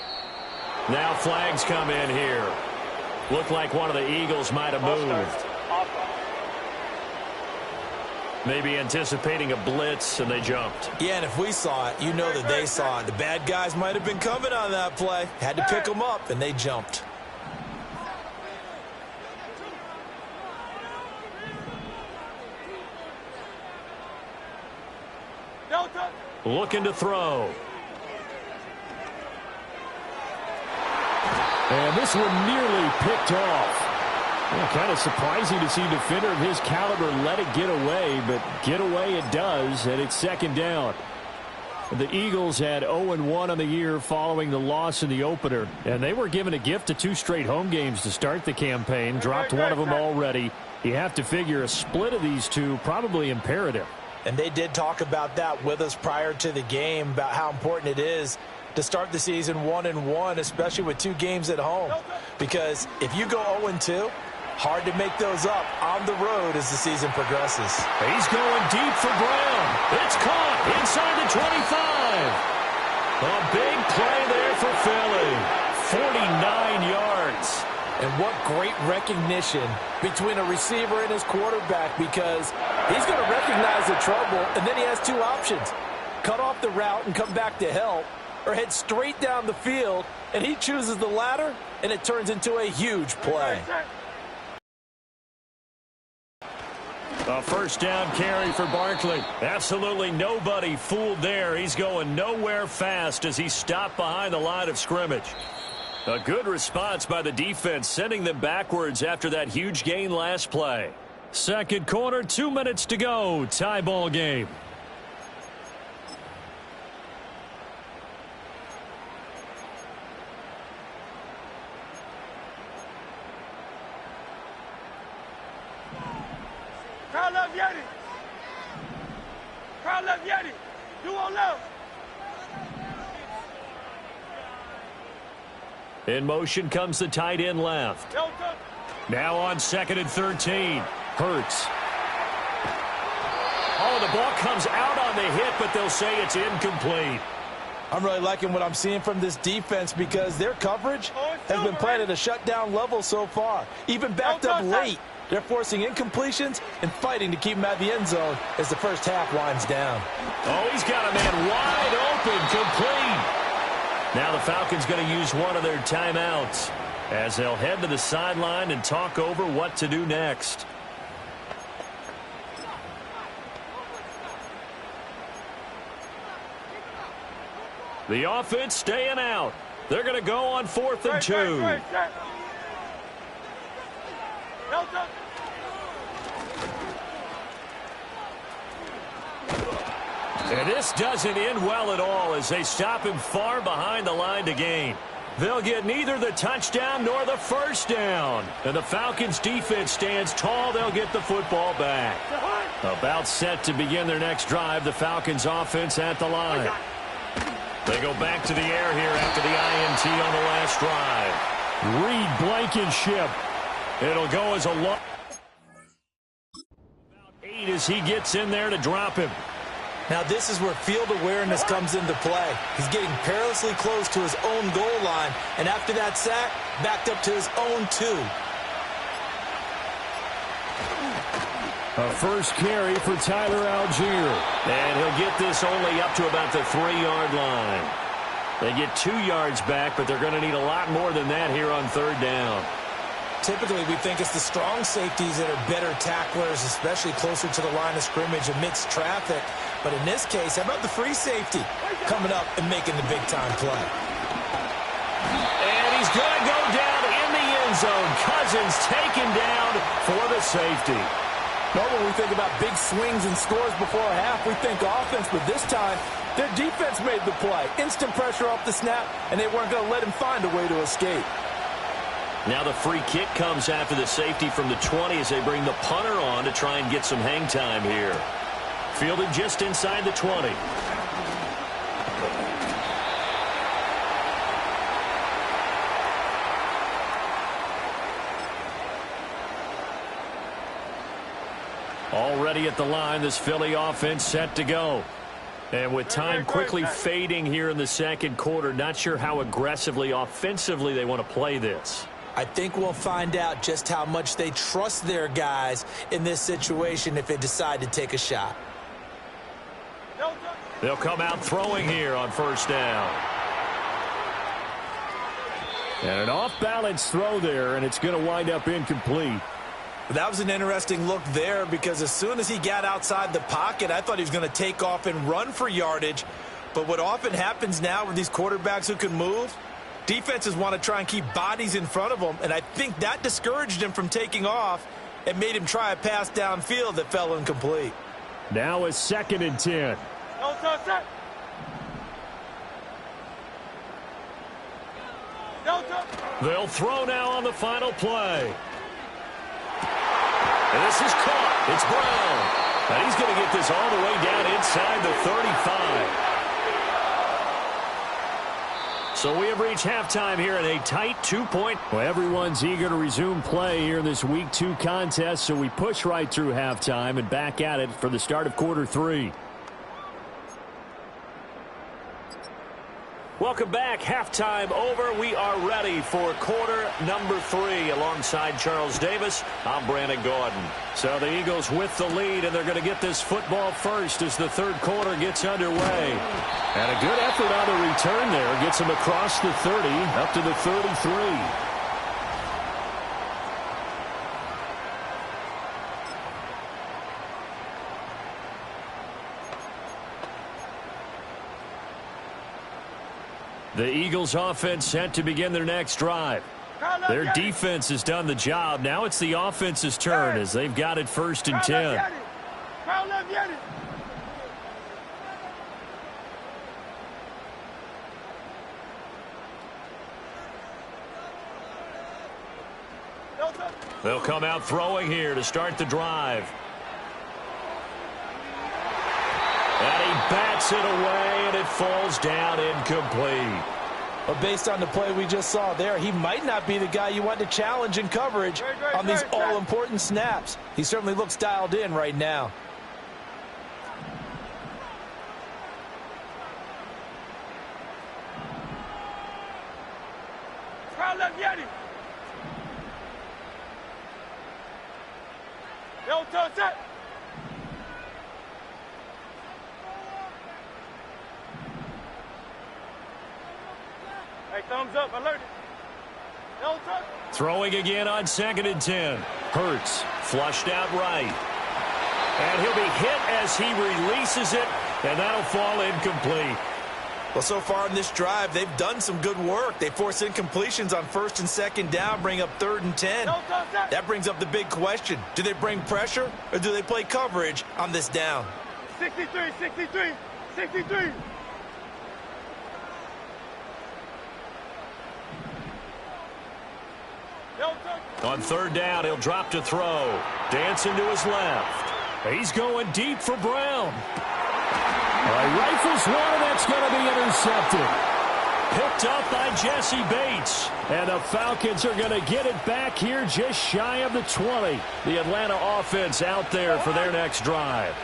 Now flags come in here. Looked like one of the Eagles might have moved. Maybe anticipating a blitz, and they jumped. Yeah, and if we saw it, you know that they saw it. The bad guys might have been coming on that play. Had to pick them up, and they jumped. Looking to throw. And this one nearly picked off. Well, kind of surprising to see a defender of his caliber let it get away, but get away it does, and it's second down. The Eagles had 0-1 on the year following the loss in the opener, and they were given a gift of 2 straight home games to start the campaign, dropped one of them already. You have to figure a split of these two probably imperative. And they did talk about that with us prior to the game, about how important it is to start the season 1-1, especially with 2 games at home. Because if you go 0-2, hard to make those up on the road as the season progresses. He's going deep for Brown. It's caught inside the 25. A big play there for Philly. 49 yards. And what great recognition between a receiver and his quarterback, because he's going to recognize the trouble, and then he has 2 options. Cut off the route and come back to help, or head straight down the field, and he chooses the latter, and it turns into a huge play. A first down carry for Barkley. Absolutely nobody fooled there. He's going nowhere fast as he stopped behind the line of scrimmage. A good response by the defense, sending them backwards after that huge gain last play. Second quarter, 2 minutes to go. Tie ball game. Crowd love Yeti. Crowd love Yeti. You won't love. In motion comes the tight end left. Now on 2nd and 13. Hurts. Oh, the ball comes out on the hit, but they'll say it's incomplete. I'm really liking what I'm seeing from this defense because their coverage has been playing at a shutdown level so far. Even backed up late. They're forcing incompletions and fighting to keep him at the end zone as the first half winds down. Oh, he's got a man wide open, complete. Now the Falcons going to use one of their timeouts as they'll head to the sideline and talk over what to do next. The offense staying out. They're going to go on 4th and 2. And this doesn't end well at all as they stop him far behind the line to gain. They'll get neither the touchdown nor the first down. And the Falcons defense stands tall. They'll get the football back. About set to begin their next drive. The Falcons offense at the line. They go back to the air here after the INT on the last drive. Reed Blankenship. It'll go as a long. About 8 as he gets in there to drop him. Now this is where field awareness comes into play. He's getting perilously close to his own goal line, and after that sack, backed up to his own 2. A first carry for Tyler Algier. And he'll get this only up to about the 3-yard line. They get 2 yards back, but they're going to need a lot more than that here on 3rd down. Typically, we think it's the strong safeties that are better tacklers, especially closer to the line of scrimmage amidst traffic. But in this case, how about the free safety coming up and making the big-time play? And he's going to go down in the end zone. Cousins taken down for the safety. Normally, when we think about big swings and scores before a half, we think offense, but this time, their defense made the play. Instant pressure off the snap, and they weren't going to let him find a way to escape. Now the free kick comes after the safety from the 20 as they bring the punter on to try and get some hang time here. Fielded just inside the 20. Already at the line, this Philly offense set to go. And with time quickly fading here in the second quarter, not sure how aggressively, offensively they want to play this. I think we'll find out just how much they trust their guys in this situation if they decide to take a shot. They'll come out throwing here on first down. And an off-balance throw there, and it's going to wind up incomplete. That was an interesting look there because as soon as he got outside the pocket, I thought he was going to take off and run for yardage. But what often happens now with these quarterbacks who can move, defenses want to try and keep bodies in front of them, and I think that discouraged him from taking off and made him try a pass downfield that fell incomplete. Now a 2nd and 10. They'll throw now on the final play. And this is caught. It's Brown. And he's going to get this all the way down inside the 35. So we have reached halftime here in a tight 2-point. Well, everyone's eager to resume play here in this Week 2 contest, so we push right through halftime and back at it for the start of quarter 3. Welcome back. Halftime over. We are ready for quarter number 3. Alongside Charles Davis, I'm Brandon Gordon. So the Eagles with the lead, and they're going to get this football first as the third quarter gets underway. And a good effort on the return there. Gets them across the 30, up to the 33. The Eagles offense set to begin their next drive. Their defense has done the job. Now it's the offense's turn as they've got it 1st and 10. They'll come out throwing here to start the drive. And he bats it away, and it falls down incomplete. But based on the play we just saw there, he might not be the guy you want to challenge in coverage on these all-important snaps. He certainly looks dialed in right now. Thumbs up, alert. Throwing again on 2nd and 10. Hurts flushed out right. And he'll be hit as he releases it, and that'll fall incomplete. Well, so far in this drive, they've done some good work. They force incompletions on 1st and 2nd down, bring up 3rd and 10. That brings up the big question. Do they bring pressure, or do they play coverage on this down? 63, 63, 63. On 3rd down, he'll drop to throw. Dancing to his left. He's going deep for Brown. Rifles one, and that's going to be intercepted. Picked up by Jesse Bates. And the Falcons are going to get it back here just shy of the 20. The Atlanta offense out there for their next drive.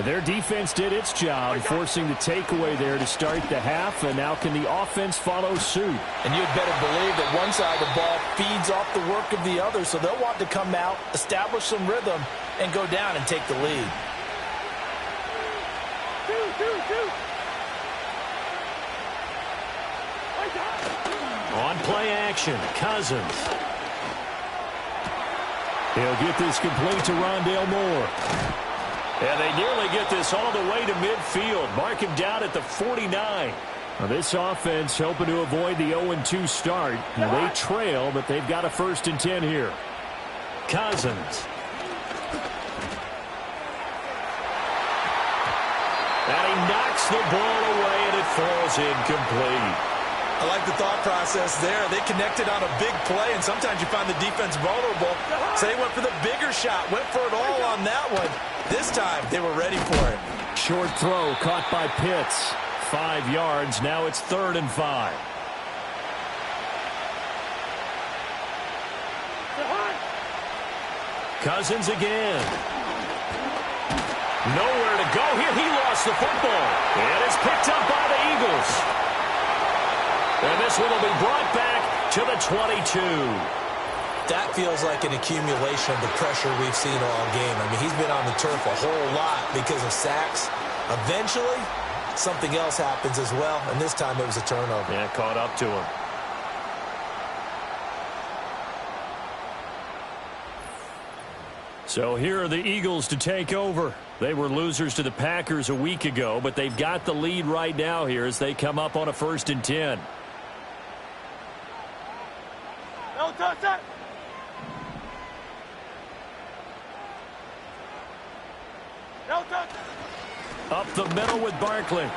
Their defense did its job, forcing the takeaway there to start the half, and now can the offense follow suit? And you'd better believe that one side of the ball feeds off the work of the other, so they'll want to come out, establish some rhythm, and go down and take the lead. On play action, Cousins. He'll get this complete to Rondale Moore. And they nearly get this all the way to midfield. Mark him down at the 49. Now this offense hoping to avoid the 0-2 start. Now they trail, but they've got a 1st and 10 here. Cousins. And he knocks the ball away, and it falls incomplete. I like the thought process there. They connected on a big play, and sometimes you find the defense vulnerable. So they went for the bigger shot, went for it all on that one. This time, they were ready for it. Short throw caught by Pitts. 5 yards. Now it's 3rd and 5. Cousins again. Nowhere to go here. He lost the football. And it's picked up by the Eagles. And this one will be brought back to the 22. That feels like an accumulation of the pressure we've seen all game. I mean, he's been on the turf a whole lot because of sacks. Eventually, something else happens as well, and this time it was a turnover. Yeah, caught up to him. So here are the Eagles to take over. They were losers to the Packers a week ago, but they've got the lead right now here as they come up on a 1st and 10. No touch that. No touch. Up the middle with Barkley.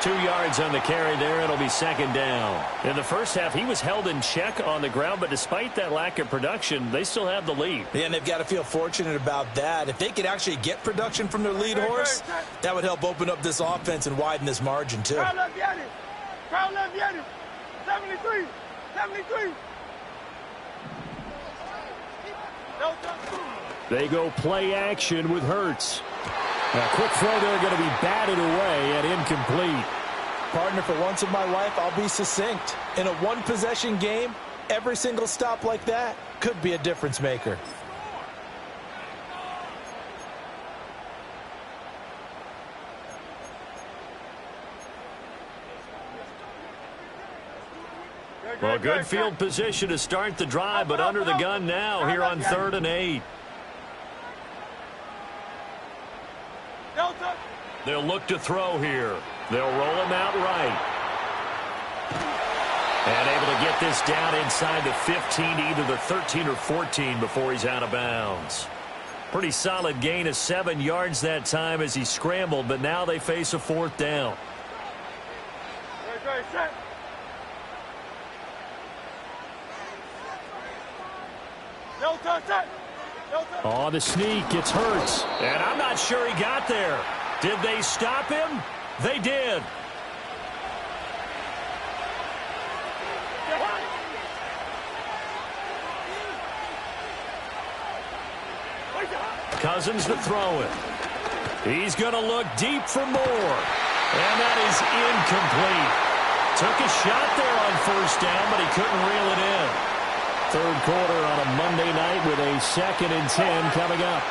2 yards on the carry there. It'll be 2nd down. In the first half, he was held in check on the ground, but despite that lack of production, they still have the lead. Yeah, and they've got to feel fortunate about that. If they could actually get production from their lead horse, that would help open up this offense and widen this margin, too. Crowd left behind him. Crowd left behind him. 73. 73. No touch. They go play action with Hurts. A quick throw there going to be batted away and incomplete. Partner, for once in my life, I'll be succinct. In a one-possession game, every single stop like that could be a difference maker. Well, good field position to start the drive, but under the gun now here on 3rd and 8. They'll look to throw here. They'll roll him out right. And able to get this down inside the 15 to either the 13 or 14 before he's out of bounds. Pretty solid gain of 7 yards that time as he scrambled, but now they face a 4th down. On the sneak, it's Hurts. And I'm not sure he got there. Did they stop him? They did. Cousins to throw it. He's going to look deep for more. And that is incomplete. Took a shot there on 1st down, but he couldn't reel it in. 3rd quarter on a Monday night with a 2nd and 10 coming up.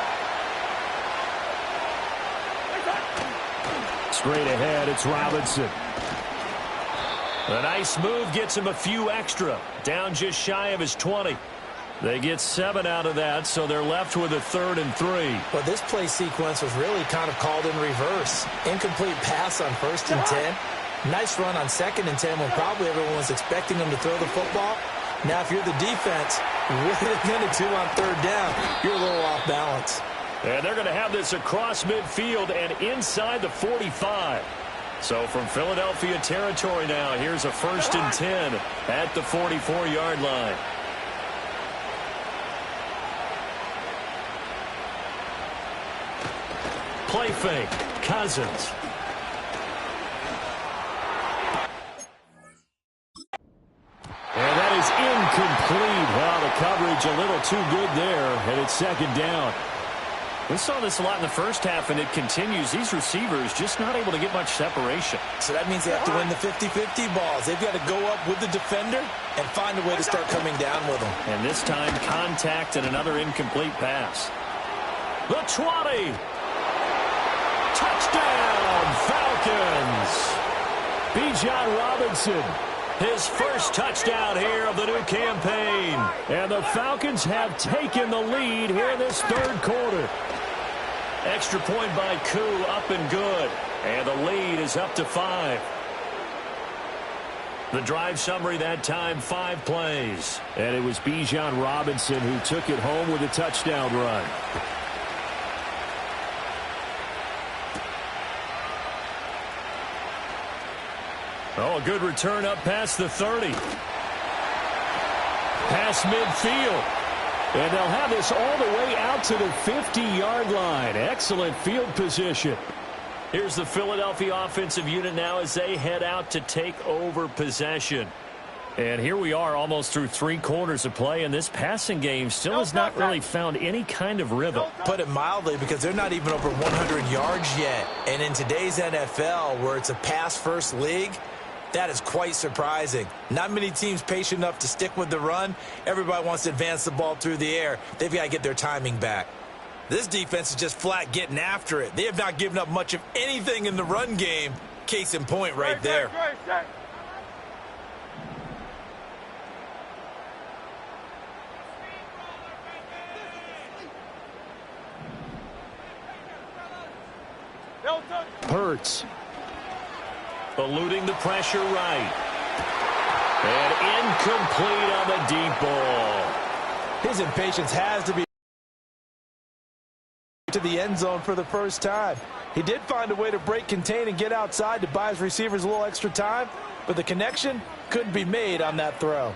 Straight ahead, it's Robinson. A nice move gets him a few extra. Down just shy of his 20. They get 7 out of that, so they're left with a 3rd and 3. Well, this play sequence was really kind of called in reverse. Incomplete pass on 1st and 10. Nice run on 2nd and 10 when probably everyone was expecting him to throw the football. Now, if you're the defense, what are they going to do on 3rd down? You're a little off balance. And they're going to have this across midfield and inside the 45. So from Philadelphia territory now, here's a 1st and 10 at the 44-yard line. Play fake. Cousins. And that is incomplete. Well, the coverage a little too good there, and it's 2nd down. We saw this a lot in the first half, and it continues. These receivers just not able to get much separation. So that means they have to win the 50-50 balls. They've got to go up with the defender and find a way to start coming down with them. And this time, contact and another incomplete pass. The 20. Touchdown, Falcons. Bijan Robinson. His first touchdown here of the new campaign. And the Falcons have taken the lead here in this 3rd quarter. Extra point by Koo, up and good. And the lead is up to 5. The drive summary that time, 5 plays. And it was Bijan Robinson who took it home with a touchdown run. Oh, a good return up past the 30. Past midfield. And they'll have this all the way out to the 50-yard line. Excellent field position. Here's the Philadelphia offensive unit now as they head out to take over possession. And here we are almost through 3 quarters of play, and this passing game still has not really found any kind of rhythm. Put it mildly, because they're not even over 100 yards yet. And in today's NFL, where it's a pass-first league, that is quite surprising. Not many teams patient enough to stick with the run. Everybody wants to advance the ball through the air. They've got to get their timing back. This defense is just flat getting after it. They have not given up much of anything in the run game. Case in point right there. Hurts. Eluding the pressure right. And incomplete on the deep ball. His impatience has to be to the end zone for the first time. He did find a way to break, contain, and get outside to buy his receivers a little extra time, but the connection couldn't be made on that throw.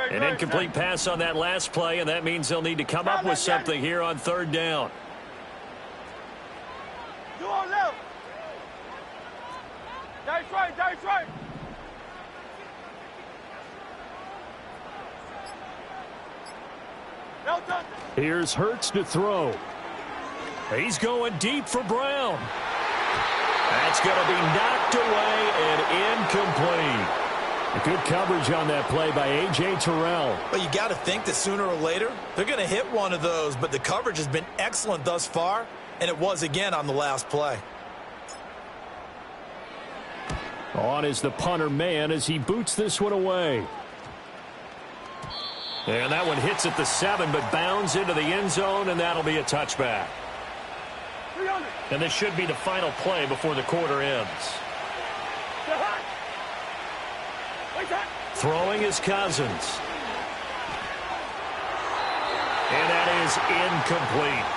An incomplete pass on that last play, and that means they'll need to come up with something here on 3rd down. You on left. That's right, that's right. Here's Hurts to throw. He's going deep for Brown. That's going to be knocked away and incomplete. Good coverage on that play by A.J. Terrell. But you got to think that sooner or later, they're going to hit one of those. But the coverage has been excellent thus far, and it was again on the last play. On is the punter man as he boots this one away. And that one hits at the 7, but bounds into the end zone, and that'll be a touchback. And this should be the final play before the quarter ends. Throwing is Cousins. And that is incomplete.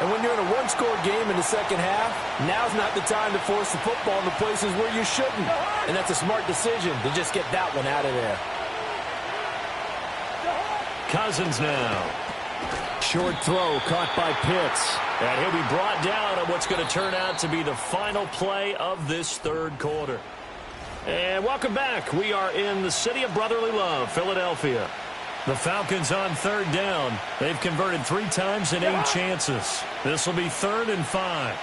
And when you're in a one-score game in the second half, now's not the time to force the football in the places where you shouldn't. And that's a smart decision to just get that one out of there. Cousins now. Short throw caught by Pitts. And he'll be brought down on what's going to turn out to be the final play of this 3rd quarter. And welcome back. We are in the city of brotherly love, Philadelphia. The Falcons on 3rd down. They've converted 3 times in 8 chances. This will be 3rd and 5.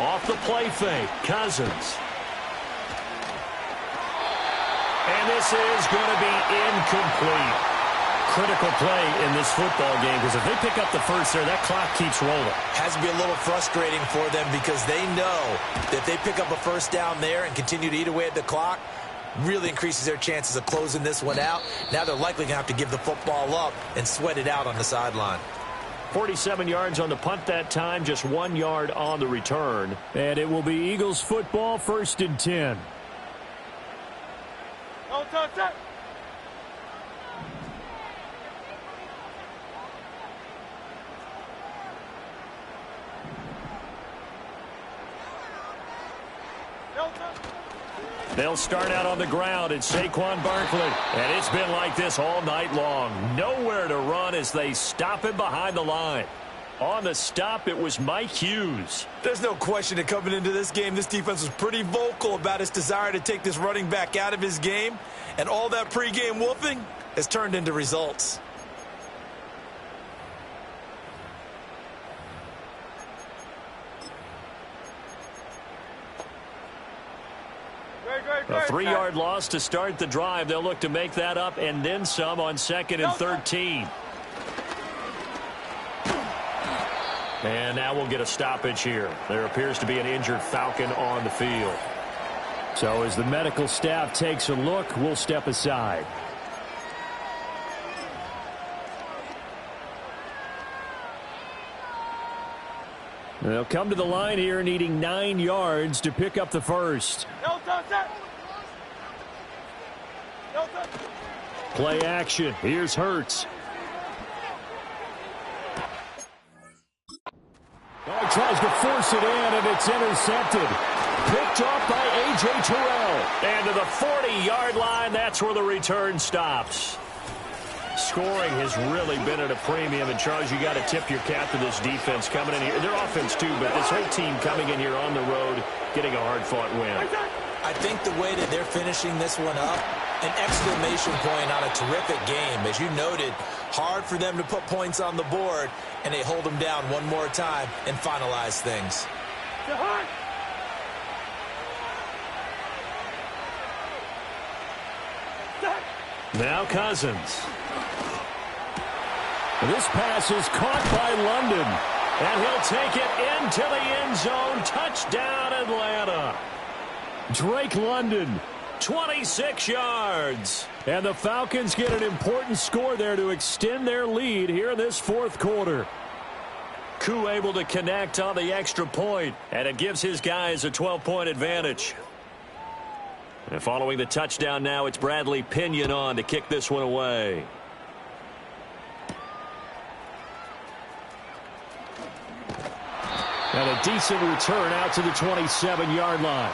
Off the play fake, Cousins. And this is going to be incomplete. Critical play in this football game, because if they pick up the first there, that clock keeps rolling. Has to be a little frustrating for them, because they know that they pick up a first down there and continue to eat away at the clock, really increases their chances of closing this one out. Now they're likely going to have to give the football up and sweat it out on the sideline. 47 yards on the punt that time, just 1 yard on the return. And it will be Eagles football, 1st and 10. No touch that. They'll start out on the ground. It's Saquon Barkley. And it's been like this all night long. Nowhere to run as they stop him behind the line. On the stop, it was Mike Hughes. There's no question that coming into this game, this defense was pretty vocal about its desire to take this running back out of his game. And all that pregame wolfing has turned into results. A 3-yard loss to start the drive. They'll look to make that up and then some on 2nd and 13. And now we'll get a stoppage here. There appears to be an injured Falcon on the field. So as the medical staff takes a look, we'll step aside. They'll come to the line here needing 9 yards to pick up the first. No touch that. No touch. Play action. Here's Hurts. Oh, he tries to force it in, and it's intercepted. Picked off by A.J. Terrell. And to the 40-yard line, that's where the return stops. Scoring has really been at a premium. And, Charles, you got to tip your cap to this defense coming in here. Their offense, too, but this whole team coming in here on the road, getting a hard-fought win. I think the way that they're finishing this one up, an exclamation point on a terrific game. As you noted, hard for them to put points on the board, and they hold them down one more time and finalize things. Now Cousins. This pass is caught by London. And he'll take it into the end zone. Touchdown, Atlanta. Drake London, 26 yards. And the Falcons get an important score there to extend their lead here in this fourth quarter. Koo able to connect on the extra point, and it gives his guys a 12-point advantage. And following the touchdown now, it's Bradley Pinion on to kick this one away. And a decent return out to the 27-yard line.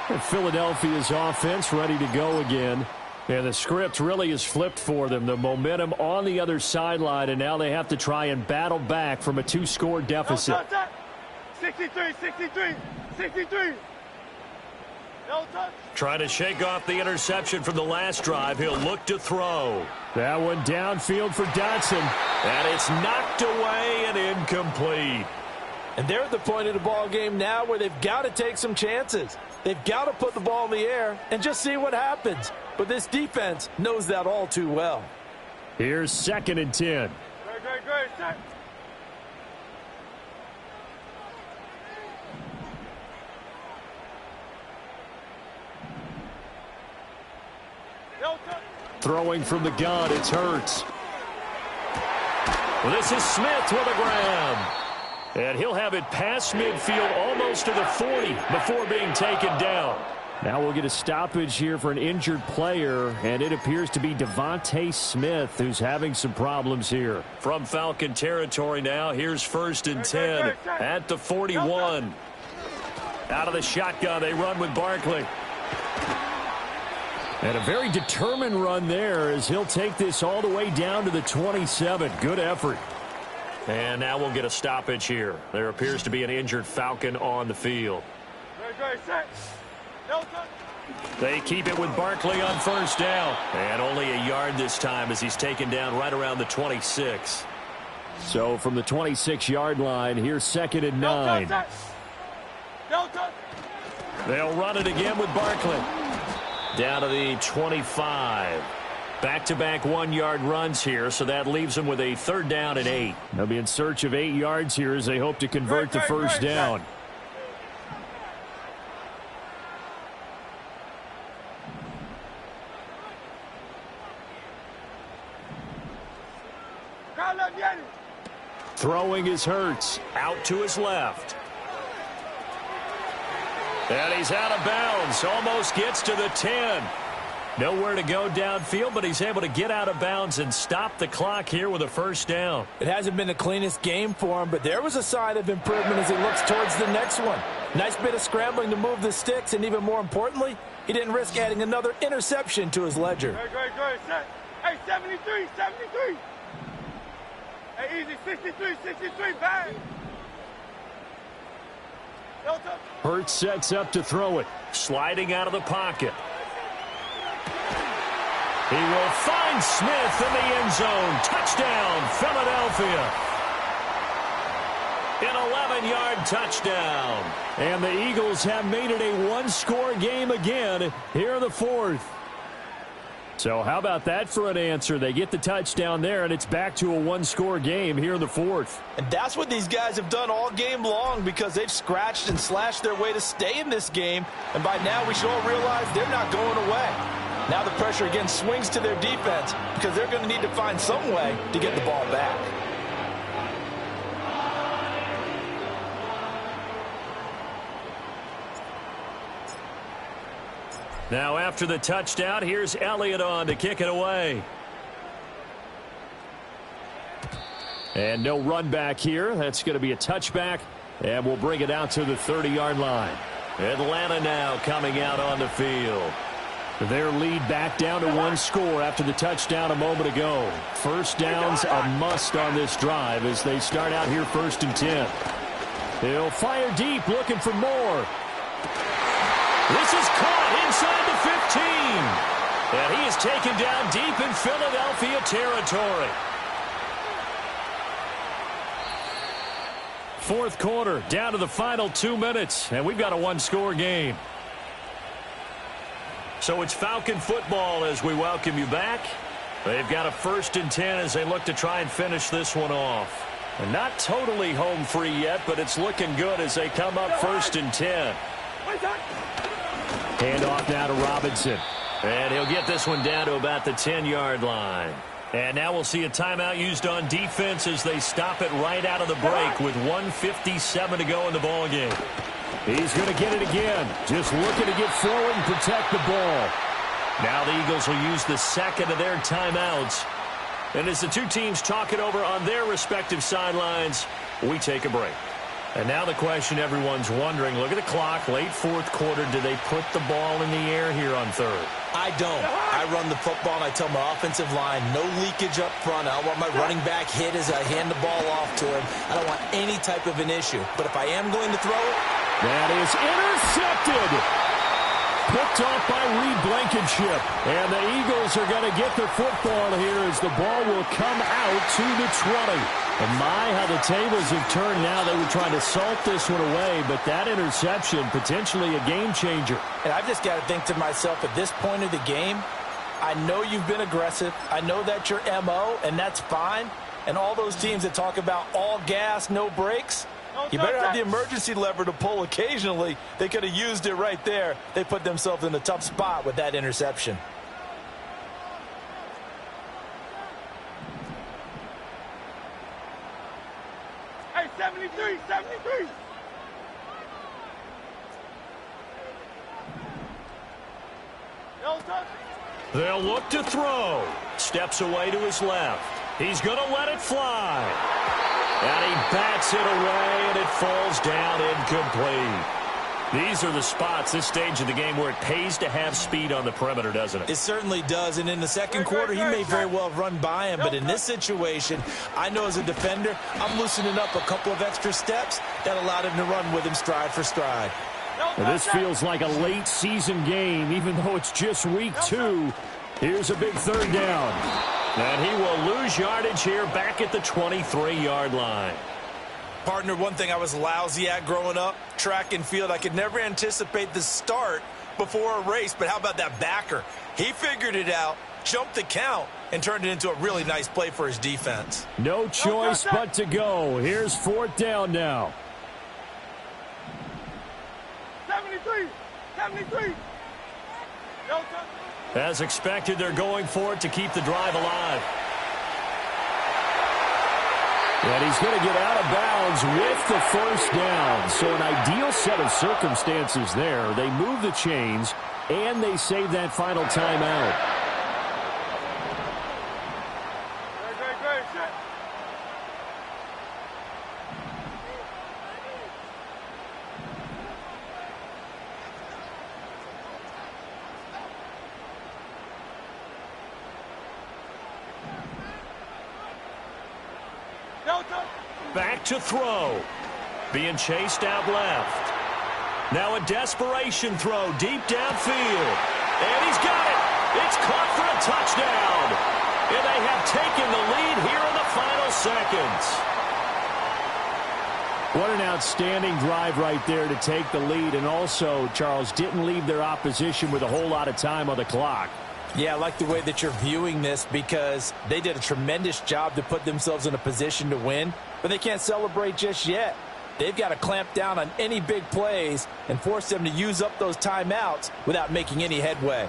And Philadelphia's offense ready to go again. And the script really is flipped for them. The momentum on the other sideline, and now they have to try and battle back from a 2-score deficit. 63, 63, 63. No touch. Trying to shake off the interception from the last drive. He'll look to throw. That one downfield for Dotson. And it's knocked away and incomplete. And they're at the point of the ball game now where they've got to take some chances. They've got to put the ball in the air and just see what happens. But this defense knows that all too well. Here's 2nd and 10. Great, set. Throwing from the gun, it's Hurts. Well, this is Smith with a grab. And he'll have it past midfield almost to the 40 before being taken down. Now we'll get a stoppage here for an injured player, and it appears to be Devontae Smith who's having some problems here. From Falcon territory now, here's 1st and 10 at the 41. Out of the shotgun, they run with Barkley. And a very determined run there as he'll take this all the way down to the 27. Good effort. And now we'll get a stoppage here. There appears to be an injured Falcon on the field. They keep it with Barkley on 1st down. And only a yard this time as he's taken down right around the 26. So from the 26-yard line, here's 2nd and 9. They'll run it again with Barkley. Down to the 25. Back-to-back 1-yard runs here, so that leaves them with a 3rd down and 8. They'll be in search of 8 yards here as they hope to convert the 1st down. Throwing is Hurts. Out to his left. And he's out of bounds. Almost gets to the 10. Nowhere to go downfield, but he's able to get out of bounds and stop the clock here with a 1st down. It hasn't been the cleanest game for him, but there was a sign of improvement as he looks towards the next one. Nice bit of scrambling to move the sticks, and even more importantly, he didn't risk adding another interception to his ledger. Great, set. Hey, 73, 73. Hey, easy, 63, 63, bang. Hurts sets up to throw it. Sliding out of the pocket. He will find Smith in the end zone. Touchdown, Philadelphia. An 11-yard touchdown. And the Eagles have made it a 1-score game again here in the 4th. So how about that for an answer? They get the touchdown there, and it's back to a 1-score game here in the 4th. And that's what these guys have done all game long because they've scratched and slashed their way to stay in this game. And by now we should all realize they're not going away. Now the pressure again swings to their defense because they're going to need to find some way to get the ball back. Now after the touchdown, here's Elliott on to kick it away. And no run back here. That's going to be a touchback. And we'll bring it out to the 30-yard line. Atlanta now coming out on the field. Their lead back down to 1 score after the touchdown a moment ago. First down's a must on this drive as they start out here 1st and 10. He'll fire deep, looking for more. This is caught inside the 15. And he is taken down deep in Philadelphia territory. 4th quarter, down to the final 2 minutes, and we've got a 1-score game. So it's Falcon football as we welcome you back. They've got a 1st and 10 as they look to try and finish this one off. And not totally home free yet, but it's looking good as they come up 1st and 10. Hand off now to Robinson. And he'll get this one down to about the 10-yard line. And now we'll see a timeout used on defense as they stop it right out of the break with 1:57 to go in the ballgame. He's going to get it again. Just looking to get forward and protect the ball. Now the Eagles will use the second of their timeouts. And as the two teams talk it over on their respective sidelines, we take a break. And now the question everyone's wondering, look at the clock, late 4th quarter, do they put the ball in the air here on 3rd? I don't. I run the football, and I tell my offensive line, no leakage up front. I don't want my running back hit as I hand the ball off to him. I don't want any type of an issue. But if I am going to throw it, that is intercepted. Picked off by Reed Blankenship. And the Eagles are going to get the football here as the ball will come out to the 20. And my, how the tables have turned now. They were trying to salt this one away, but that interception, potentially a game changer. And I've just got to think to myself, at this point of the game, I know you've been aggressive. I know that's your MO, and that's fine. And all those teams that talk about all gas, no brakes, you better have the emergency lever to pull occasionally. They could have used it right there. They put themselves in a tough spot with that interception. Hey, 73, 73. They'll look to throw. Steps away to his left. He's going to let it fly. And he bats it away, and it falls down incomplete. These are the spots, this stage of the game, where it pays to have speed on the perimeter, doesn't it? It certainly does, and in the second quarter, he may very well run by him, but in this situation, I know as a defender, I'm loosening up a couple of extra steps that allowed him to run with him stride for stride. Well, this feels like a late season game, even though it's just week 2. Here's a big 3rd down. And he will lose yardage here back at the 23-yard line. Partner, one thing I was lousy at growing up, track and field, I could never anticipate the start before a race, but how about that backer? He figured it out, jumped the count, and turned it into a really nice play for his defense. No choice but to go. Here's 4th down now. 73, 73. As expected, they're going for it to keep the drive alive. And he's going to get out of bounds with the 1st down. So an ideal set of circumstances there. They move the chains, and they save that final timeout. Back to throw. Being chased out left. Now a desperation throw deep downfield. And he's got it. It's caught for a touchdown. And they have taken the lead here in the final seconds. What an outstanding drive right there to take the lead. And also, Charles, didn't leave their opposition with a whole lot of time on the clock. Yeah, I like the way that you're viewing this because they did a tremendous job to put themselves in a position to win, but they can't celebrate just yet. They've got to clamp down on any big plays and force them to use up those timeouts without making any headway.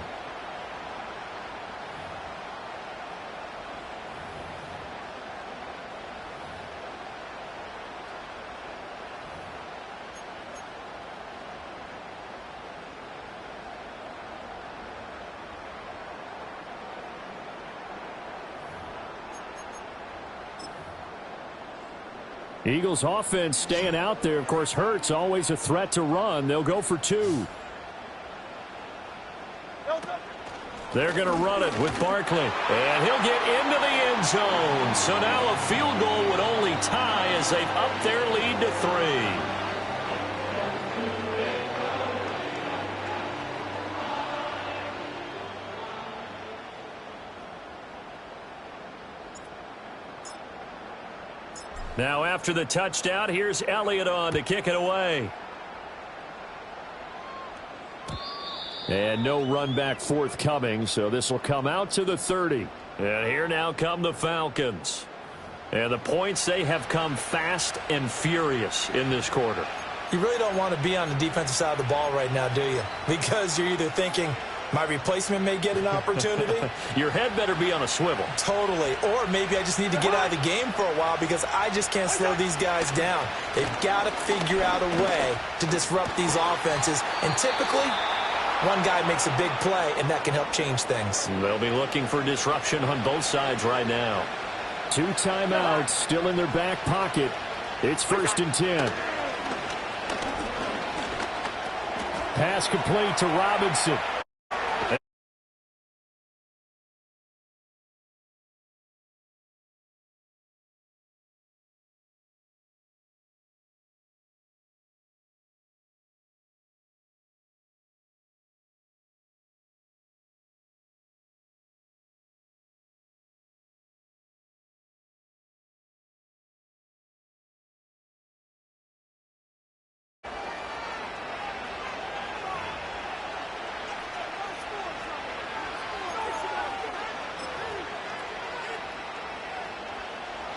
Eagles offense staying out there. Of course, Hurts always a threat to run. They'll go for 2. They're going to run it with Barkley. And he'll get into the end zone. So now a field goal would only tie as they've upped their lead to 3. Now after the touchdown, here's Elliott on to kick it away. And no run back forthcoming, so this will come out to the 30. And here now come the Falcons. And the points, they have come fast and furious in this quarter. You really don't want to be on the defensive side of the ball right now, do you? Because you're either thinking, my replacement may get an opportunity. Your head better be on a swivel. Totally. Or maybe I just need to get out of the game for a while because I just can't slow these guys down. They've got to figure out a way to disrupt these offenses. And typically, one guy makes a big play, and that can help change things. They'll be looking for disruption on both sides right now. 2 timeouts still in their back pocket. It's 1st and 10. Pass complete to Robinson.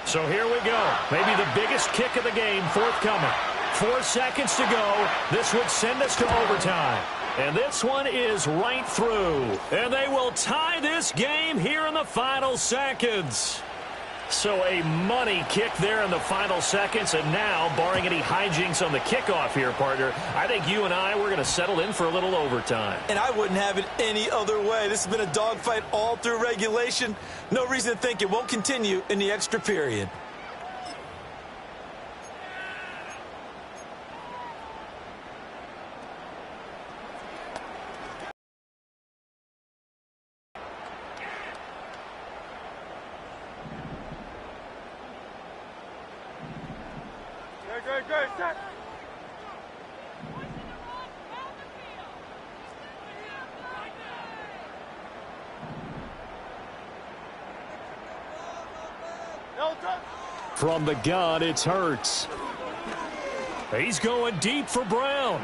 So here we go. Maybe the biggest kick of the game forthcoming. 4 seconds to go. This would send us to overtime. And this one is right through. And they will tie this game here in the final seconds. So a money kick there in the final seconds. And now, barring any hijinks on the kickoff here, partner, I think you and I, we're going to settle in for a little overtime. And I wouldn't have it any other way. This has been a dogfight all through regulation. No reason to think it won't continue in the extra period. From the gun, it's Hurts. He's going deep for Brown.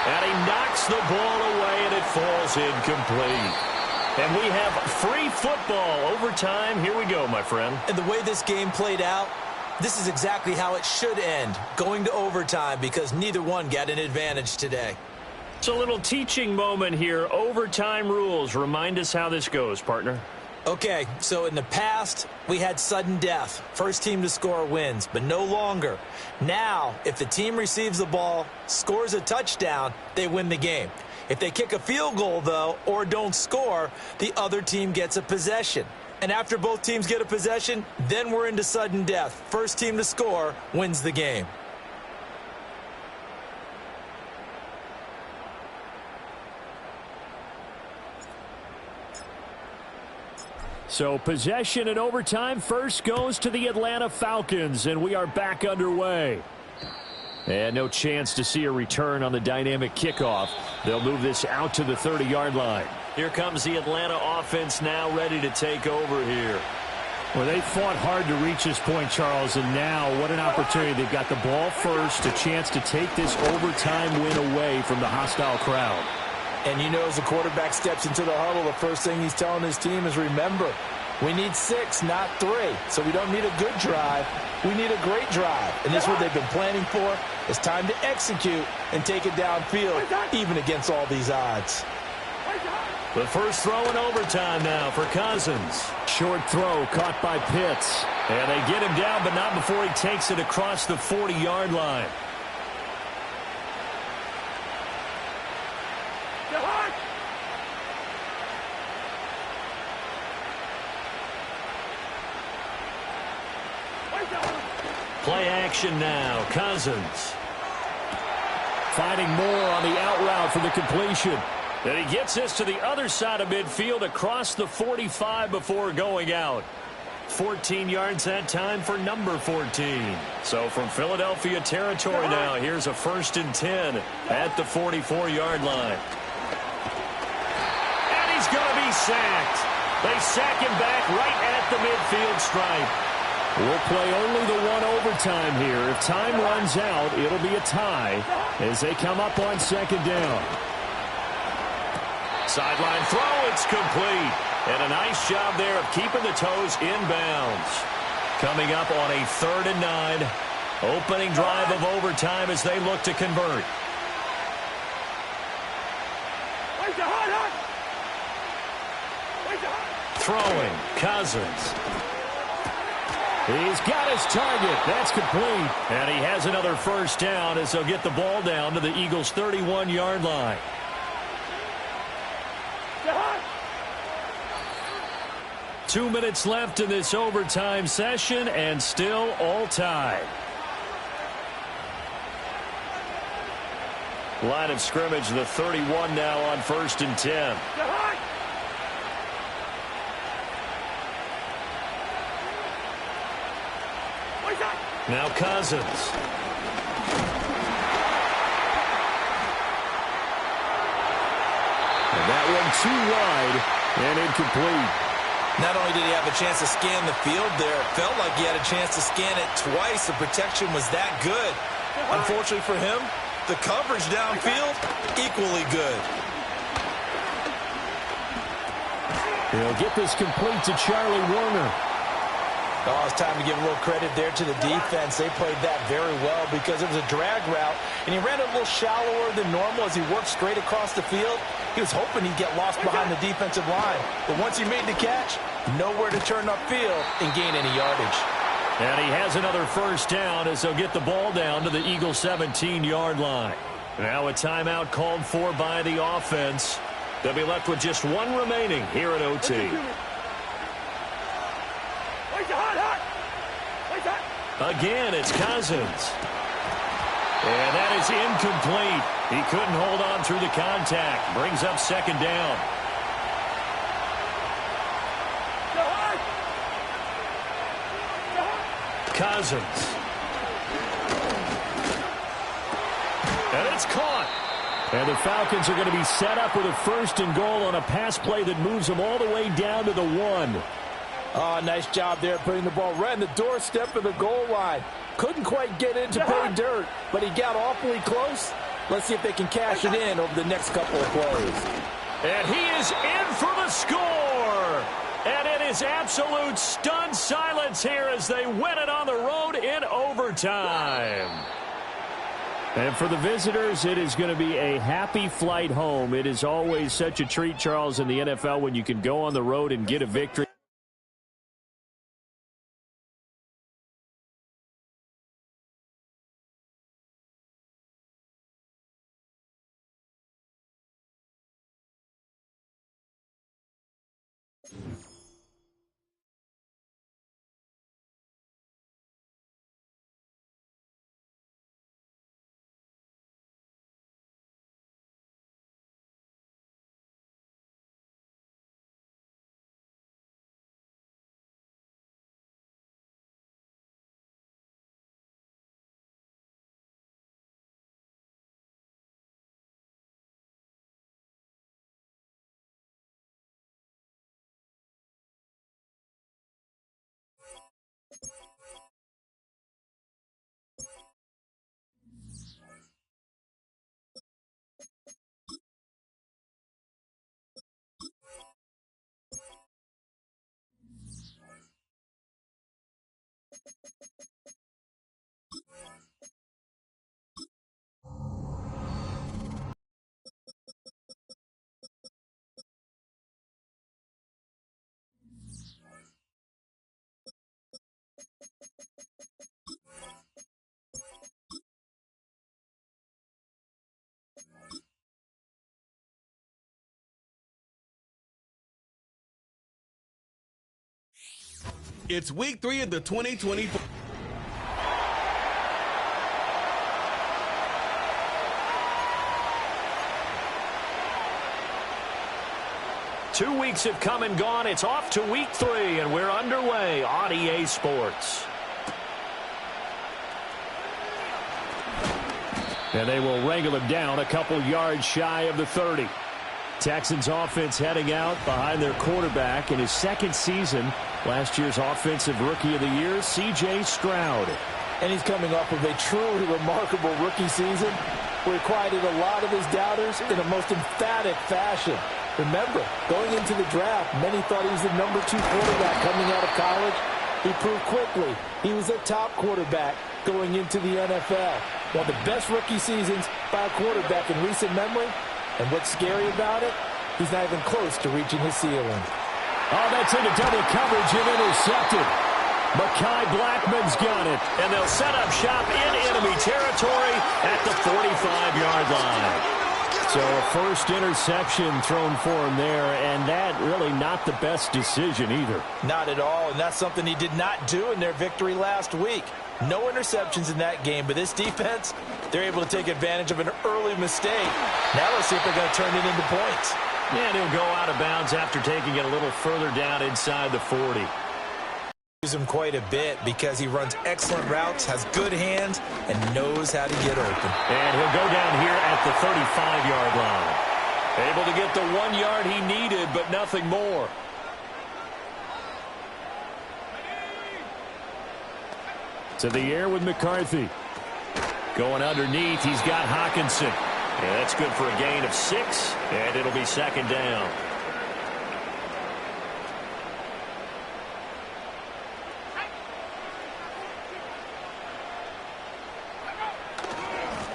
And he knocks the ball away, and it falls incomplete. And we have free football. Overtime, here we go, my friend. And the way this game played out, this is exactly how it should end, going to overtime, because neither one got an advantage today. It's a little teaching moment here. Overtime rules. Remind us how this goes, partner. Okay, so in the past, we had sudden death. First team to score wins, but no longer. Now, if the team receives the ball, scores a touchdown, they win the game. If they kick a field goal, though, or don't score, the other team gets a possession. And after both teams get a possession, then we're into sudden death. First team to score wins the game. So possession in overtime first goes to the Atlanta Falcons, and we are back underway. And no chance to see a return on the dynamic kickoff. They'll move this out to the 30-yard line. Here comes the Atlanta offense now ready to take over here. Well, they fought hard to reach this point, Charles, and now what an opportunity. They've got the ball first, a chance to take this overtime win away from the hostile crowd. And you know, as the quarterback steps into the huddle, the first thing he's telling his team is, remember, we need 6, not 3. So we don't need a good drive. We need a great drive. And this is what they've been planning for. It's time to execute and take it downfield, even against all these odds. The first throw in overtime now for Cousins. Short throw caught by Pitts. And they get him down, but not before he takes it across the 40-yard line. Play action now. Cousins. Finding more on the out route for the completion. And he gets this to the other side of midfield across the 45 before going out. 14 yards that time for number 14. So from Philadelphia territory now, here's a 1st and 10 at the 44-yard line. And he's going to be sacked. They sack him back right at the midfield stripe. We'll play only the one overtime here. If time runs out, it'll be a tie as they come up on 2nd down. Sideline throw, it's complete. And a nice job there of keeping the toes inbounds. Coming up on a 3rd and 9. Opening drive of overtime as they look to convert. Throwing, Cousins. He's got his target. That's complete. And he has another 1st down as they'll get the ball down to the Eagles' 31-yard line. 2 minutes left in this overtime session, and still all tied. Line of scrimmage, the 31 now on 1st and 10. Now Cousins. And that one too wide and incomplete. Not only did he have a chance to scan the field there, it felt like he had a chance to scan it twice. The protection was that good. Unfortunately for him, the coverage downfield, equally good. He'll get this complete to Charlie Warner. Oh, it's time to give a little credit there to the defense. They played that very well because it was a drag route, and he ran a little shallower than normal as he worked straight across the field. He was hoping he'd get lost behind the defensive line. But once he made the catch, nowhere to turn upfield and gain any yardage. And he has another 1st down as they'll get the ball down to the Eagles' 17-yard line. Now a timeout called for by the offense. They'll be left with just one remaining here at OT. Again, it's Cousins. And that is incomplete. He couldn't hold on through the contact. Brings up 2nd down. Cousins. And it's caught. And the Falcons are going to be set up with a 1st and goal on a pass play that moves them all the way down to the 1. Oh, nice job there putting the ball right in the doorstep of the goal line. Couldn't quite get in to pay dirt, but he got awfully close. Let's see if they can cash it in over the next couple of plays. And he is in for the score. And it is absolute stunned silence here as they win it on the road in overtime. And for the visitors, it is going to be a happy flight home. It is always such a treat, Charles, in the NFL when you can go on the road and get a victory. It's week 3 of the 2024. 2 weeks have come and gone. It's off to week 3, and we're underway on EA Sports. And they will wrangle him down a couple yards shy of the 30. Texans offense heading out behind their quarterback in his second season. Last year's Offensive Rookie of the Year, C.J. Stroud. And he's coming off of a truly remarkable rookie season where he quieted a lot of his doubters in a most emphatic fashion. Remember, going into the draft, many thought he was the number 2 quarterback coming out of college. He proved quickly he was a top quarterback going into the NFL. One of the best rookie seasons by a quarterback in recent memory. And what's scary about it, he's not even close to reaching his ceiling. Oh, that's into double coverage and intercepted. Mekhi Blackman's got it. And they'll set up shop in enemy territory at the 45-yard line. So a first interception thrown for him there, and that really not the best decision either. Not at all, and that's something he did not do in their victory last week. No interceptions in that game, but this defense, they're able to take advantage of an early mistake. Now let's see if they're going to turn it into points. And he'll go out of bounds after taking it a little further down inside the 40. Use him quite a bit because he runs excellent routes, has good hands, and knows how to get open. And he'll go down here at the 35-yard line. Able to get the 1 yard he needed, but nothing more. To the air with McCarthy. Going underneath, he's got Hockenson. Yeah, that's good for a gain of 6, and it'll be second down.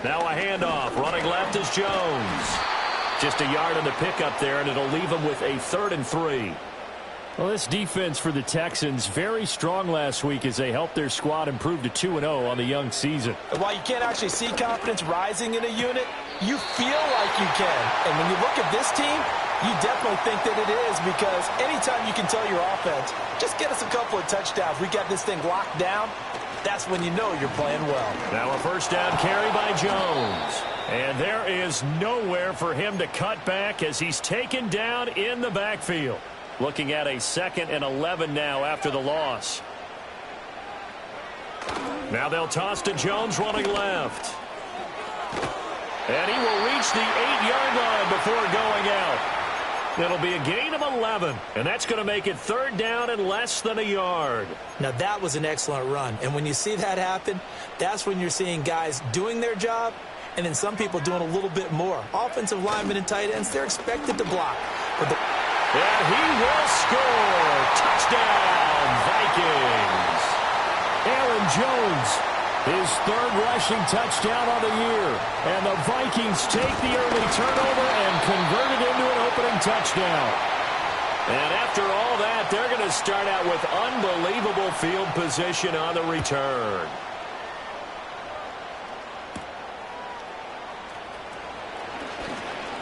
Now a handoff. Running left is Jones. Just a yard on the pickup there, and it'll leave him with a 3rd and 3. Well, this defense for the Texans, very strong last week as they helped their squad improve to 2-0 on the young season. While you can't actually see confidence rising in a unit, you feel like you can. And when you look at this team, you definitely think that it is, because anytime you can tell your offense, just get us a couple of touchdowns, we got this thing locked down, that's when you know you're playing well. Now a first down carry by Jones. And there is nowhere for him to cut back as he's taken down in the backfield. Looking at a 2nd and 11 now after the loss. Now they'll toss to Jones running left. And he will reach the 8-yard line before going out. It'll be a gain of 11, and that's going to make it 3rd down and less than a yard. Now that was an excellent run, and when you see that happen, that's when you're seeing guys doing their job, and then some people doing a little bit more. Offensive linemen and tight ends, they're expected to block. And he will score. Touchdown, Vikings. Aaron Jones, his 3rd rushing touchdown on the year. And the Vikings take the early turnover and convert it into an opening touchdown. And after all that, they're going to start out with unbelievable field position on the return.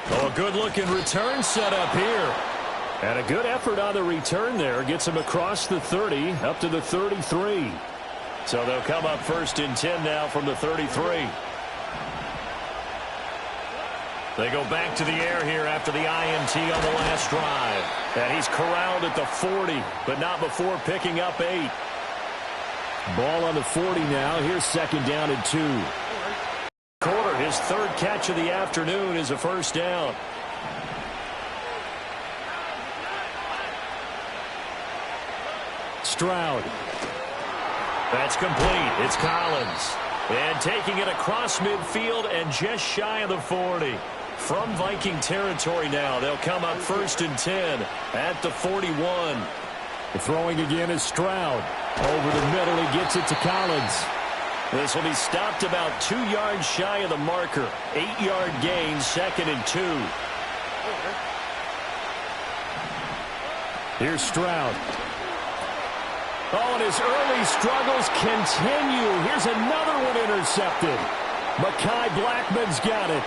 Oh, a good-looking return set up here. And a good effort on the return there. Gets him across the 30, up to the 33. So they'll come up 1st and 10 now from the 33. They go back to the air here after the INT on the last drive. And he's corralled at the 40, but not before picking up 8. Ball on the 40 now. Here's 2nd down and 2. Quarter, his 3rd catch of the afternoon is a first down. Stroud. That's complete. It's Collins. And taking it across midfield and just shy of the 40. From Viking territory now, they'll come up 1st and 10 at the 41. The throwing again is Stroud. Over the middle, he gets it to Collins. This will be stopped about 2 yards shy of the marker. 8-yard gain, 2nd and 2. Here's Stroud. Oh, and his early struggles continue. Here's another one intercepted. Mekhi Blackman's got it.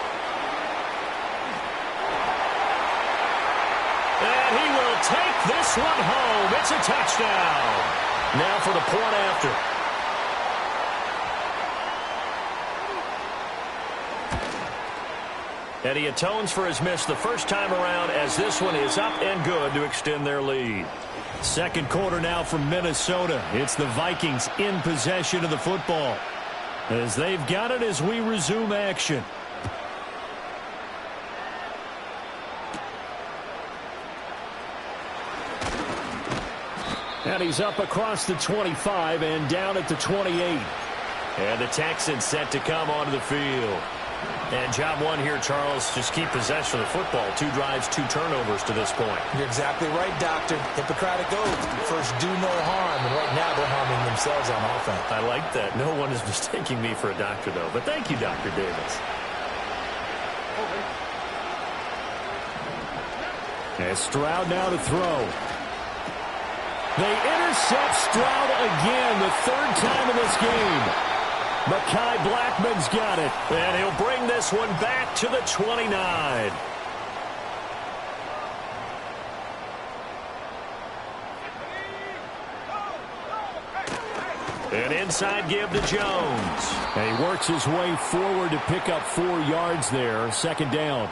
And he will take this one home. It's a touchdown. Now for the point after. And he atones for his miss the first time around as this one is up and good to extend their lead. Second quarter now from Minnesota. It's the Vikings in possession of the football as they've got it as we resume action. And he's up across the 25 and down at the 28. And the Texans set to come onto the field. And job one here, Charles, just keep possession of the football. 2 drives, 2 turnovers to this point. You're exactly right, Doctor. Hippocratic oath. First, do no harm. And right now, they're harming themselves on offense. I like that. No one is mistaking me for a doctor, though. But thank you, Dr. Davis. And Stroud now to throw. They intercept Stroud again, the 3rd time in this game. Mekhi Blackmon's got it, and he'll bring this one back to the 29. An inside give to Jones. And he works his way forward to pick up 4 yards there, 2nd down.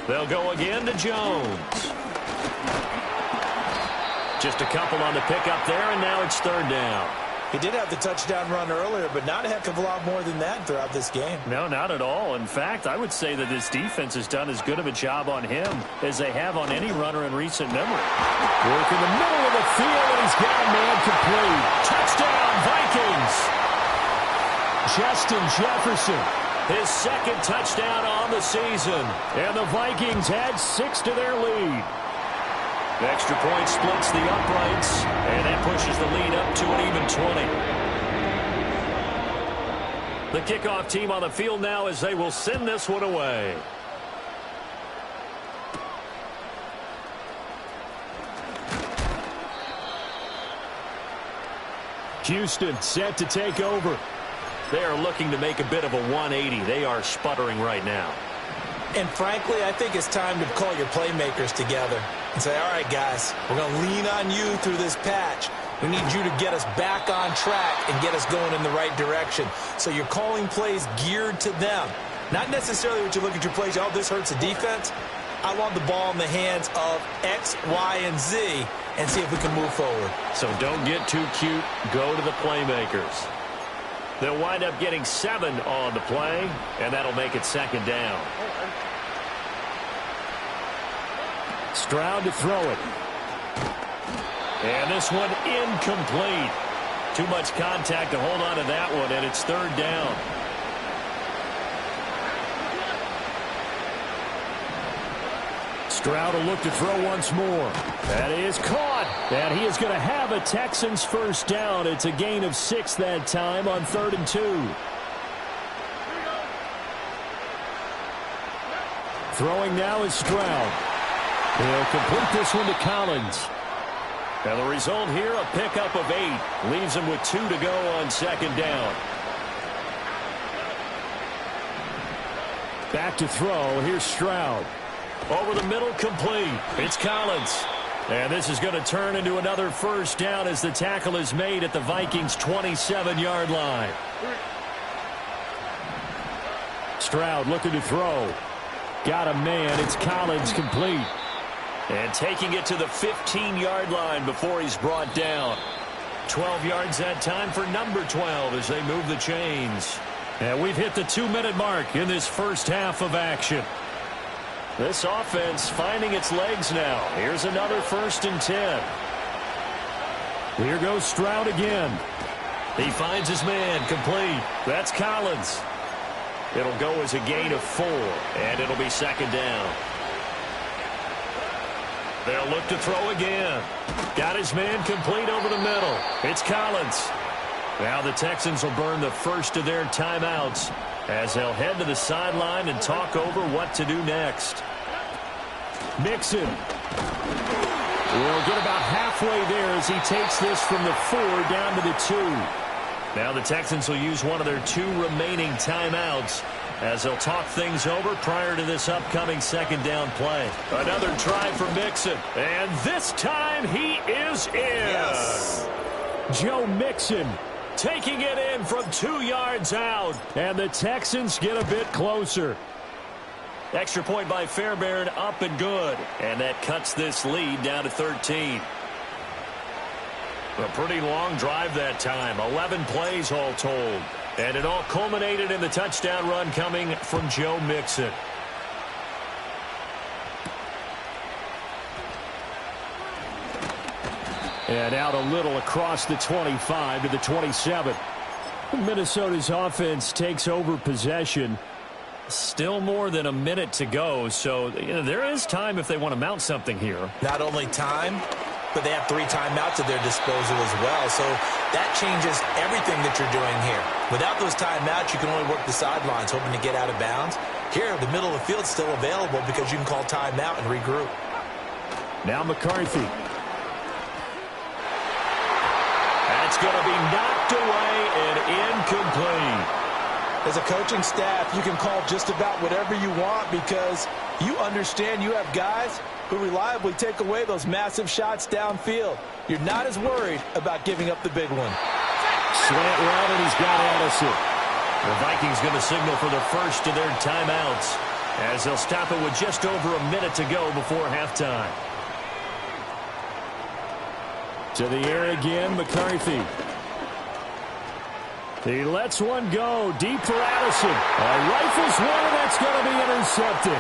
They'll go again to Jones. Just a couple on the pickup there, and now it's 3rd down. He did have the touchdown run earlier, but not a heck of a lot more than that throughout this game. No, not at all. In fact, I would say that this defense has done as good of a job on him as they have on any runner in recent memory. Work in the middle of the field, and he's got a man complete. Touchdown, Vikings! Justin Jefferson. His 2nd touchdown on the season. And the Vikings add 6 to their lead. The extra point splits the uprights, and that pushes the lead up to an even 20. The kickoff team on the field now as they will send this one away. Houston set to take over. They are looking to make a bit of a 180. They are sputtering right now. And frankly, I think it's time to call your playmakers together and say, all right, guys, we're going to lean on you through this patch. We need you to get us back on track and get us going in the right direction. So you're calling plays geared to them. Not necessarily what you look at your plays, oh, this hurts the defense. I want the ball in the hands of X, Y, and Z and see if we can move forward. So don't get too cute. Go to the playmakers. They'll wind up getting 7 on the play, and that'll make it 2nd down. Stroud to throw it. And this one incomplete. Too much contact to hold on to that one, and it's 3rd down. Stroud will look to throw once more. That is caught. And he is going to have a Texans 1st down. It's a gain of 6 that time on 3rd and 2. Throwing now is Stroud. He'll complete this one to Collins. And the result here, a pickup of 8. Leaves him with 2 to go on 2nd down. Back to throw. Here's Stroud. Over the middle, complete. It's Collins. And this is going to turn into another 1st down as the tackle is made at the Vikings' 27-yard line. Stroud looking to throw. Got a man. It's Collins, complete. And taking it to the 15-yard line before he's brought down. 12 yards that time for number 12 as they move the chains. And we've hit the 2-minute mark in this first half of action. This offense finding its legs now. Here's another 1st and 10. Here goes Stroud again. He finds his man, complete. That's Collins. It'll go as a gain of 4, and it'll be 2nd down. They'll look to throw again. Got his man complete over the middle. It's Collins. Now the Texans will burn the first of their timeouts as they'll head to the sideline and talk over what to do next. Mixon will get about halfway there as he takes this from the 4 down to the 2. Now the Texans will use one of their 2 remaining timeouts as they'll talk things over prior to this upcoming second down play. Another try for Mixon, and this time he is in. Yes. Joe Mixon taking it in from 2 yards out, and the Texans get a bit closer. Extra point by Fairbairn, up and good, and that cuts this lead down to 13. A pretty long drive that time, 11 plays all told. And it all culminated in the touchdown run coming from Joe Mixon. And out a little across the 25 to the 27. Minnesota's offense takes over possession. Still more than a minute to go, so there is time if they want to mount something here. Not only time, but they have 3 timeouts at their disposal as well. So that changes everything that you're doing here. Without those timeouts, you can only work the sidelines, hoping to get out of bounds. Here, the middle of the field is still available because you can call timeout and regroup. Now McCarthy. That's going to be knocked away and incomplete. As a coaching staff, you can call just about whatever you want because you understand you have guys who reliably take away those massive shots downfield. You're not as worried about giving up the big one. Slant route, and he's got Addison. The Vikings going to signal for the first of their timeouts as they'll stop it with just over a minute to go before halftime. To the air again, McCarthy. He lets one go deep for Addison. Rifles one, and that's going to be intercepted.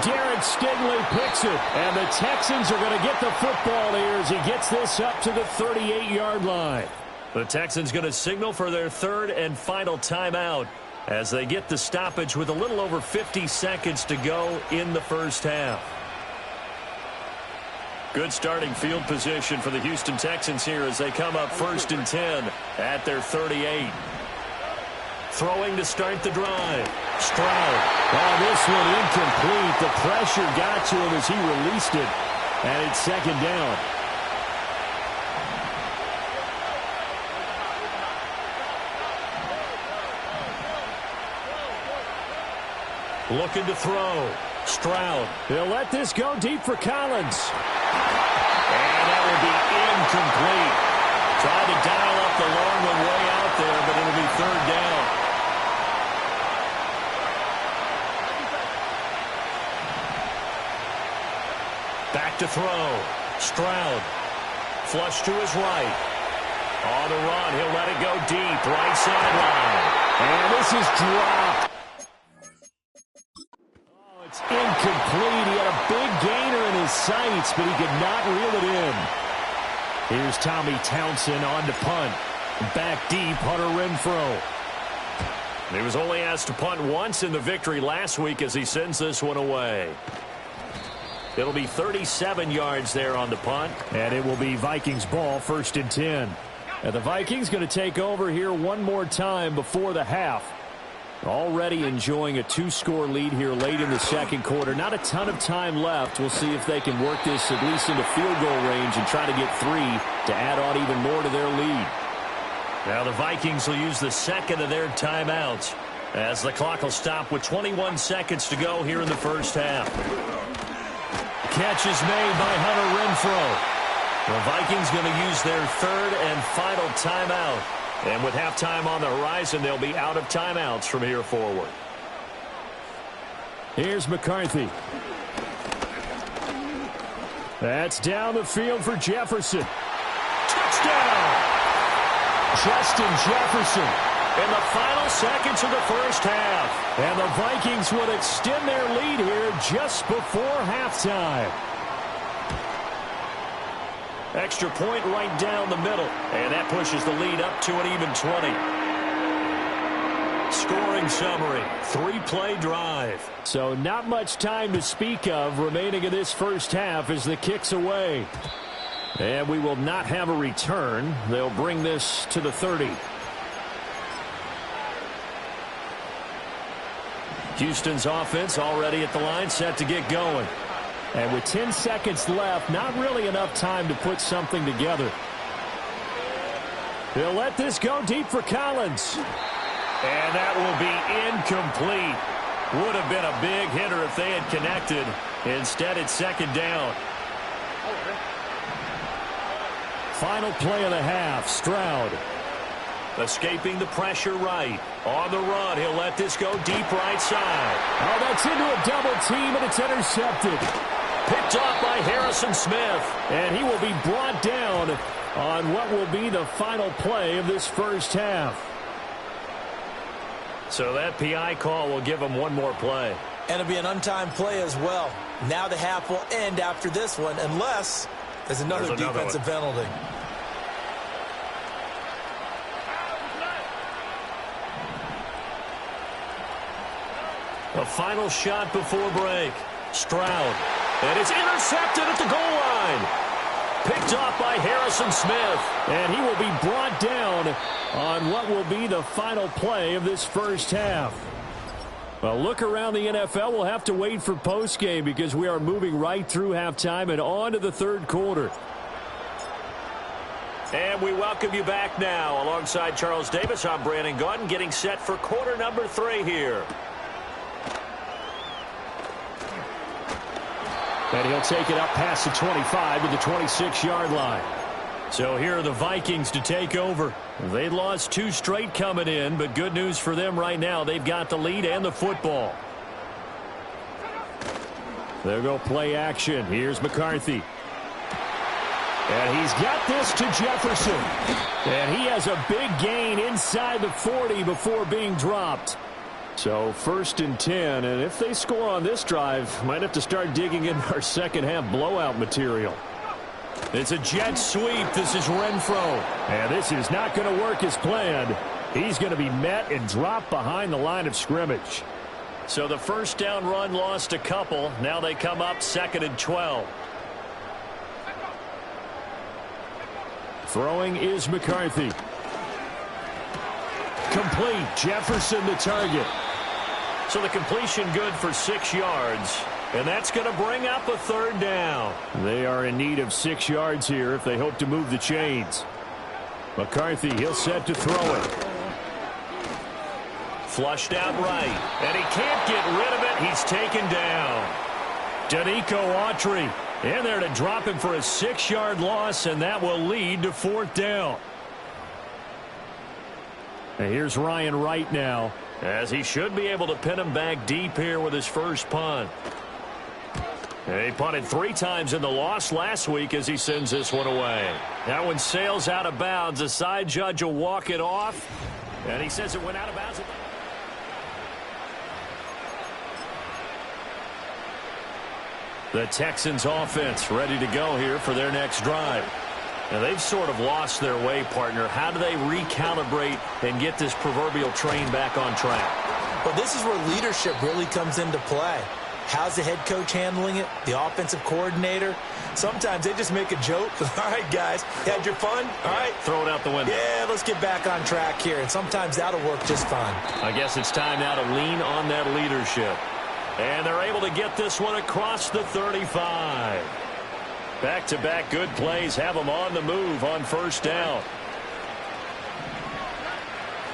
Derek Stingley picks it, and the Texans are going to get the football here as he gets this up to the 38-yard line. The Texans going to signal for their third and final timeout as they get the stoppage with a little over 50 seconds to go in the first half. Good starting field position for the Houston Texans here as they come up 1st and 10 at their 38. Throwing to start the drive. Stroud. Oh, this one incomplete. The pressure got to him as he released it. And it's second down. Looking to throw. Stroud. He'll let this go deep for Collins. And that will be incomplete. Tried to dial up the long one way out there, but it'll be third down. Back to throw. Stroud. Flush to his right. On the run, he'll let it go deep. Right sideline. And this is dropped. It's incomplete. He had a big gainer in his sights, but he could not reel it in. Here's Tommy Townsend on to punt. Back deep, Hunter Renfrow. He was only asked to punt once in the victory last week as he sends this one away. It'll be 37 yards there on the punt, and it will be Vikings ball, 1st and 10. And the Vikings going to take over here one more time before the half. Already enjoying a 2-score lead here late in the second quarter. Not a ton of time left. We'll see if they can work this at least into field goal range and try to get 3 to add on even more to their lead. Now the Vikings will use the second of their timeouts as the clock will stop with 21 seconds to go here in the first half. Catch is made by Hunter Renfrow. The Vikings going to use their third and final timeout. And with halftime on the horizon, they'll be out of timeouts from here forward. Here's McCarthy. That's down the field for Jefferson. Touchdown! Justin Jefferson in the final seconds of the first half. And the Vikings would extend their lead here just before halftime. Extra point right down the middle. And that pushes the lead up to an even 20. Scoring summary. 3-play drive. So not much time to speak of remaining in this first half as the kick's away. And we will not have a return. They'll bring this to the 30. Houston's offense already at the line, set to get going. And with 10 seconds left, not really enough time to put something together. He'll let this go deep for Collins. And that will be incomplete. Would have been a big hitter if they had connected. Instead, it's second down. Final play of the half, Stroud. Escaping the pressure right. On the run, he'll let this go deep right side. Oh, that's into a double team, and it's intercepted. Picked off by Harrison Smith. And he will be brought down on what will be the final play of this first half. So that PI call will give him one more play. And it'll be an untimed play as well. Now the half will end after this one, unless there's another defensive penalty. A final shot before break. Stroud. And it's intercepted at the goal line. Picked off by Harrison Smith. And he will be brought down on what will be the final play of this first half. Well, look around the NFL. We'll have to wait for postgame because we are moving right through halftime and on to the third quarter. And we welcome you back now. Alongside Charles Davis, I'm Brandon Gaudin, getting set for quarter number 3 here. And he'll take it up past the 25 to the 26-yard line. So here are the Vikings to take over. They lost 2 straight coming in, but good news for them right now. They've got the lead and the football. They'll go play action. Here's McCarthy. And he's got this to Jefferson. And he has a big gain inside the 40 before being dropped. So 1st and 10, and if they score on this drive, might have to start digging in our second half blowout material. It's a jet sweep. This is Renfro. And this is not going to work as planned. He's going to be met and dropped behind the line of scrimmage. So the first down run lost a couple. Now they come up 2nd and 12. Throwing is McCarthy. Complete. Jefferson the target. So the completion good for 6 yards. And that's going to bring up a 3rd down. They are in need of 6 yards here if they hope to move the chains. McCarthy, he'll set to throw it. Flushed out right. And he can't get rid of it. He's taken down. Danico Autry in there to drop him for a 6-yard loss, and that will lead to 4th down. And here's Ryan Wright now, as he should be able to pin him back deep here with his first punt. And he punted 3 times in the loss last week as he sends this one away. That one sails out of bounds. The side judge will walk it off, and he says it went out of bounds. The Texans offense ready to go here for their next drive. Now they've sort of lost their way, partner. How do they recalibrate and get this proverbial train back on track? Well, this is where leadership really comes into play. How's the head coach handling it? The offensive coordinator? Sometimes they just make a joke. All right, guys, had your fun? All right. Throw it out the window. Yeah, let's get back on track here. And sometimes that'll work just fine. I guess it's time now to lean on that leadership. And they're able to get this one across the 35. Back-to-back good plays have them on the move on 1st down.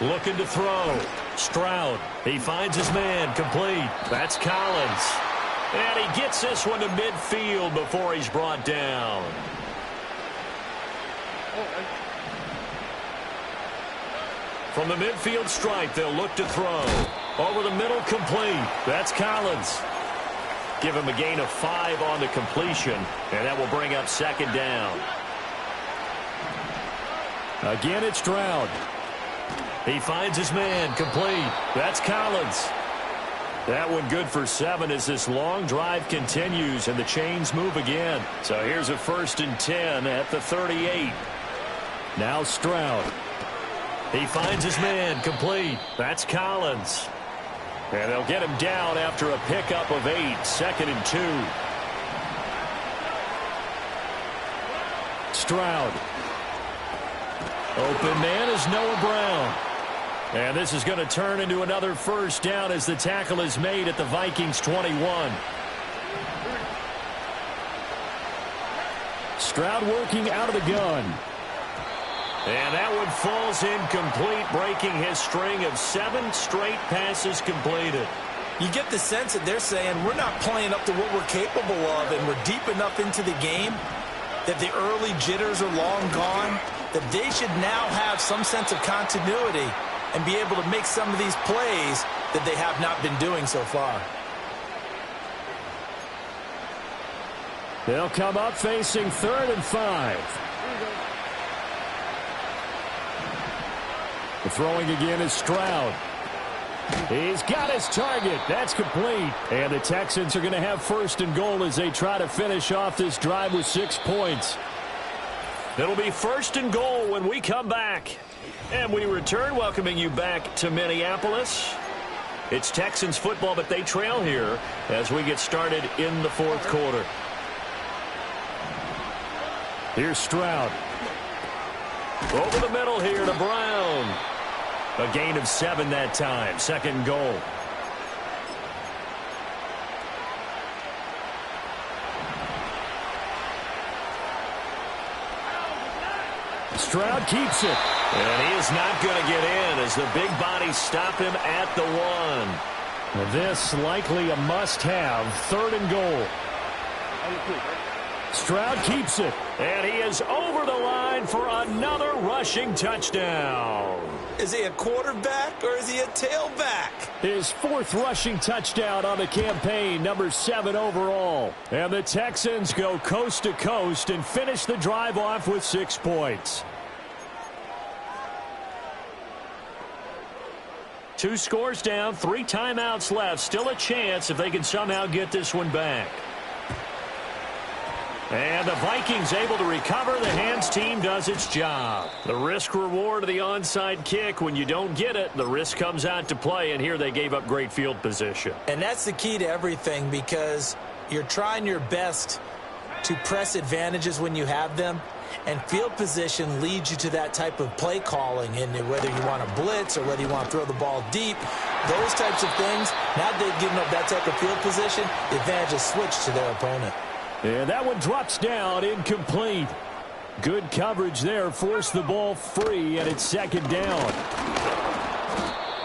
Looking to throw. Stroud. He finds his man. Complete. That's Collins. And he gets this one to midfield before he's brought down. From the midfield stripe, they'll look to throw. Over the middle, complete. That's Collins. Give him a gain of 5 on the completion, and that will bring up 2nd down. Again, it's Stroud. He finds his man. Complete. That's Collins. That one good for 7 as this long drive continues and the chains move again. So here's a 1st and 10 at the 38. Now Stroud. He finds his man. Complete. That's Collins. And they'll get him down after a pickup of 8. 2nd and 2. Stroud. Open man is Noah Brown. And this is going to turn into another 1st down as the tackle is made at the Vikings 21. Stroud working out of the gun. And that one falls incomplete, breaking his string of 7 straight passes completed. You get the sense that they're saying we're not playing up to what we're capable of, and we're deep enough into the game that the early jitters are long gone, that they should now have some sense of continuity and be able to make some of these plays that they have not been doing so far. They'll come up facing 3rd and 5. The throwing again is Stroud. He's got his target. That's complete. And the Texans are going to have 1st and goal as they try to finish off this drive with 6 points. It'll be 1st and goal when we come back. And we return, welcoming you back to Minneapolis. It's Texans football, but they trail here as we get started in the 4th quarter. Here's Stroud. Over the middle here to Brown. A gain of 7 that time. 2nd goal. Stroud keeps it. And he is not going to get in as the big bodies stop him at the 1. This likely a must-have. 3rd and goal. Stroud keeps it. And he is over the line for another rushing touchdown. Is he a quarterback or is he a tailback? His 4th rushing touchdown on the campaign, number 7 overall. And the Texans go coast to coast and finish the drive off with 6 points. 2 scores down, 3 timeouts left. Still a chance if they can somehow get this one back. And the Vikings able to recover. The hands team does its job. The risk reward of the onside kick. When you don't get it, the risk comes out to play, and here they gave up great field position. And that's the key to everything, because you're trying your best to press advantages when you have them, and field position leads you to that type of play calling. And whether you want to blitz or whether you want to throw the ball deep, those types of things, now they've given up that type of field position, the advantage is switched to their opponent. And that one drops down, incomplete. Good coverage there, forced the ball free, and it's 2nd down.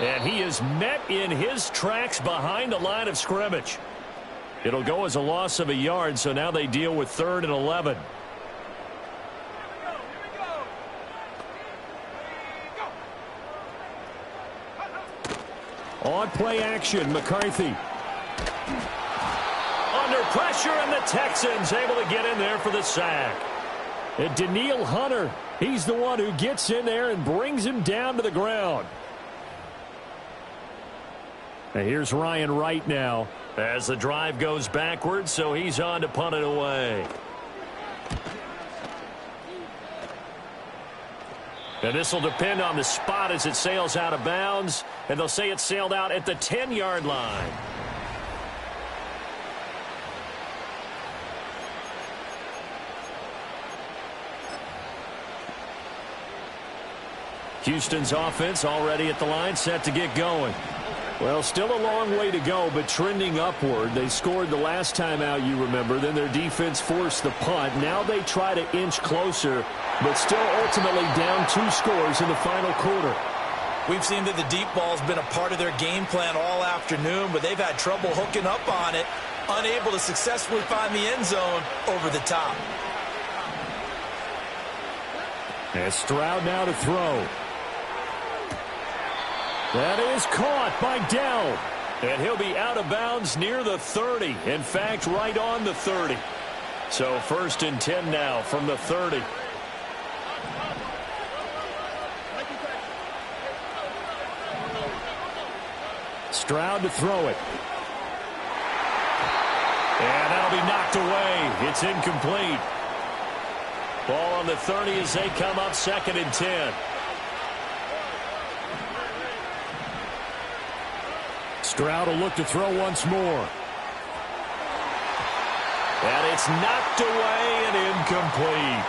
And he is met in his tracks behind the line of scrimmage. It'll go as a loss of a yard, so now they deal with 3rd and 11. On play action, McCarthy. Under pressure, and the Texans able to get in there for the sack. And Danielle Hunter, he's the one who gets in there and brings him down to the ground. And here's Ryan Wright now as the drive goes backwards, so he's on to punt it away. And this will depend on the spot as it sails out of bounds, and they'll say it sailed out at the 10-yard line. Houston's offense already at the line, set to get going. Well, still a long way to go, but trending upward. They scored the last time out, you remember. Then their defense forced the punt. Now they try to inch closer, but still ultimately down 2 scores in the final quarter. We've seen that the deep ball's been a part of their game plan all afternoon, but they've had trouble hooking up on it, unable to successfully find the end zone over the top. And Stroud now to throw. That is caught by Dell. And he'll be out of bounds near the 30. In fact, right on the 30. So 1st and 10 now from the 30. Stroud to throw it. And that'll be knocked away. It's incomplete. Ball on the 30 as they come up 2nd and 10. Stroud will look to throw once more. And it's knocked away and incomplete.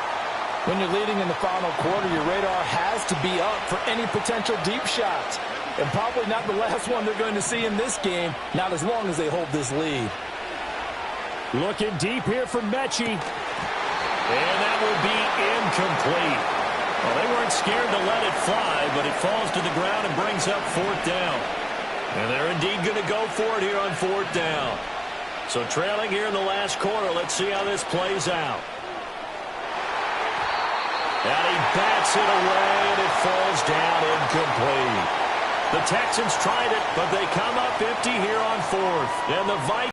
When you're leading in the final quarter, your radar has to be up for any potential deep shots. And probably not the last one they're going to see in this game, not as long as they hold this lead. Looking deep here for Mechie. And that will be incomplete. Well, they weren't scared to let it fly, but it falls to the ground and brings up 4th down. And they're indeed going to go for it here on 4th down. So trailing here in the last quarter, let's see how this plays out. And he bats it away, and it falls down incomplete. The Texans tried it, but they come up empty here on 4th. And the Vikings,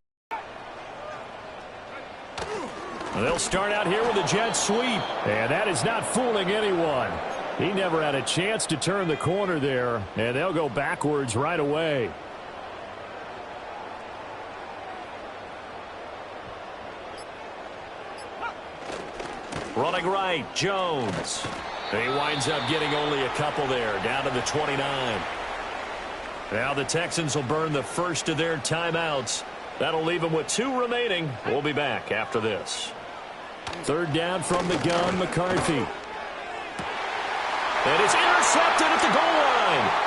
they'll start out here with a jet sweep. And that is not fooling anyone. He never had a chance to turn the corner there, and they'll go backwards right away. Running right, Jones. He winds up getting only a couple there, down to the 29. Now the Texans will burn the first of their timeouts. That'll leave them with 2 remaining. We'll be back after this. 3rd down from the gun, McCarthy. And it's intercepted at the goal line.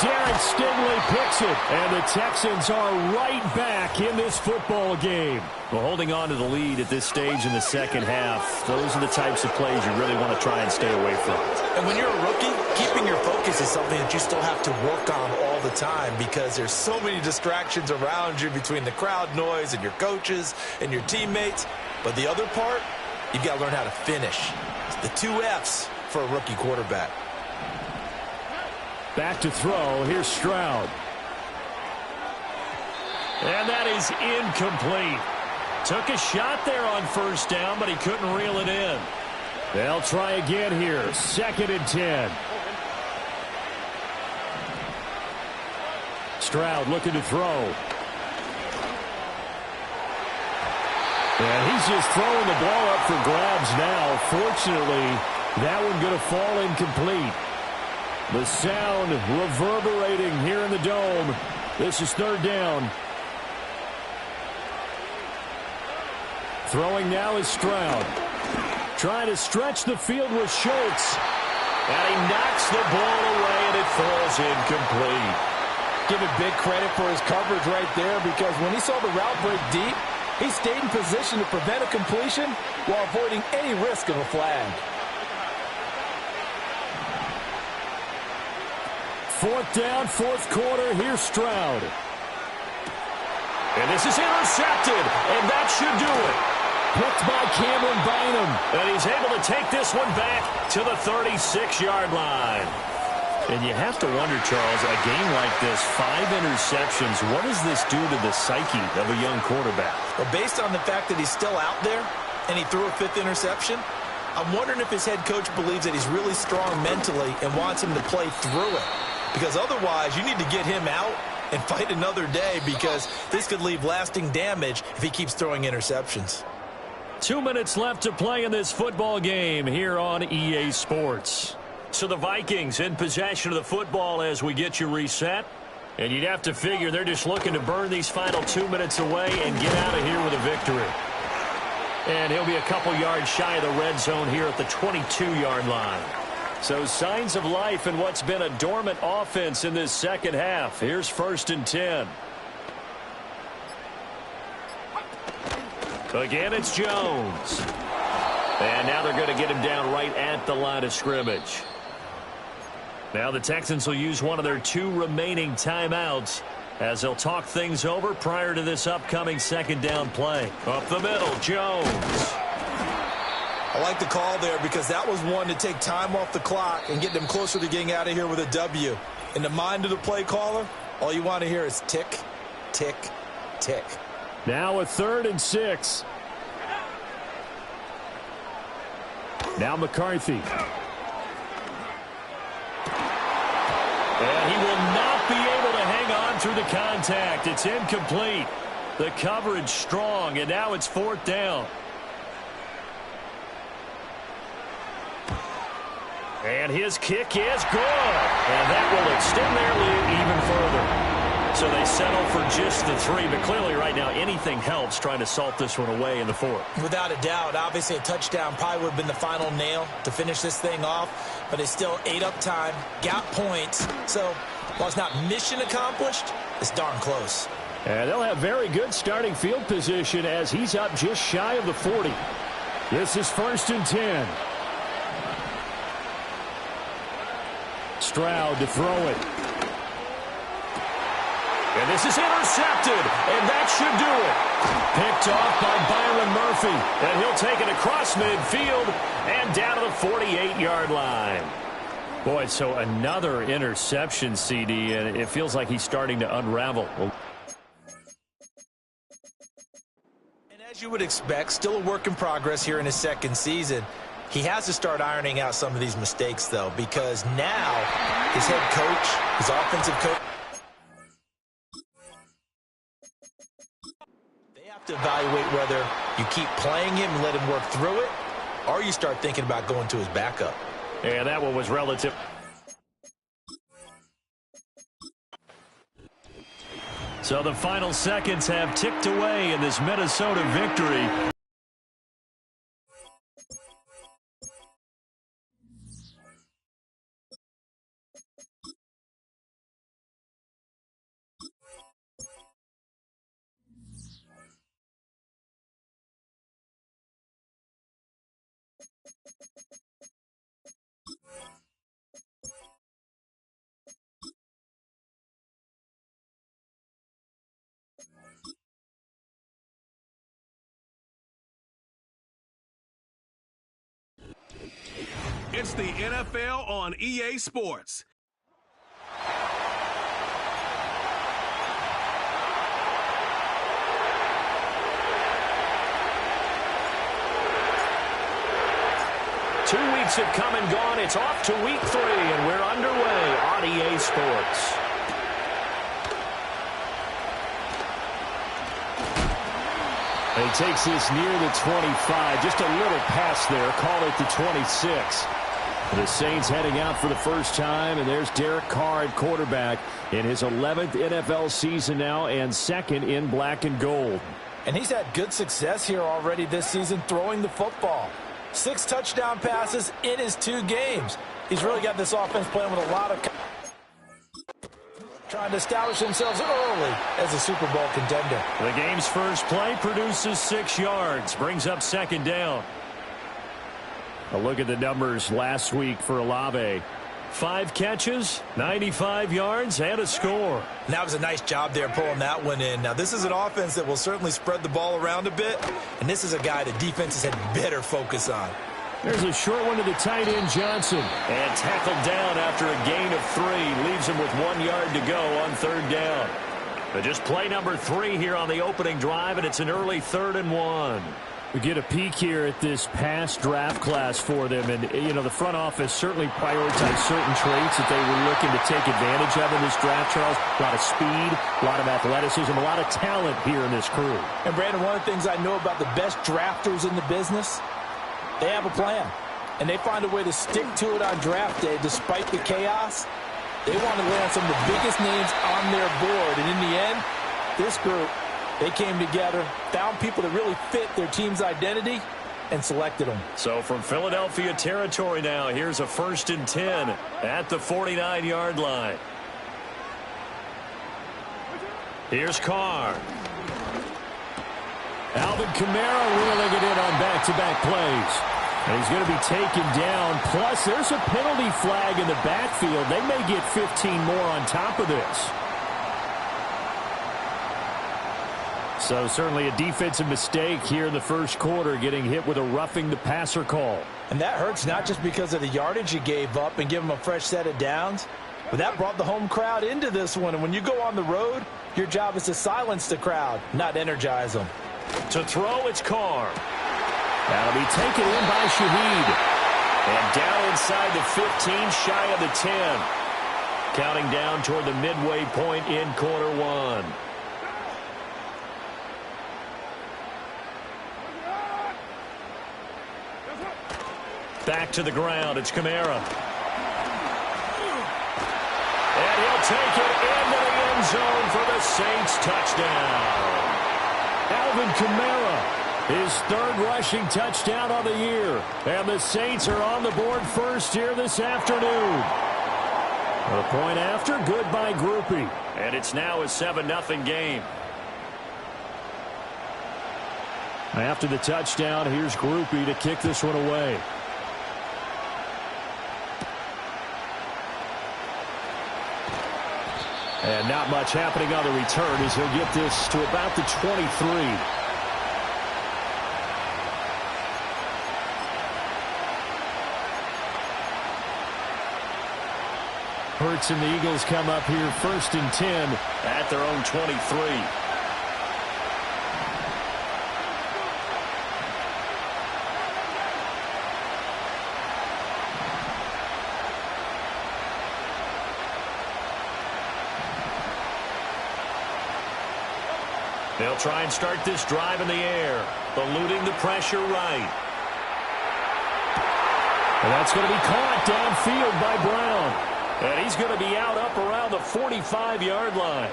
Derek Stingley picks it, and the Texans are right back in this football game. Well, holding on to the lead at this stage in the second half, those are the types of plays you really want to try and stay away from. And when you're a rookie, keeping your focus is something that you still have to work on all the time because there's so many distractions around you between the crowd noise and your coaches and your teammates. But the other part, you've got to learn how to finish. It's the 2 F's for a rookie quarterback. Back to throw. Here's Stroud. And that is incomplete. Took a shot there on 1st down, but he couldn't reel it in. They'll try again here. 2nd and 10. Stroud looking to throw. And he's just throwing the ball up for grabs now. Fortunately, that one going to fall incomplete. The sound reverberating here in the dome. This is 3rd down. Throwing now is Stroud. Trying to stretch the field with Schultz. And he knocks the ball away, and it falls incomplete. Give it big credit for his coverage right there because when he saw the route break deep, he stayed in position to prevent a completion while avoiding any risk of a flag. 4th down, 4th quarter. Here's Stroud. And this is intercepted, and that should do it. Picked by Cameron Bynum. And he's able to take this one back to the 36-yard line. And you have to wonder, Charles, a game like this, 5 interceptions, what does this do to the psyche of a young quarterback? Well, based on the fact that he's still out there and he threw a 5th interception, I'm wondering if his head coach believes that he's really strong mentally and wants him to play through it. Because otherwise, you need to get him out and fight another day because this could leave lasting damage if he keeps throwing interceptions. 2 minutes left to play in this football game here on EA Sports. So the Vikings in possession of the football as we get you reset. And you'd have to figure they're just looking to burn these final 2 minutes away and get out of here with a victory. And he'll be a couple yards shy of the red zone here at the 22-yard line. So signs of life in what's been a dormant offense in this second half. Here's 1st and 10. Again, it's Jones. And now they're going to get him down right at the line of scrimmage. Now the Texans will use one of their 2 remaining timeouts as they'll talk things over prior to this upcoming 2nd down play. Up the middle, Jones. I like the call there because that was one to take time off the clock and get them closer to getting out of here with a W. In the mind of the play caller, all you want to hear is tick, tick, tick. Now a 3rd and 6. Now McCarthy. And he will not be able to hang on through the contact. It's incomplete. The coverage strong, and now it's 4th down. And his kick is good. And that will extend their lead even further. So they settle for just the 3, but clearly right now anything helps trying to salt this one away in the 4th. Without a doubt, obviously a touchdown probably would have been the final nail to finish this thing off, but they still ate up time, got points. So while it's not mission accomplished, it's darn close. And they'll have very good starting field position as he's up just shy of the 40. This is 1st and 10. Stroud to throw it. And this is intercepted, and that should do it. Picked off by Byron Murphy, and he'll take it across midfield and down to the 48-yard line. Boy, so another interception, CD, and it feels like he's starting to unravel. And as you would expect, still a work in progress here in his second season. He has to start ironing out some of these mistakes, though, because now his head coach, his offensive coach, to evaluate whether you keep playing him and let him work through it, or you start thinking about going to his backup. Yeah, that one was relative. So the final seconds have ticked away in this Minnesota victory. It's the NFL on EA Sports. Two weeks have come and gone. It's off to week 3, and we're underway on EA Sports. And he takes this near the 25. Just a little pass there. Call it the 26. The Saints heading out for the first time, and there's Derek Carr at quarterback in his 11th NFL season now and second in black and gold. And he's had good success here already this season throwing the football. 6 touchdown passes in his 2 games. He's really got this offense playing with a lot of trying to establish themselves early as a Super Bowl contender. The game's first play produces 6 yards, brings up second down. A look at the numbers last week for Olave. 5 catches, 95 yards, and a score. And that was a nice job there pulling that one in. Now, this is an offense that will certainly spread the ball around a bit, and this is a guy the defenses had better focus on. There's a short one to the tight end, Johnson. And tackled down after a gain of 3. Leaves him with 1 yard to go on third down. But just play number 3 here on the opening drive, and it's an early 3rd and 1. We get a peek here at this past draft class for them. And, you know, the front office certainly prioritized certain traits that they were looking to take advantage of in this draft, Charles. A lot of speed, a lot of athleticism, a lot of talent here in this crew. And, Brandon, one of the things I know about the best drafters in the business, they have a plan. And they find a way to stick to it on draft day despite the chaos. They want to land some of the biggest names on their board. And in the end, this group, they came together, found people that really fit their team's identity, and selected them. So from Philadelphia territory now, here's a 1st and 10 at the 49-yard line. Here's Carr. Alvin Kamara reeling it in on back-to-back plays. And he's going to be taken down. Plus, there's a penalty flag in the backfield. They may get 15 more on top of this. So certainly a defensive mistake here in the first quarter, getting hit with a roughing the passer call. And that hurts not just because of the yardage you gave up and give them a fresh set of downs, but that brought the home crowd into this one. And when you go on the road, your job is to silence the crowd, not energize them. To throw, it's Carr. That'll be taken in by Shaheed. And down inside the 15, shy of the 10. Counting down toward the midway point in quarter 1. Back to the ground. It's Kamara. And he'll take it into the end zone for the Saints touchdown. Alvin Kamara, his 3rd rushing touchdown on the year. And the Saints are on the board first here this afternoon. A point after, good by Groupie. And it's now a 7-0 game. After the touchdown, here's Groupie to kick this one away. And not much happening on the return as he'll get this to about the 23. Hurts and the Eagles come up here 1st and 10 at their own 23. They'll try and start this drive in the air, eluding the pressure right. And that's going to be caught downfield by Brown. And he's going to be out up around the 45-yard line.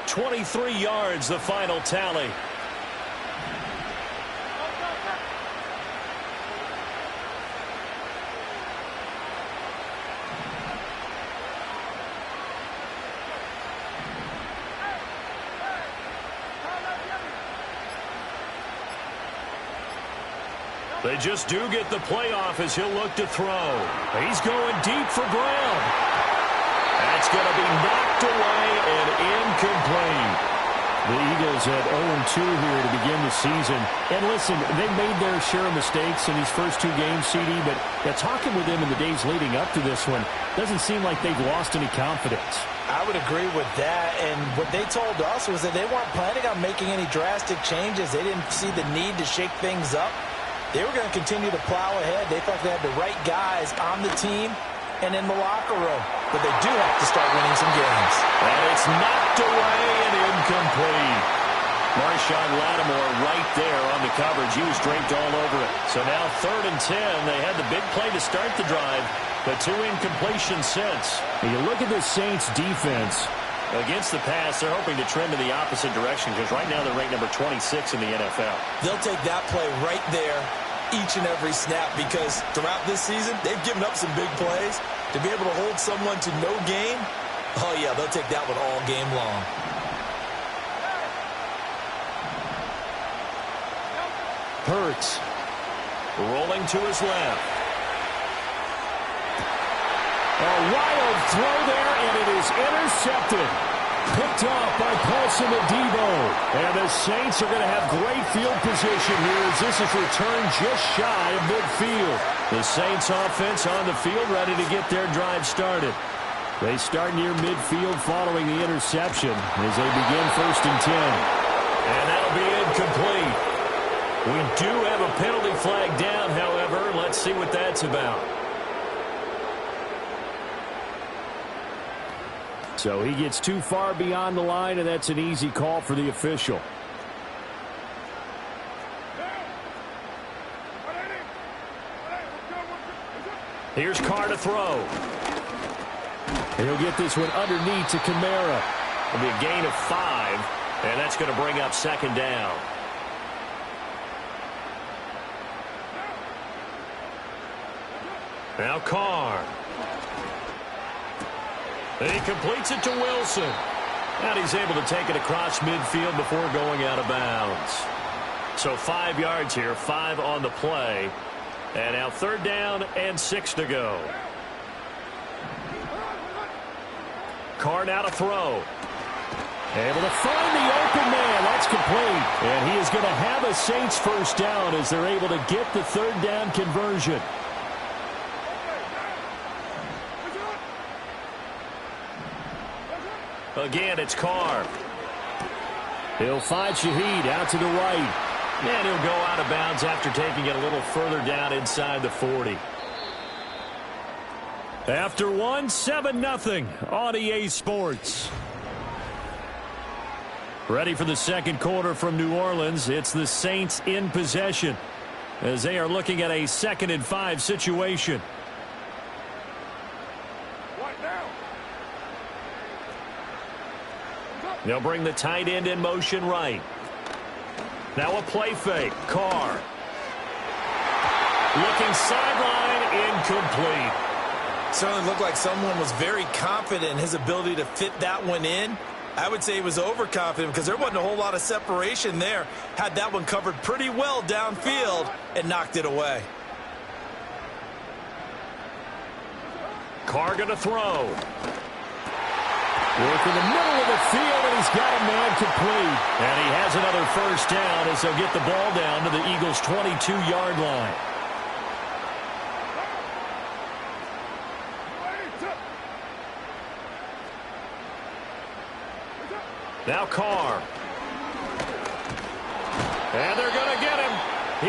23 yards, the final tally. They just do get the playoff as he'll look to throw. He's going deep for Brown. That's going to be knocked away and incomplete. The Eagles at 0-2 here to begin the season. And listen, they made their share of mistakes in these first 2 games, CD, but talking with them in the days leading up to this one, doesn't seem like they've lost any confidence. I would agree with that, and what they told us was that they weren't planning on making any drastic changes. They didn't see the need to shake things up. They were going to continue to plow ahead. They thought they had the right guys on the team and in the locker room. But they do have to start winning some games. And it's knocked away and incomplete. Marshawn Lattimore right there on the coverage. He was draped all over it. So now 3rd and 10. They had the big play to start the drive, but 2 incompletions since. You look at the Saints defense. Against the pass, they're hoping to trend in the opposite direction because right now they're ranked number 26 in the NFL. They'll take that play right there each and every snap because throughout this season, they've given up some big plays. To be able to hold someone to no gain, oh yeah, they'll take that one all game long. Hurts rolling to his left. A wild throw there, and it is intercepted. Picked off by Paulson Adebo. And the Saints are going to have great field position here as this is returned just shy of midfield. The Saints offense on the field ready to get their drive started. They start near midfield following the interception as they begin 1st and 10. And that'll be incomplete. We do have a penalty flag down, however. Let's see what that's about. So he gets too far beyond the line, and that's an easy call for the official. Here's Carr to throw. He'll get this one underneath to Kamara. It'll be a gain of 5, and that's going to bring up 2nd down. Now Carr. He completes it to Wilson. And he's able to take it across midfield before going out of bounds. So 5 yards here, 5 on the play. And now 3rd down and 6 to go. Carr now to throw. Able to find the open man. That's complete. And he is going to have a Saints 1st down as they're able to get the 3rd down conversion. Again, it's Carr. He'll find Shaheed out to the right. And he'll go out of bounds after taking it a little further down inside the 40. After 7-0 on EA Sports. Ready for the 2nd quarter from New Orleans. It's the Saints in possession as they are looking at a 2nd and 5 situation. They'll bring the tight end in motion right. Now a play fake. Carr. Looking sideline, incomplete. Certainly looked like someone was very confident in his ability to fit that one in. I would say he was overconfident because there wasn't a whole lot of separation there. Had that one covered pretty well downfield and knocked it away. Carr going to throw. Work in the middle of the field, and he's got a man complete. And he has another first down as they'll get the ball down to the Eagles' 22-yard line. Now Carr. And they're going to get him.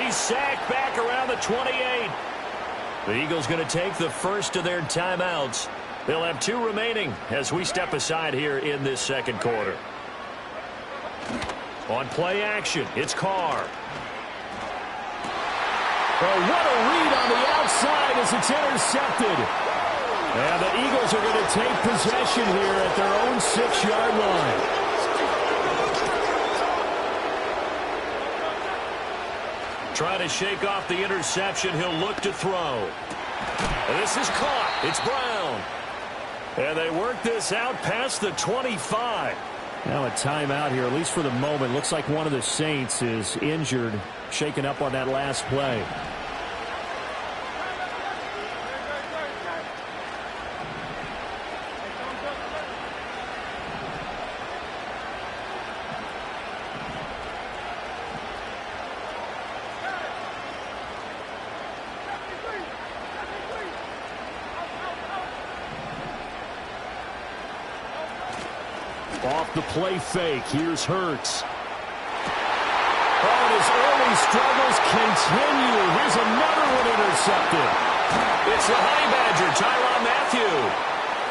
He's sacked back around the 28. The Eagles going to take the first of their timeouts. They'll have 2 remaining as we step aside here in this second quarter. On play action, it's Carr. Oh, what a read on the outside as it's intercepted. And the Eagles are going to take possession here at their own 6-yard line. Trying to shake off the interception. He'll look to throw. And this is caught. It's Brown. And they work this out past the 25. Now a timeout here, at least for the moment. Looks like one of the Saints is injured, shaken up on that last play. Off the play fake. Here's Hurts. Oh, and his early struggles continue. Here's another one intercepted. It's the Honey Badger, Tyrann Mathieu.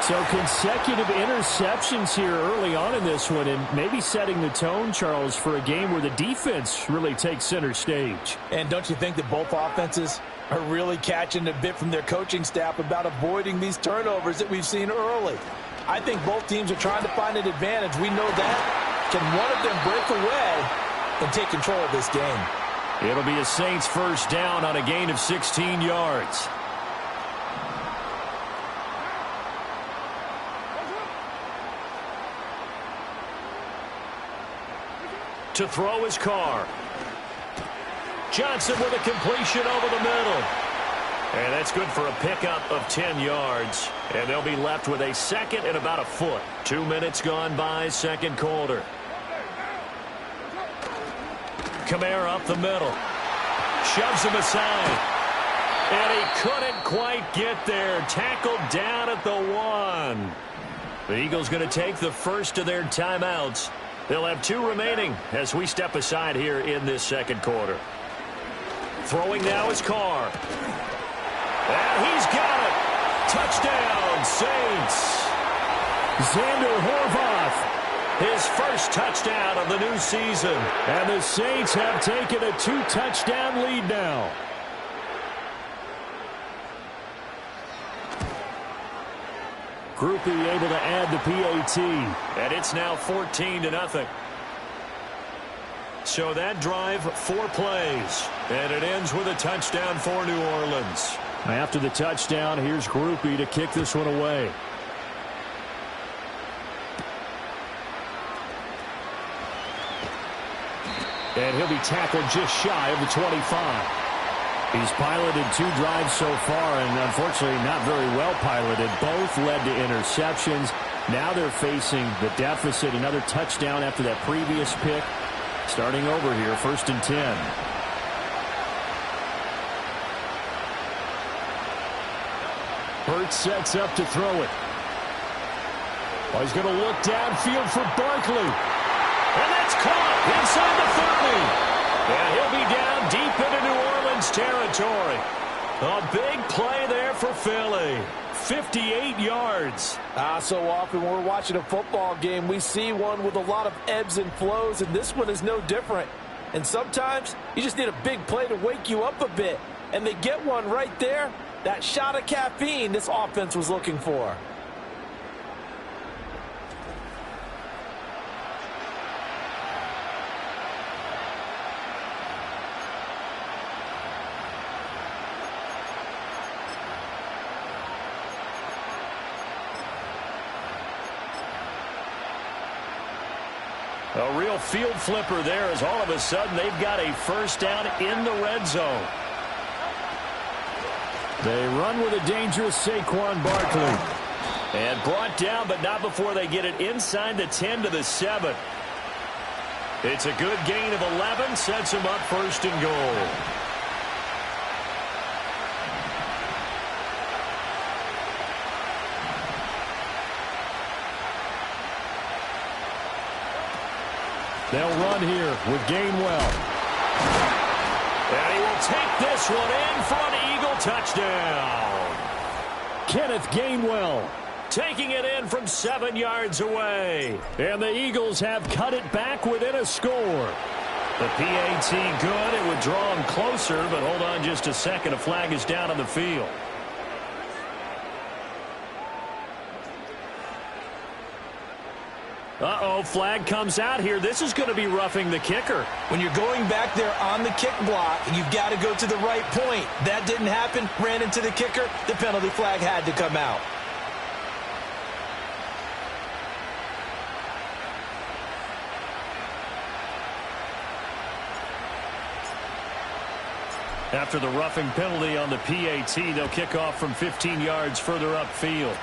So consecutive interceptions here early on in this one, and maybe setting the tone, Charles, for a game where the defense really takes center stage. And don't you think that both offenses are really catching a bit from their coaching staff about avoiding these turnovers that we've seen early? I think both teams are trying to find an advantage. We know that. Can one of them break away and take control of this game? It'll be a Saints first down on a gain of 16 yards. To throw his Carr. Johnson with a completion over the middle. And that's good for a pickup of 10 yards. And they'll be left with a second and about a foot. 2 minutes gone by, second quarter. Kamara up the middle. Shoves him aside. And he couldn't quite get there. Tackled down at the 1. The Eagles going to take the first of their timeouts. They'll have 2 remaining as we step aside here in this second quarter. Throwing now is Carr. And he's got it. Touchdown, Saints. Xander Horvath, his first touchdown of the new season. And the Saints have taken a 2-touchdown lead now. Groupie able to add the PAT. And it's now 14-0. So that drive, 4 plays. And it ends with a touchdown for New Orleans. After the touchdown, here's Groupie to kick this one away. And he'll be tackled just shy of the 25. He's piloted 2 drives so far, and unfortunately not very well piloted. Both led to interceptions. Now they're facing the deficit. Another touchdown after that previous pick. Starting over here, 1st and 10. Hurts sets up to throw it. Oh, he's going to look downfield for Barkley. And that's caught inside the 30. And he'll be down deep into New Orleans territory. A big play there for Philly. 58 yards. So often when we're watching a football game, we see one with a lot of ebbs and flows, and this one is no different. And sometimes you just need a big play to wake you up a bit. And they get one right there. That shot of caffeine this offense was looking for. A real field flipper there as all of a sudden they've got a first down in the red zone. They run with a dangerous Saquon Barkley. And brought down, but not before they get it inside the 10 to the 7. It's a good gain of 11, sets them up first and goal. They'll run here with Gainwell. And he will take this one in for an Eagle touchdown. Kenneth Gainwell taking it in from 7 yards away. And the Eagles have cut it back within a score. The PAT good. It would draw them closer, but hold on just a second. A flag is down on the field. Uh-oh, flag comes out here. This is going to be roughing the kicker. When you're going back there on the kick block, you've got to go to the right point. That didn't happen. Ran into the kicker. The penalty flag had to come out. After the roughing penalty on the PAT, they'll kick off from 15 yards further upfield.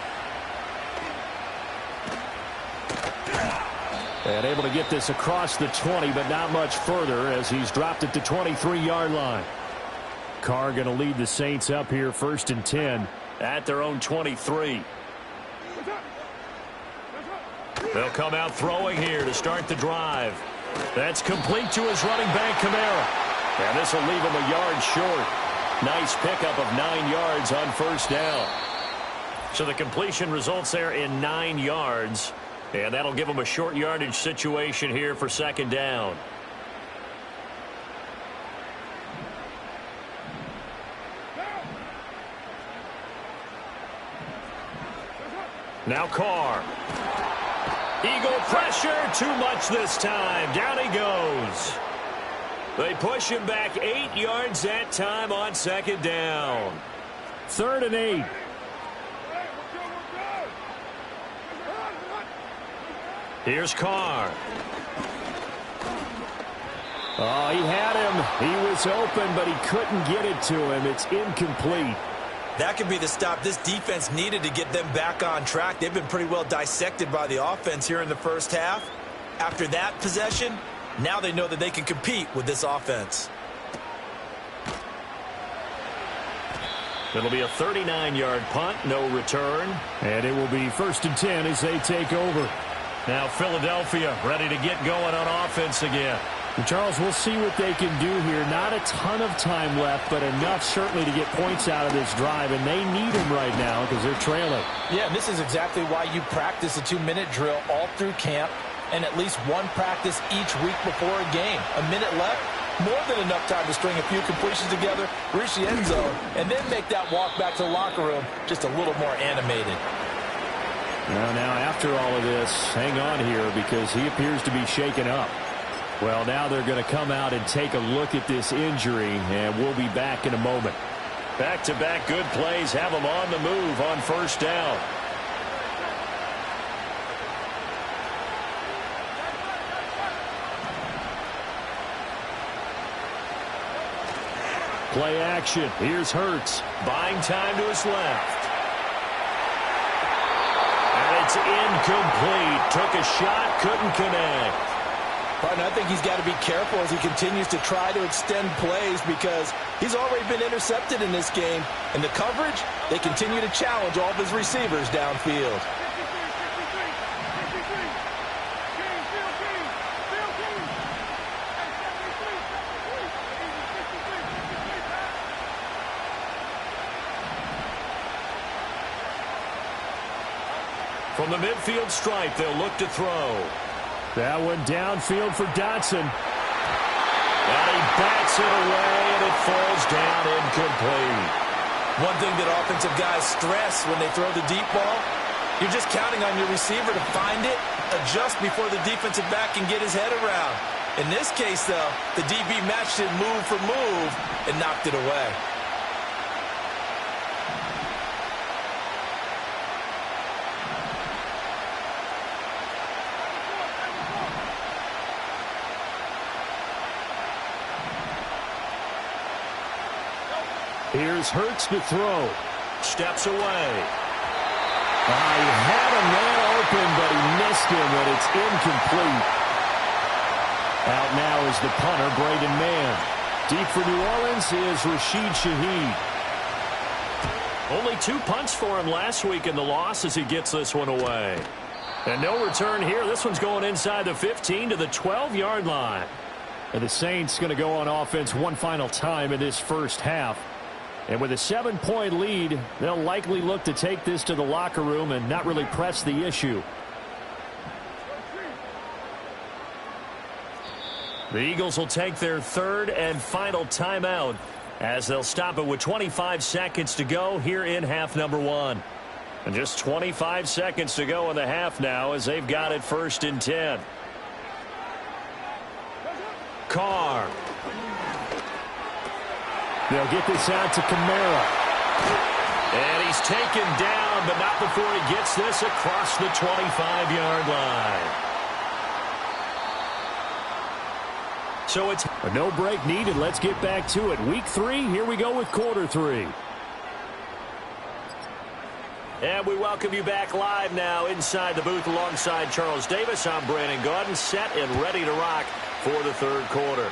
And able to get this across the 20, but not much further as he's dropped it to 23-yard line. Carr going to lead the Saints up here first and 10 at their own 23. They'll come out throwing here to start the drive. That's complete to his running back, Kamara. And this will leave him a yard short. Nice pickup of 9 yards on first down. So the completion results there in 9 yards. And that'll give him a short yardage situation here for second down. Now Carr. Eagle pressure, too much this time. Down he goes. They push him back 8 yards that time on second down. 3rd and 8. Here's Carr. Oh, he had him. He was open, but he couldn't get it to him. It's incomplete. That could be the stop this defense needed to get them back on track. They've been pretty well dissected by the offense here in the first half. After that possession, now they know that they can compete with this offense. It'll be a 39-yard punt, no return. And it will be 1st and 10 as they take over. Now Philadelphia ready to get going on offense again. And Charles, we'll see what they can do here. Not a ton of time left, but enough certainly to get points out of this drive, and they need them right now because they're trailing. Yeah, and this is exactly why you practice a 2-minute drill all through camp and at least one practice each week before a game. A minute left, more than enough time to string a few completions together, reach the end zone, and then make that walk back to the locker room just a little more animated. Now after all of this, hang on here because he appears to be shaken up. Well, now they're going to come out and take a look at this injury, and we'll be back in a moment. Back-to-back good plays have them on the move on first down. Play action. Here's Hurts. Buying time to his left. And it's incomplete. Took a shot, couldn't connect. Partner, I think he's got to be careful as he continues to try to extend plays because he's already been intercepted in this game. And the coverage, they continue to challenge all of his receivers downfield. From the midfield stripe, they'll look to throw. That one downfield for Dotson. And he bats it away, and it falls down incomplete. One thing that offensive guys stress when they throw the deep ball, you're just counting on your receiver to find it, adjust before the defensive back can get his head around. In this case, though, the DB matched it move for move and knocked it away. Here's Hurts to throw. Steps away. He had a man open, but he missed him, and it's incomplete. Out now is the punter, Braden Mann. Deep for New Orleans is Rashid Shaheed. Only 2 punts for him last week in the loss as he gets this one away. And no return here. This one's going inside the 15 to the 12-yard line. And the Saints going to go on offense one final time in this first half. And with a 7-point lead, they'll likely look to take this to the locker room and not really press the issue. The Eagles will take their 3rd and final timeout as they'll stop it with 25 seconds to go here in half number 1. And just 25 seconds to go in the half now as they've got it 1st and 10. Carr. They'll get this out to Kamara. And he's taken down, but not before he gets this across the 25-yard line. So it's a no break needed. Let's get back to it. Week 3, here we go with quarter 3. And we welcome you back live now inside the booth alongside Charles Davis. I'm Brandon Gaudin, set and ready to rock for the 3rd quarter.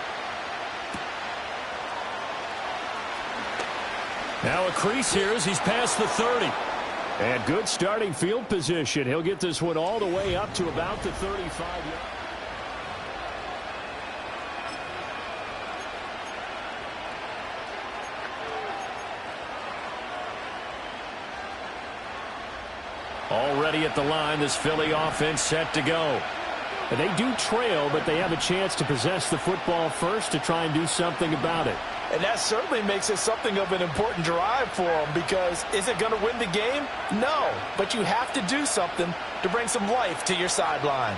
Now a crease here as he's past the 30. And good starting field position. He'll get this one all the way up to about the 35-yard. Already at the line, this Philly offense set to go. And they do trail, but they have a chance to possess the football first to try and do something about it. And that certainly makes it something of an important drive for them, because is it going to win the game? No, but you have to do something to bring some life to your sideline.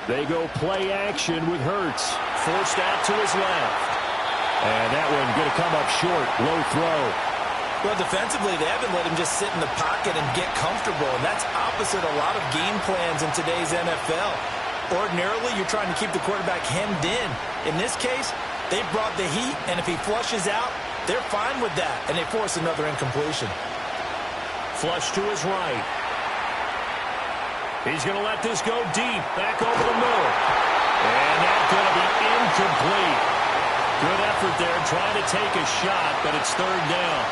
They go play action with Hurts. Forced out to his left. And that one going to come up short. Low throw. Well, defensively, they haven't let him just sit in the pocket and get comfortable, and that's opposite a lot of game plans in today's NFL. Ordinarily, you're trying to keep the quarterback hemmed in. In this case, they brought the heat, and if he flushes out, they're fine with that, and they force another incompletion. Flush to his right. He's going to let this go deep, back over the middle. And that's going to be incomplete. Good effort there, trying to take a shot, but it's 3rd down.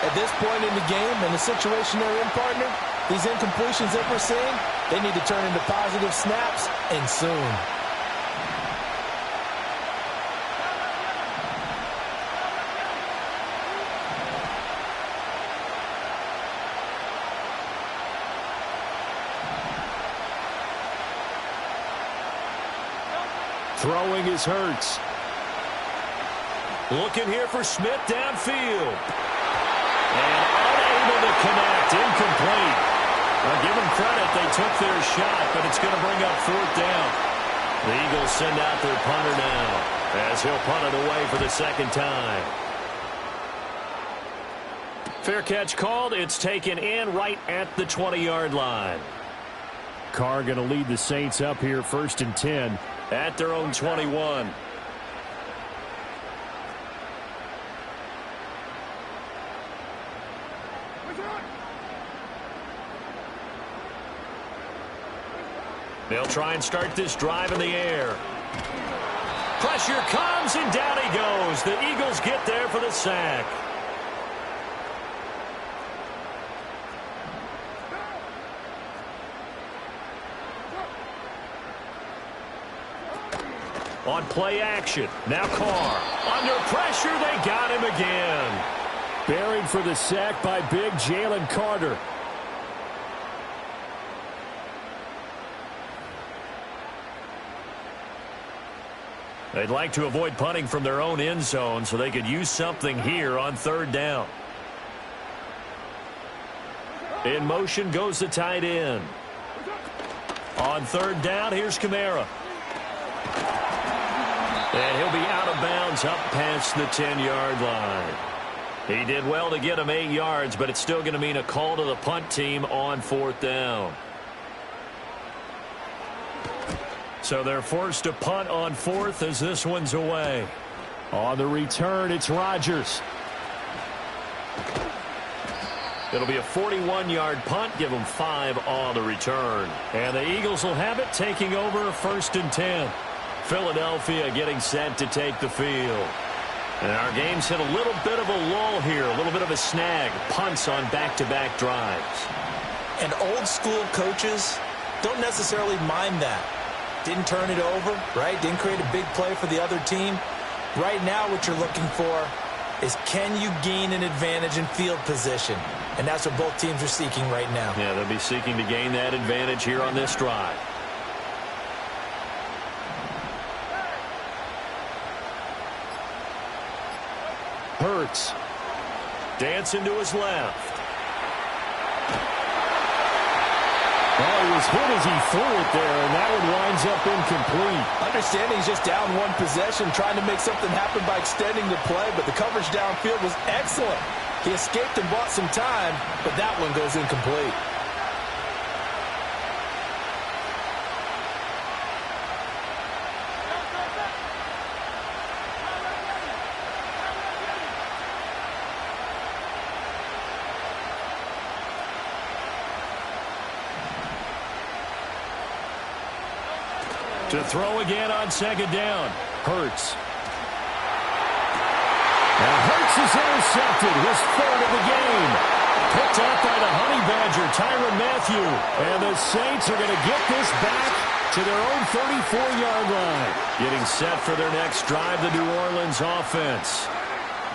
At this point in the game, and the situation they're in, partner, these incompletions that we're seeing, they need to turn into positive snaps, and soon. Throwing is Hurts. Looking here for Smith downfield. And unable to connect. Incomplete. Well, give them credit. They took their shot, but it's going to bring up 4th down. The Eagles send out their punter now as he'll punt it away for the 2nd time. Fair catch called. It's taken in right at the 20-yard line. Carr going to lead the Saints up here 1st and 10 at their own 21. They'll try and start this drive in the air. Pressure comes, and down he goes. The Eagles get there for the sack. On play action. Now Carr. Under pressure, they got him again. Buried for the sack by big Jalen Carter. They'd like to avoid punting from their own end zone so they could use something here on 3rd down. In motion goes the tight end. On 3rd down, here's Kamara. And he'll be out of bounds up past the 10-yard line. He did well to get him 8 yards, but it's still going to mean a call to the punt team on 4th down. So they're forced to punt on 4th as this one's away. On the return, it's Rodgers. It'll be a 41-yard punt. Give them 5 on the return. And the Eagles will have it, taking over 1st and 10. Philadelphia getting set to take the field. And our game's hit a little bit of a lull here, a little bit of a snag. Punts on back-to-back drives. And old-school coaches don't necessarily mind that. Didn't turn it over, right? Didn't create a big play for the other team. Right now what you're looking for is, can you gain an advantage in field position? And that's what both teams are seeking right now. Yeah, they'll be seeking to gain that advantage here on this drive. Hurts. Dancing to his left. Well, he was hit as he threw it there, and that one winds up incomplete. Understanding he's just down one possession, trying to make something happen by extending the play, but the coverage downfield was excellent. He escaped and bought some time, but that one goes incomplete. To throw again on 2nd down. Hurts. Now Hurts is intercepted. His 3rd of the game. Picked up by the Honey Badger, Tyrann Mathieu. And the Saints are going to get this back to their own 34-yard line. Getting set for their next drive, the New Orleans offense.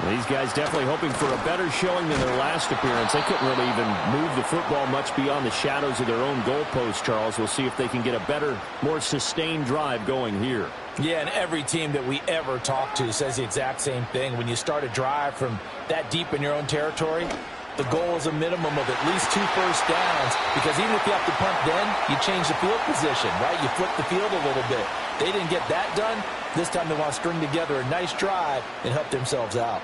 These guys definitely hoping for a better showing than their last appearance. They couldn't really even move the football much beyond the shadows of their own goalpost, Charles. We'll see if they can get a better, more sustained drive going here. Yeah, and every team that we ever talk to says the exact same thing. When you start a drive from that deep in your own territory, the goal is a minimum of at least 2 first downs, because even if you have to punt then, you change the field position, right? You flip the field a little bit. They didn't get that done. This time they want to string together a nice drive and help themselves out.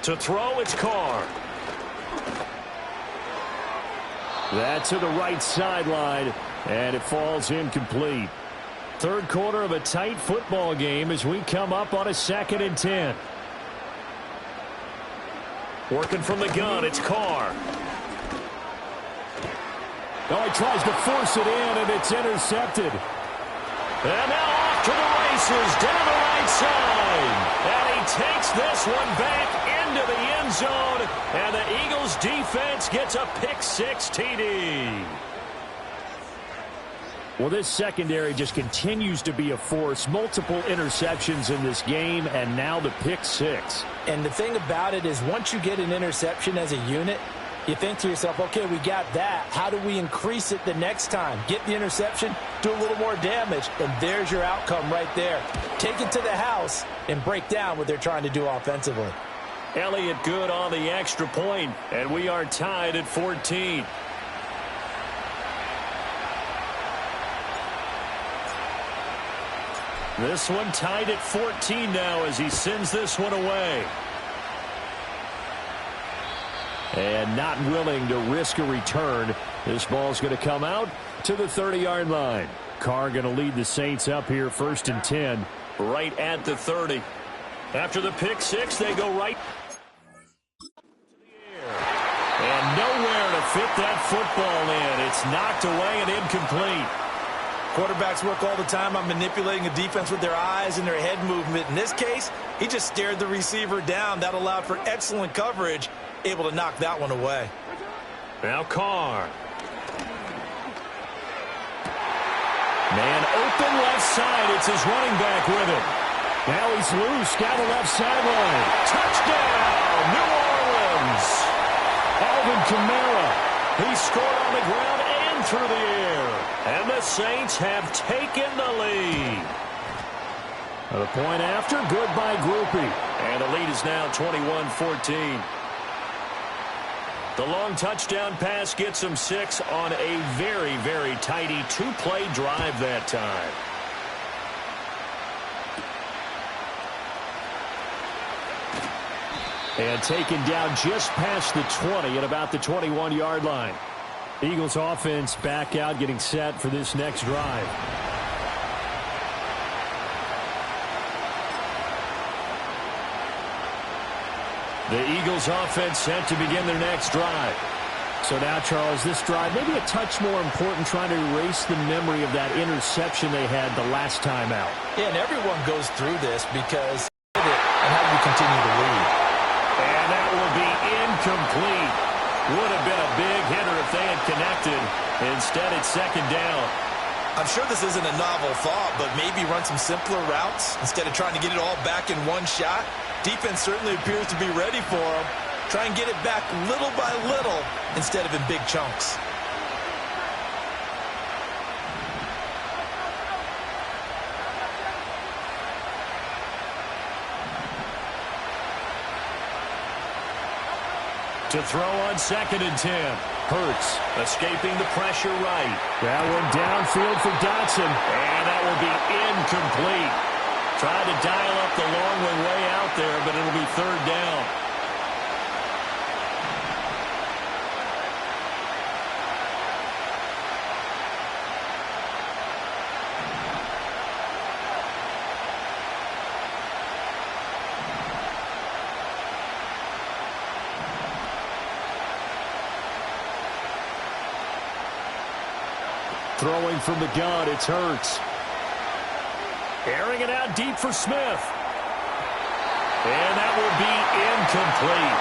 To throw, it's Carr. That to the right sideline, and it falls incomplete. 3rd quarter of a tight football game as we come up on a 2nd and 10. Working from the gun, it's Carr. Oh, he tries to force it in, and it's intercepted. And now off to the races, down the right side. And he takes this one back into the end zone. And the Eagles defense gets a pick-6 TD. Well, this secondary just continues to be a force. Multiple interceptions in this game, and now the pick-6. And the thing about it is, once you get an interception as a unit, you think to yourself, okay, we got that. How do we increase it the next time? Get the interception, do a little more damage, and there's your outcome right there. Take it to the house and break down what they're trying to do offensively. Elliott good on the extra point, and we are tied at 14. This one tied at 14 now as he sends this one away. And not willing to risk a return. This ball's going to come out to the 30-yard line. Carr going to lead the Saints up here 1st and 10. Right at the 30. After the pick-6, they go right to the air. And nowhere to fit that football in. It's knocked away and incomplete. Quarterbacks work all the time on manipulating a defense with their eyes and their head movement. In this case, he just stared the receiver down. That allowed for excellent coverage. Able to knock that one away. Now Carr. Man open left side. It's his running back with it. Now he's loose down the left sideline. Touchdown, New Orleans. Alvin Kamara. He scored on the ground and through the air. And the Saints have taken the lead. The point after, good by Grupe. And the lead is now 21-14. The long touchdown pass gets them 6 on a very, very tidy 2-play drive that time. And taken down just past the 20 at about the 21-yard line. Eagles offense back out, getting set for this next drive. The Eagles offense set to begin their next drive. So now, Charles, this drive maybe a touch more important, trying to erase the memory of that interception they had the last time out. Yeah, and everyone goes through this because of it and how you continue to lead. And that will be incomplete. Would have been a big hitter if they had connected. Instead, it's second down. I'm sure this isn't a novel thought, but maybe run some simpler routes instead of trying to get it all back in one shot. Defense certainly appears to be ready for them. Try and get it back little by little instead of in big chunks. To throw on 2nd and 10. Hurts escaping the pressure right. That one downfield for Dotson. And that will be incomplete. Tried to dial up the long one way out there, but it'll be 3rd down. Throwing from the gun, it's Hurts. Airing it out deep for Smith. And that will be incomplete.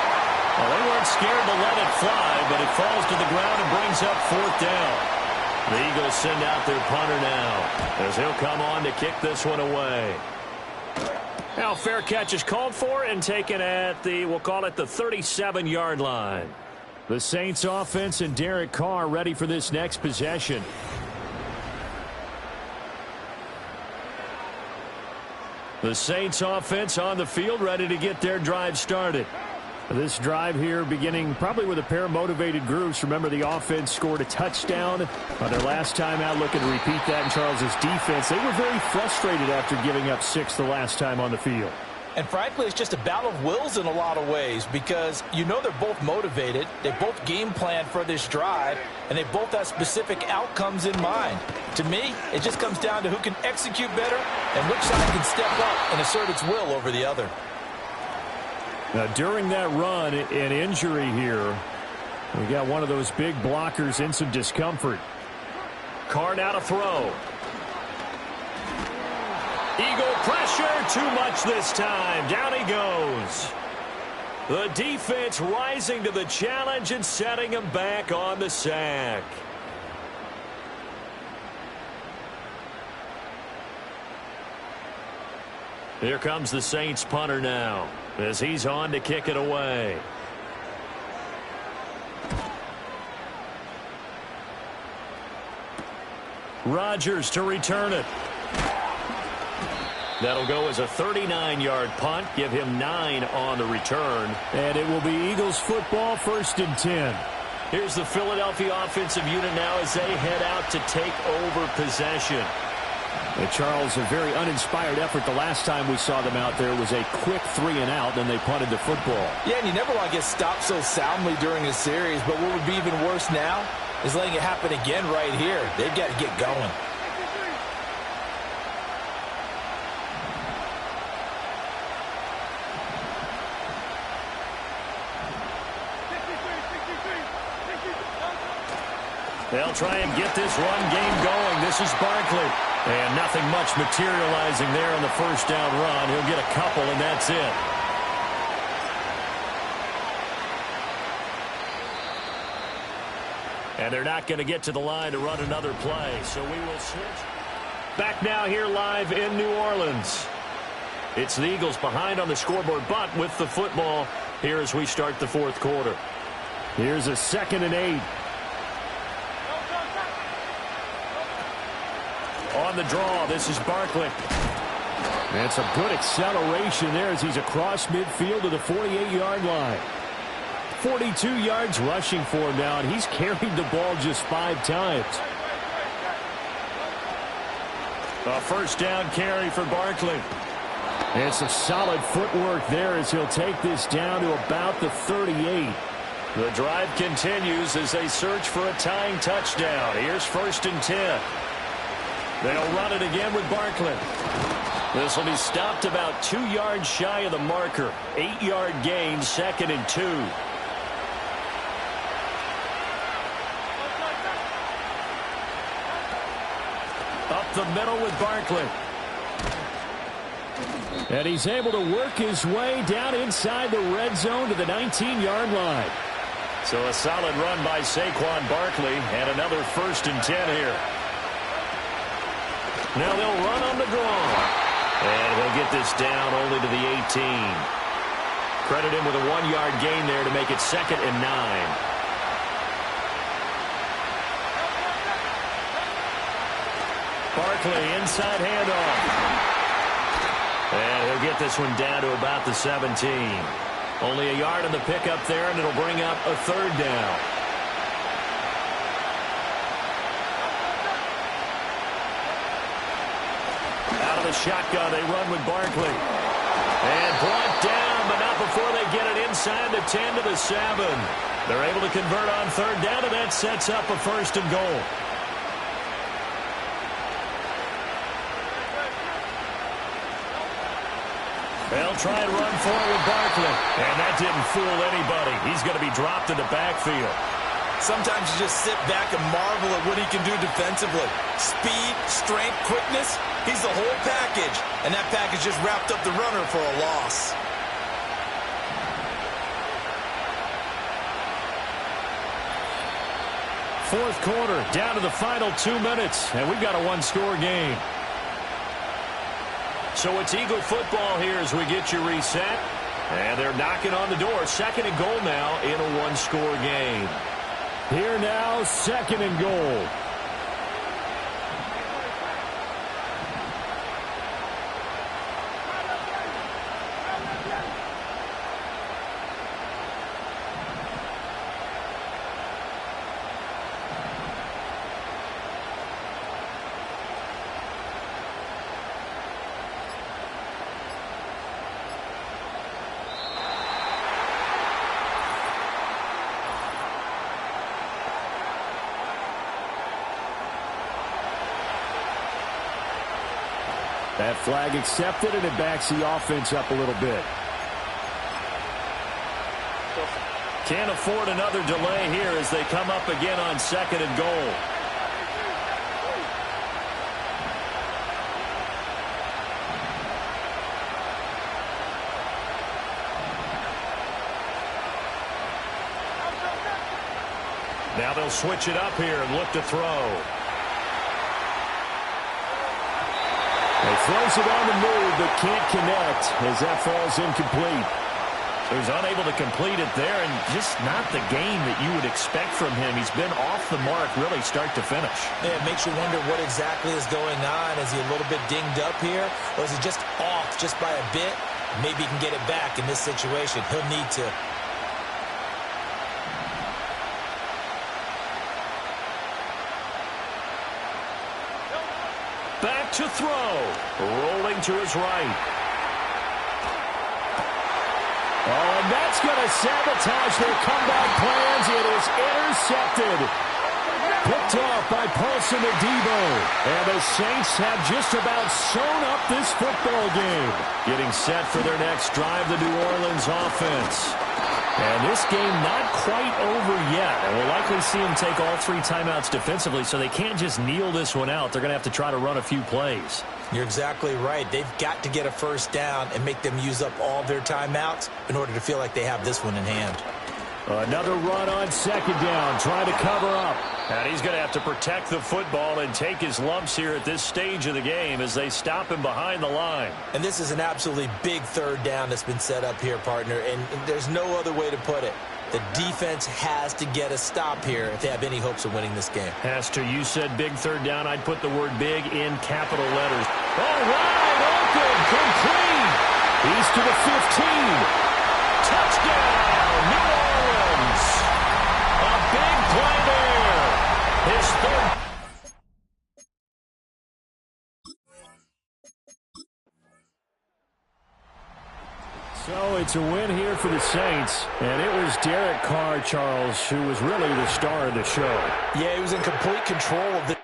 Well, they weren't scared to let it fly, but it falls to the ground and brings up 4th down. The Eagles send out their punter now, as he'll come on to kick this one away. Now, fair catch is called for and taken at the, we'll call it the 37-yard line. The Saints offense and Derek Carr ready for this next possession. The Saints offense on the field ready to get their drive started. This drive here beginning probably with a pair of motivated groups. Remember, the offense scored a touchdown on their last time out, looking to repeat that in Charles's defense. They were very frustrated after giving up 6 the last time on the field. And frankly, it's just a battle of wills in a lot of ways because you know they're both motivated. They both game plan for this drive, and they both have specific outcomes in mind. To me, it just comes down to who can execute better and which side can step up and assert its will over the other. Now, during that run, an injury here. We got one of those big blockers in some discomfort. Carr now to throw. Eagle pressure, too much this time. Down he goes. The defense rising to the challenge and setting him back on the sack. Here comes the Saints punter now, as he's on to kick it away. Rodgers to return it. That'll go as a 39-yard punt. Give him 9 on the return. And it will be Eagles football, 1st and 10. Here's the Philadelphia offensive unit now as they head out to take over possession. And Charles, a very uninspired effort the last time we saw them out there was a quick 3 and out, then they punted the football. Yeah, and you never want to get stopped so soundly during a series, but what would be even worse now is letting it happen again right here. They've got to get going. They'll try and get this run game going. This is Barkley. And nothing much materializing there on the first down run. He'll get a couple, and that's it. And they're not going to get to the line to run another play, so we will switch. Back now here live in New Orleans. It's the Eagles behind on the scoreboard, but with the football here as we start the 4th quarter. Here's a 2nd and 8. On the draw, this is Barkley. That's a good acceleration there as he's across midfield to the 48-yard line. 42 yards rushing for him now, and he's carried the ball just 5 times. A first down carry for Barkley. It's a solid footwork there as he'll take this down to about the 38. The drive continues as they search for a tying touchdown. Here's 1st and 10. They'll run it again with Barkley. This will be stopped about 2 yards shy of the marker. 8-yard gain, 2nd and 2. Up the middle with Barkley. And he's able to work his way down inside the red zone to the 19-yard line. So a solid run by Saquon Barkley and another 1st and 10 here. Now they'll run on the draw. And he'll get this down only to the 18. Credit him with a 1-yard gain there to make it 2nd and 9. Barkley inside handoff. And he'll get this one down to about the 17. Only a yard on the pickup there, and it'll bring up a 3rd down. Out of the shotgun, they run with Barkley. And brought down, but not before they get it inside the 10 to the 7. They're able to convert on 3rd down, and that sets up a 1st and goal. They'll try and run forward with Barkley. And that didn't fool anybody. He's going to be dropped in the backfield. Sometimes you just sit back and marvel at what he can do defensively. Speed, strength, quickness. He's the whole package. And that package just wrapped up the runner for a loss. Fourth quarter, down to the final 2 minutes. And we've got a 1-score game. So it's Eagle football here as we get you reset. And they're knocking on the door. 2nd and goal now in a 1-score game. Here now, 2nd and goal. That flag accepted, and it backs the offense up a little bit. Can't afford another delay here as they come up again on 2nd and goal. Now they'll switch it up here and look to throw. He throws it on the move, but can't connect as that falls incomplete. So he's unable to complete it there, and just not the game that you would expect from him. He's been off the mark really start to finish. Yeah, it makes you wonder what exactly is going on. Is he a little bit dinged up here, or is he just off just by a bit? Maybe he can get it back in this situation. He'll need to. Back to throw. Rolling to his right. Oh, and that's going to sabotage their comeback plans. It is intercepted. Picked off by Paulson Adebo. And the Saints have just about sewn up this football game. Getting set for their next drive, the New Orleans offense. And this game not quite over yet. And we'll likely see them take all 3 timeouts defensively, so they can't just kneel this one out. They're going to have to try to run a few plays. You're exactly right. They've got to get a first down and make them use up all their timeouts in order to feel like they have this one in hand. Another run on 2nd down, trying to cover up. And he's going to have to protect the football and take his lumps here at this stage of the game as they stop him behind the line. And this is an absolutely big 3rd down that's been set up here, partner, and there's no other way to put it. The defense has to get a stop here if they have any hopes of winning this game. Pastor, you said big 3rd down. I'd put the word big in capital letters. All right, open, complete. He's to the 15. Touchdown, New Orleans. A big play there. His 3rd. So it's a win here for the Saints. And it was Derek Carr, Charles, who was really the star of the show. Yeah, he was in complete control of the